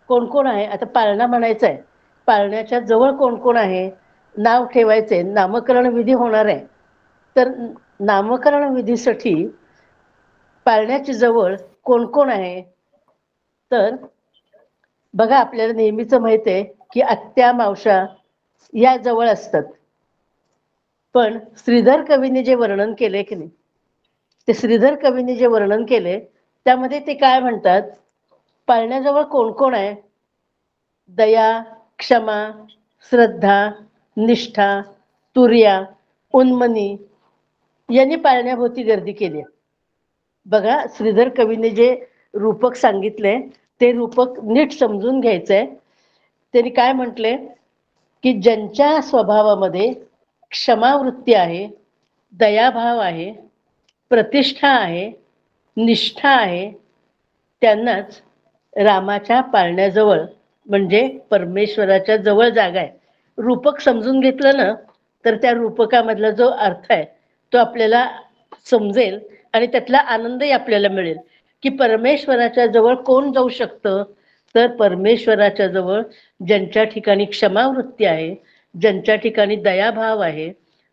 कोण कोण आहे, आता पाळणा म्हणायचा आहे, पाळण्याच्या जवळ कोण कोण आहे, नाव ठेवायचे, नामकरण विधी होणार आहे. तर नामकरण विधीसाठी पाळण्याच्या जवळ कोण कोण आहे, तर बघा आपल्याला नेहमीच माहिती आहे की आत्या, मावशा या जवळ असतात. पण श्रीधर कवीने जे वर्णन केले की नाही, ते श्रीधर कवीने जे वर्णन केले त्यामध्ये ते काय म्हणतात, पाळण्याजवळ कोण कोण आहे, दया, क्षमा, श्रद्धा, निष्ठा, तुर्या, उन्मनी यांनी पाळण्याभोवती गर्दी केली. बघा श्रीधर कवीने जे रूपक सांगितले ते रूपक नीट समजून घ्यायचंय. त्यांनी काय म्हटले की ज्यांच्या स्वभावामध्ये क्षमावृत्ती आहे, दयाभाव आहे, प्रतिष्ठा आहे, निष्ठा आहे, त्यांनाच रामाच्या पाळण्याजवळ म्हणजे परमेश्वराच्या जवळ जागा आहे. रूपक समजून घेतलं ना तर त्या रूपकामधला जो अर्थ आहे तो आपल्याला समजेल आणि त्यातला आनंदही आपल्याला मिळेल की परमेश्वराच्या जवळ कोण जाऊ शकतं, तर परमेश्वराच्या जवळ ज्यांच्या ठिकाणी क्षमावृत्ती आहे, ज्यांच्या ठिकाणी दयाभाव आहे,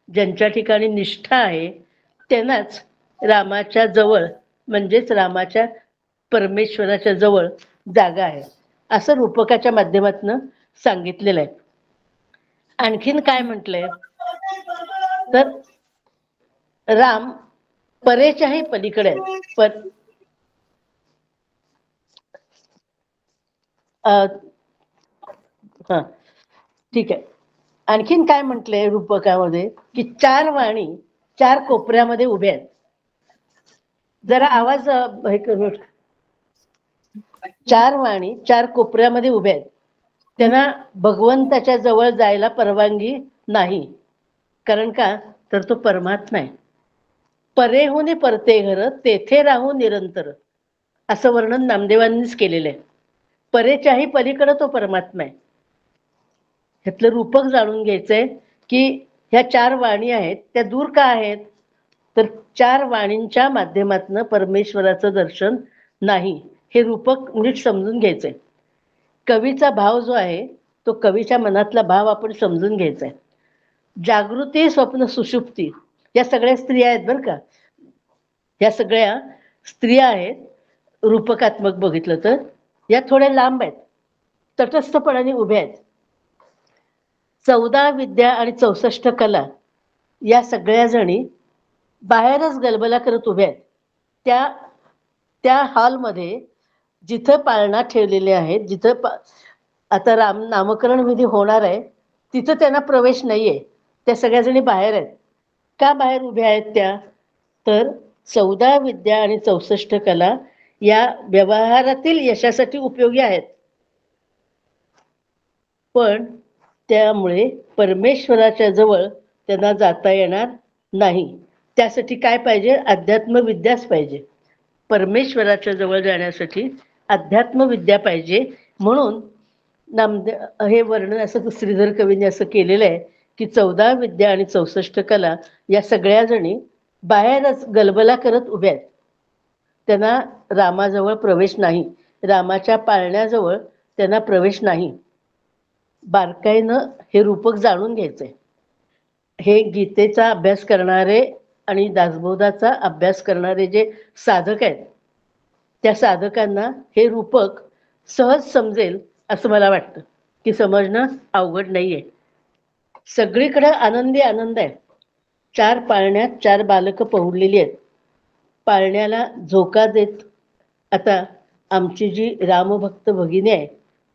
ज्यांच्या ठिकाणी निष्ठा आहे, त्यांनाच रामाच्या जवळ म्हणजेच रामाच्या परमेश्वराच्या जवळ जागा आहे, असं रूपकाच्या माध्यमातून सांगितलेलं आहे. आणखीन काय म्हटलंय तर राम परेच्याही पलीकडे आहे. हा ठीक आहे. आणखीन काय म्हटलंय रूपकामध्ये की 4 वाणी 4 कोपऱ्यामध्ये उभ्या आहेत. जरा आवाज हे करू. 4 वाणी 4 कोपऱ्यामध्ये उभ्या आहेत. त्यांना भगवंताच्या जवळ जायला परवानगी नाही. कारण का, तर तो परमात्मा आहे. परेहुनी परते घर तेथे राहू निरंतर, असं वर्णन नामदेवांनीच केलेलं आहे. परेच्याही पलीकडे तो परमात्मा आहे. ह्यातलं रूपक जाणून घ्यायचंय की ह्या 4 वाणी आहेत त्या दूर का आहेत, तर 4 वाणींच्या माध्यमातून परमेश्वराचं दर्शन नाही, हे रूपक नीट समजून घ्यायचंय. कवीचा भाव जो आहे तो कवीच्या मनातला भाव आपण समजून घ्यायचा आहे. जागृती, स्वप्न, सुषुप्ती या सगळ्या स्त्रिया आहेत बरं का. या सगळ्या स्त्रिया आहेत. रूपकात्मक बघितलं तर या थोड्या लांब आहेत, तटस्थपणाने उभ्या आहेत. 14 विद्या आणि 64 कला या सगळ्या जणी बाहेरच गलबला करत उभ्या आहेत. त्या हॉलमध्ये जिथं पाळणा ठेवलेले आहेत, जिथं आता राम नामकरण विधी होणार आहे तिथं त्यांना प्रवेश नाहीये. त्या सगळ्या जणी बाहेर आहेत. का बाहेर उभ्या आहेत त्या, तर 14 विद्या आणि 64 कला या व्यवहारातील यशासाठी उपयोगी आहेत. पण त्यामुळे परमेश्वराच्या जवळ त्यांना जाता येणार नाही. त्यासाठी काय पाहिजे, अध्यात्मविद्याच पाहिजे. परमेश्वराच्या जवळ जाण्यासाठी अध्यात्मविद्या पाहिजे. म्हणून हे वर्णन असं श्रीधर कवीने असं केलेलं आहे की 14 विद्या आणि 64 कला या सगळ्या जणी बाहेरच गलबला करत उभ्या आहेत. त्यांना रामाजवळ प्रवेश नाही, रामाच्या पाळण्याजवळ त्यांना प्रवेश नाही. बारकाईनं हे रूपक जाणून घ्यायचंय. हे गीतेचा अभ्यास करणारे आणि दासबोधाचा अभ्यास करणारे जे साधक आहेत त्या साधकांना हे रूपक सहज समजेल असं मला वाटतं, की समजणं अवघड नाहीये. सगळीकडे आनंदी आनंद आहे. 4 पाळण्यात 4 बालकं पहुडलेली आहेत. पाळण्याला झोका देत आता आमची जी रामभक्त भगिनी आहे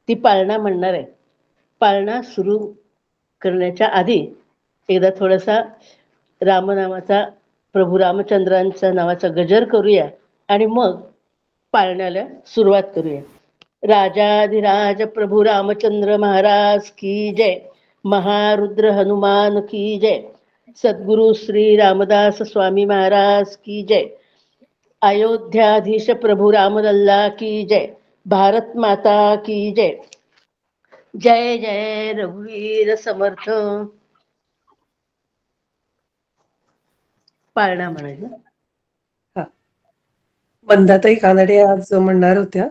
ती पाळणा म्हणणार आहे. पाळणा सुरू करण्याच्या आधी एकदा थोडासा रामनामाचा प्रभू रामचंद्रांचा नावाचा गजर करूया आणि मग पाळण्याला सुरुवात करूया. राजाधिराज प्रभू रामचंद्र महाराज की जय. महारुद्र हनुमान की जय. सद्गुरु श्री रामदास स्वामी महाराज की जय. अयोध्याधीश प्रभु रामलल्ला की जय. भारत माता की जय. जय जय रघुवीर समर्थ. पाळणा म्हणायचं. हा. मंदाताई कानडे आज म्हणणार होत्या,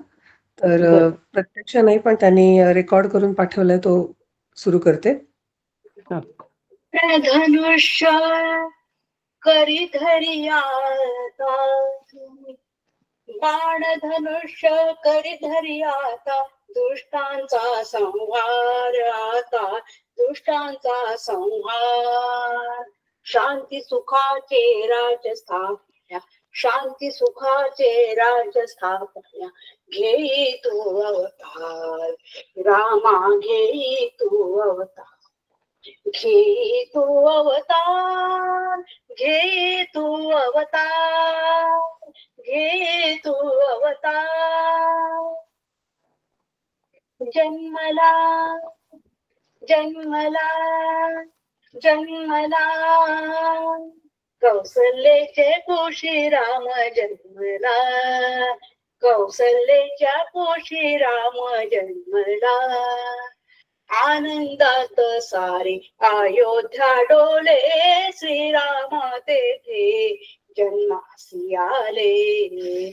तर बरं. प्रत्यक्ष नाही पण त्यांनी रेकॉर्ड करून पाठवलाय, तो सुरू करते. हा. धनुष्य करी धरिया बाण धनुष्य करी धरियाता दुष्टांचा संहार आता दुष्टांचा संहार. शांती सुखाचे राज स्थापया शांती सुखाचे राज स्थापया घेई तू अवतार रामा घेई तू अवतार. घे तू अवतार घे तू अवतार घे तू अवतार. जन्मला जन्मला जन्मला कौसल्याचे कुशी राम जन्मला कौसल्याच्या कुशी राम जन्मला. आनंदात सारे अयोध्या डोले श्रीराम तेथे जन्मासी आले.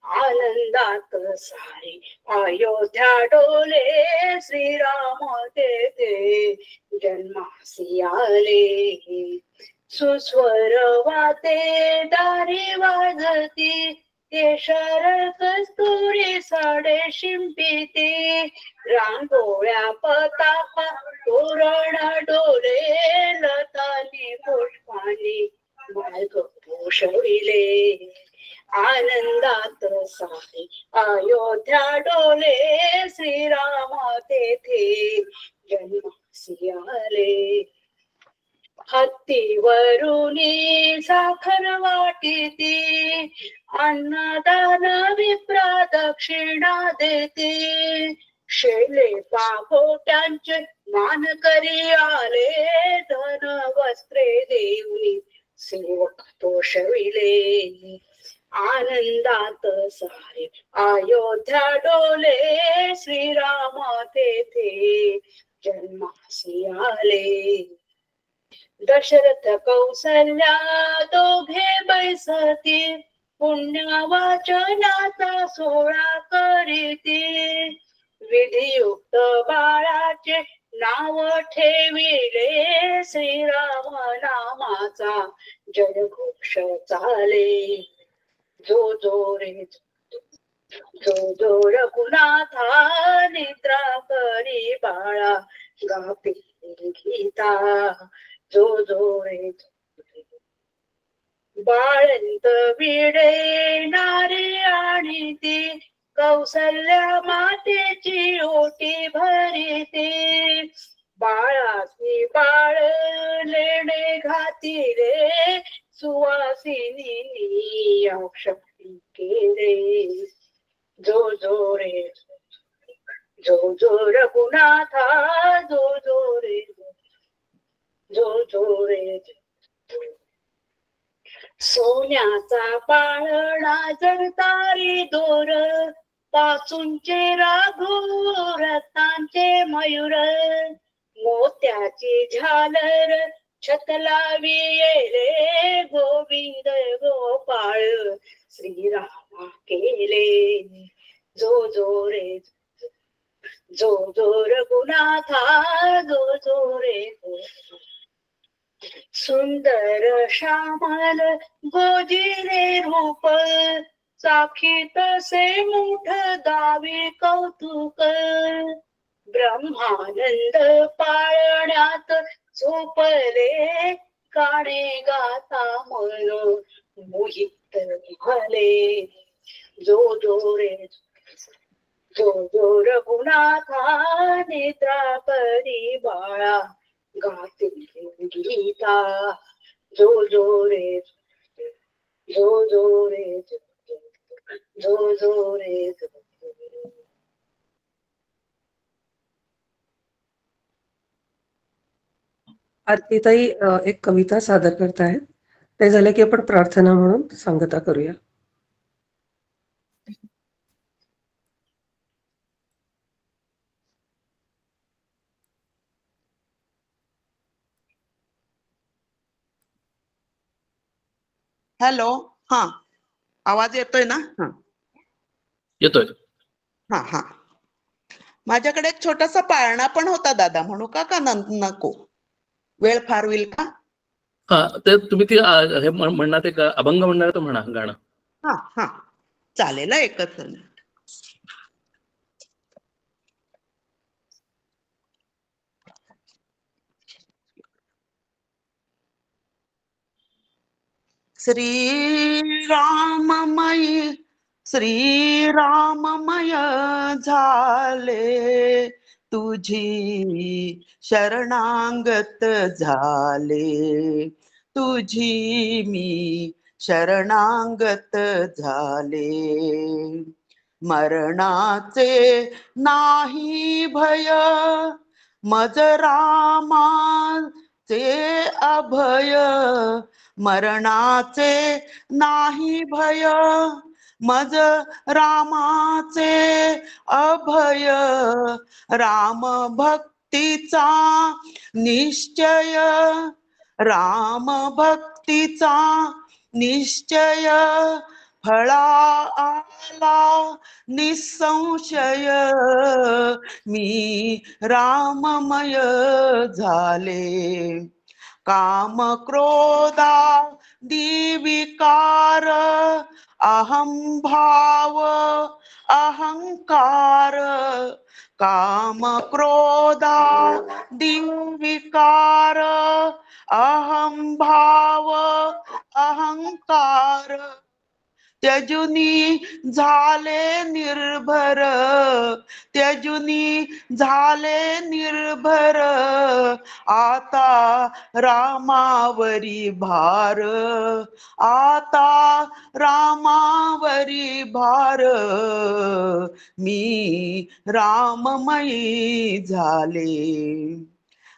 आनंदात सारे अयोध्या डोले श्रीराम तेथे जन्मासी आले. सुस्वर वाते दारी वाजती ते शरद कस्तुरी साडे शिंपिती. रांगोळ्या पताका तोरण डोले लतानी पुष्पानी मार्ग पोषविले. आनंदात सारे अयोध्या डोले श्रीराम तेथे जन्मासी आले. हत्तीवरुनी साखर वाटीती अन्नदान विप्रा दक्षिणा देती. शेले पापोट्यांचे मान करी आले धन वस्त्रे देऊनी सेवक तोषविले. आनंदात सारे अयोध्या डोले श्रीराम तेथे जन्मासी आले. दशरथ कौसल्या दोघे बैसती पुण्य वाचनाचा सोहळा करीती. विधियुक्त बाळाचे नाव ठेविले श्रीराम नामाचा जयघोष चाले. जो जो रे जो जो रघुनाथा निद्रा करी बाळा गापी गीता. जो जो रे बाळंत विडे नारी आणि ती कौसल्या मातेची ओटी भरीती. बाळासी बाळ लेणे घाती रे सुवासिनी औषधी केले. जो जो रे जो जो रघुनाथा जो जो रे जो जो रे. सोन्याचा पाळणा जडतारी दोर पाचूंचे राघू रत्नांचे मयूर. मोत्याची झालर छतलावी येले गोविंद गोपाळ श्रीरामा केले. जो जो रे जो जो रघुनाथा जो जो रे. सुंदर श्यामल गोजिरे रूप साखी तसे मुठ दावी कौतुक. ब्रह्मानंद पाळण्यात झोपले काणे गाता मन मोहित झाले. जो जो रे जो जो रघुनाथा निद्रा करी बाळा गाते गीता. जो जो रे जो जो रे जो जो जो रे जो. आरतीताई एक कविता सादर करतायत. ते झालं की आपण प्रार्थना म्हणून सांगता करूया. हॅलो. हा, आवाज येतोय ना? हा येतोय. हा हा. माझ्याकडे एक छोटासा पाळणा पण होता दादा, म्हणू का का नको? वेळ फार होईल का? हा, ते तुम्ही ती हे म्हणणार ते अभंग म्हणणार तर म्हणा गाणं. हा हा, चालेल. एकच मिनिट. श्रीराममय झाले, तुझी शरणागत झाले, तुझी मी शरणागत झाले. मरणाचे नाही भय, मज रामाचे अभय. मरणाचे नाही भय, मज रामाचे अभय. राम भक्तीचा निश्चय, राम भक्तीचा निश्चय. फळा आला निसंशय, मी राममय झाले. काम क्रोधा विकार, अहं भाव अहंकार. काम क्रोधा विकार, अहं भाव अहंकार. त्यजुनी झाले निर्भर, त्यजुनी झाले निर्भर. आता रामावरी भार, आता रामावरी भार. मी राममयी झाले.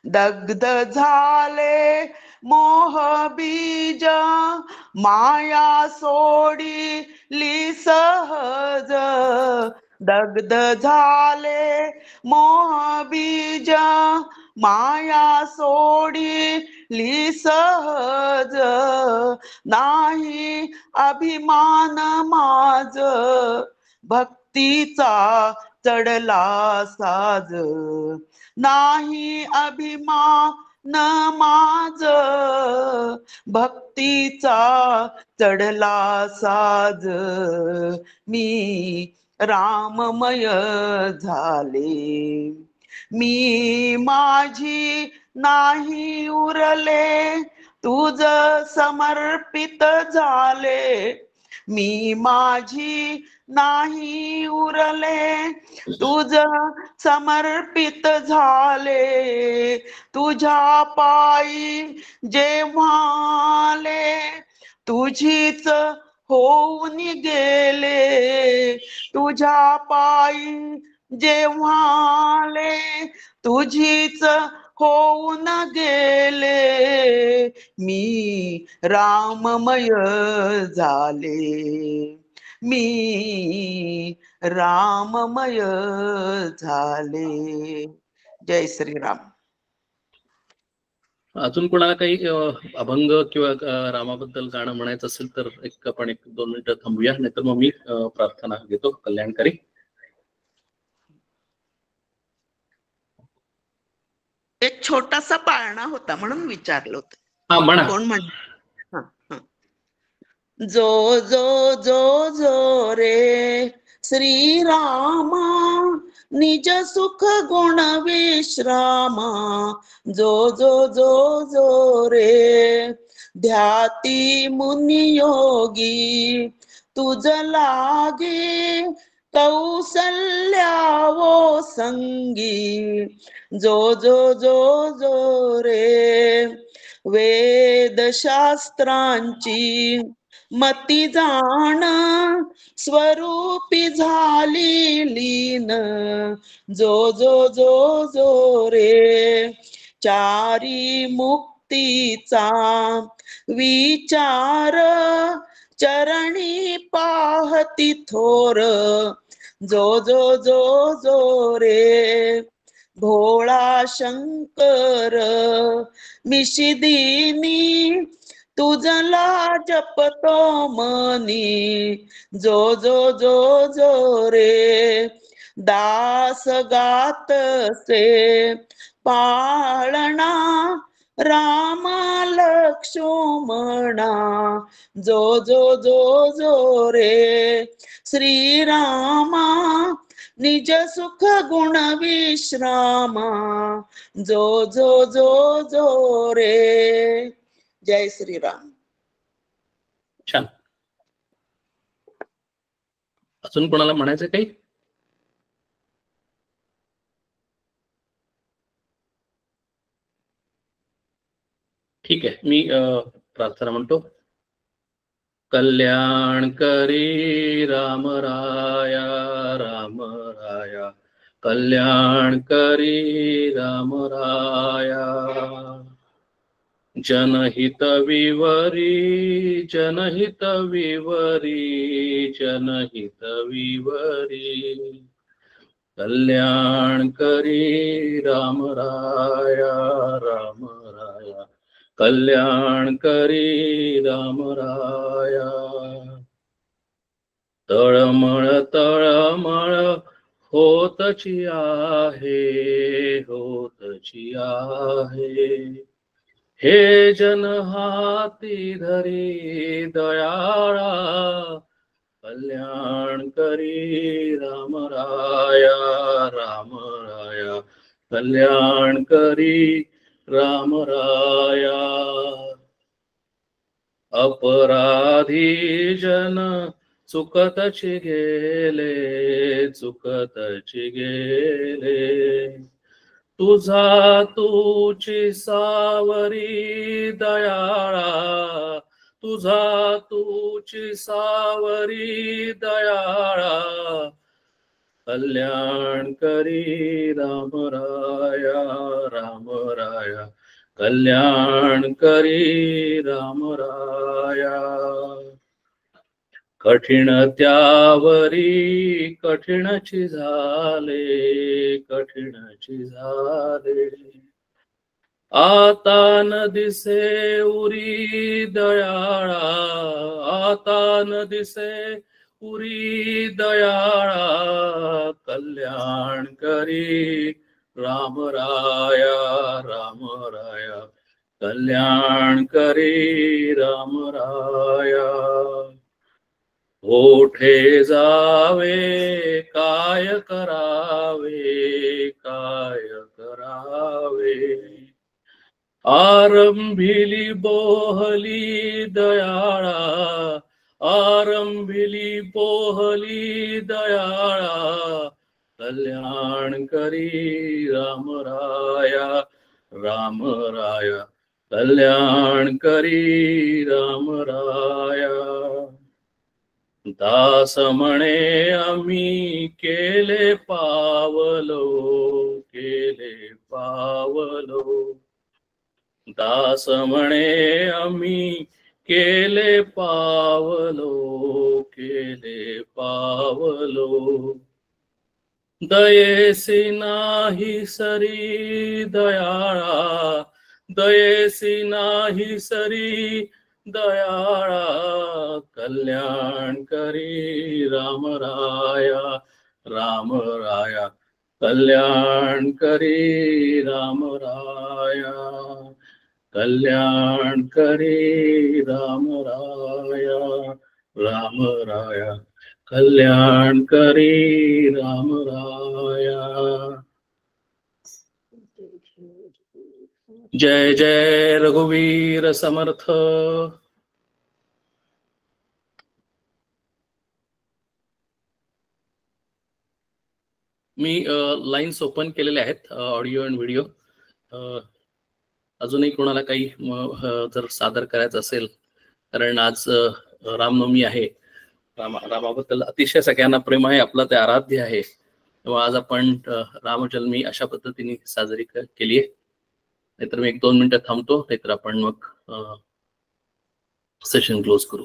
दग्ध झाले मोह बीज, माया सोडिली सहज. दग्ध झाले मोह बीज, माया सोडिली सहज. नाही अभिमान माझ, भक्तीचा चढला साज. नाही अभिमान माझ, भक्तीचा चढला साज. मी राममय झाले. मी माझी नाही उरले, तुझ समर्पित झाले. मी माझी नाही उरले, तुझ समर्पित झाले. तुझ्या पायी जेव्हाले, तुझीच होऊन गेले. तुझ्या पायी जेव्हाले, तुझीच होऊन गेले. मी राममय झाले. मी राममय झाले. जय श्रीराम. अजून कोणाला काही अभंग किंवा रामाबद्दल गाणं म्हणायचं असेल तर आपण 1-2 मिनिटं थांबूया, नाहीतर मग मी प्रार्थना घेतो कल्याणकारी. एक छोटासा पाळणा होता म्हणून विचारलं होतं. हा म्हणा. कोण म्हण? जो जो जो जो रे श्रीरामा, निज सुख गुण विश्रामा. जो जो जो जो रे ध्याती मुनी योगी, तुझ लागे कौसल्या वो संगी. जो जो जो जो रे वेद शास्त्रांची मती जाण स्वरूपी झाली लीन, जो जो जो जो रे चारी मुक्तीचा विचार चरणी पाहती थोर, जो जो जो जो रे भोळा शंकर मिशिदीनी तुझला जपतो मनी, जो जो जो जो रे दास गात से पाळणा राम लक्ष्मणा, जो जो जो जो रे श्रीरामा निज सुख गुण विश्रामा, जो जो जो जो रे. जय श्रीराम. छान. अजून कोणाला म्हणायचं काही? ठीक आहे, मी प्रार्थना म्हणतो. कल्याण करी राम राया राम राया, कल्याण करी राम राया. जनहित विवरी जनहित विवरी जनहित विवरी, कल्याण करी राम राया राम राया, कल्याण करी राम राया. तळमळ तळमळ होतची आहे होतची आहे, हे जन हाती धरी दयाळा, कल्याण करी राम राया राम राया, कल्याण करी राम राया. अपराधी जन चुकतची गेले चुकतची गेले, तुझा तूची सावरी दयाळा, तुझा तूची सावरी दयाळा, कल्याण करी राम राया राम राया, कल्याण करी राम राया. कठीण त्यावरी कठीणची झाले कठीणची झाले, आता न दिसे उरी दयाळा, आता न दिसे उरी दयाळा, कल्याण करी राम राया राम राया, कल्याण करी राम राया. ओठे जावे काय करावे काय करावे, आरंभिली बोहली दयाळा, आरंभिली बोहली दयाळा, कल्याण करी राम राया राम राया, कल्याण करी राम राया. दास म्हणे आम्ही केले पावलो केले पावलो, दास म्हणे आम्ही केले पावलो केले पावलो. दयेसी नाही सरी दयाळा, दयेसी नाही सरी दयाळा, कल्याण करी राम राया राम राया, कल्याण करी राम राया, कल्याण करी राम राया राम राया, कल्याण करी राम राया. जय जय रघुवीर समर्थ. मी लाईन्स ओपन केलेल्या आहेत, ऑडिओ आणि व्हिडिओ. अजूनही कोणाला काही जर सादर करायचं असेल, कारण आज रामनवमी आहे. रामाबद्दल अतिशय सगळ्यांना प्रेम आहे, आपलं ते आराध्य आहे. तेव्हा आज आपण रामजन्मी अशा पद्धतीने साजरी केली आहे. नाहीतर मी 1-2 मिनिटं थांबतो, नाहीतर आपण मग सेशन क्लोज करू.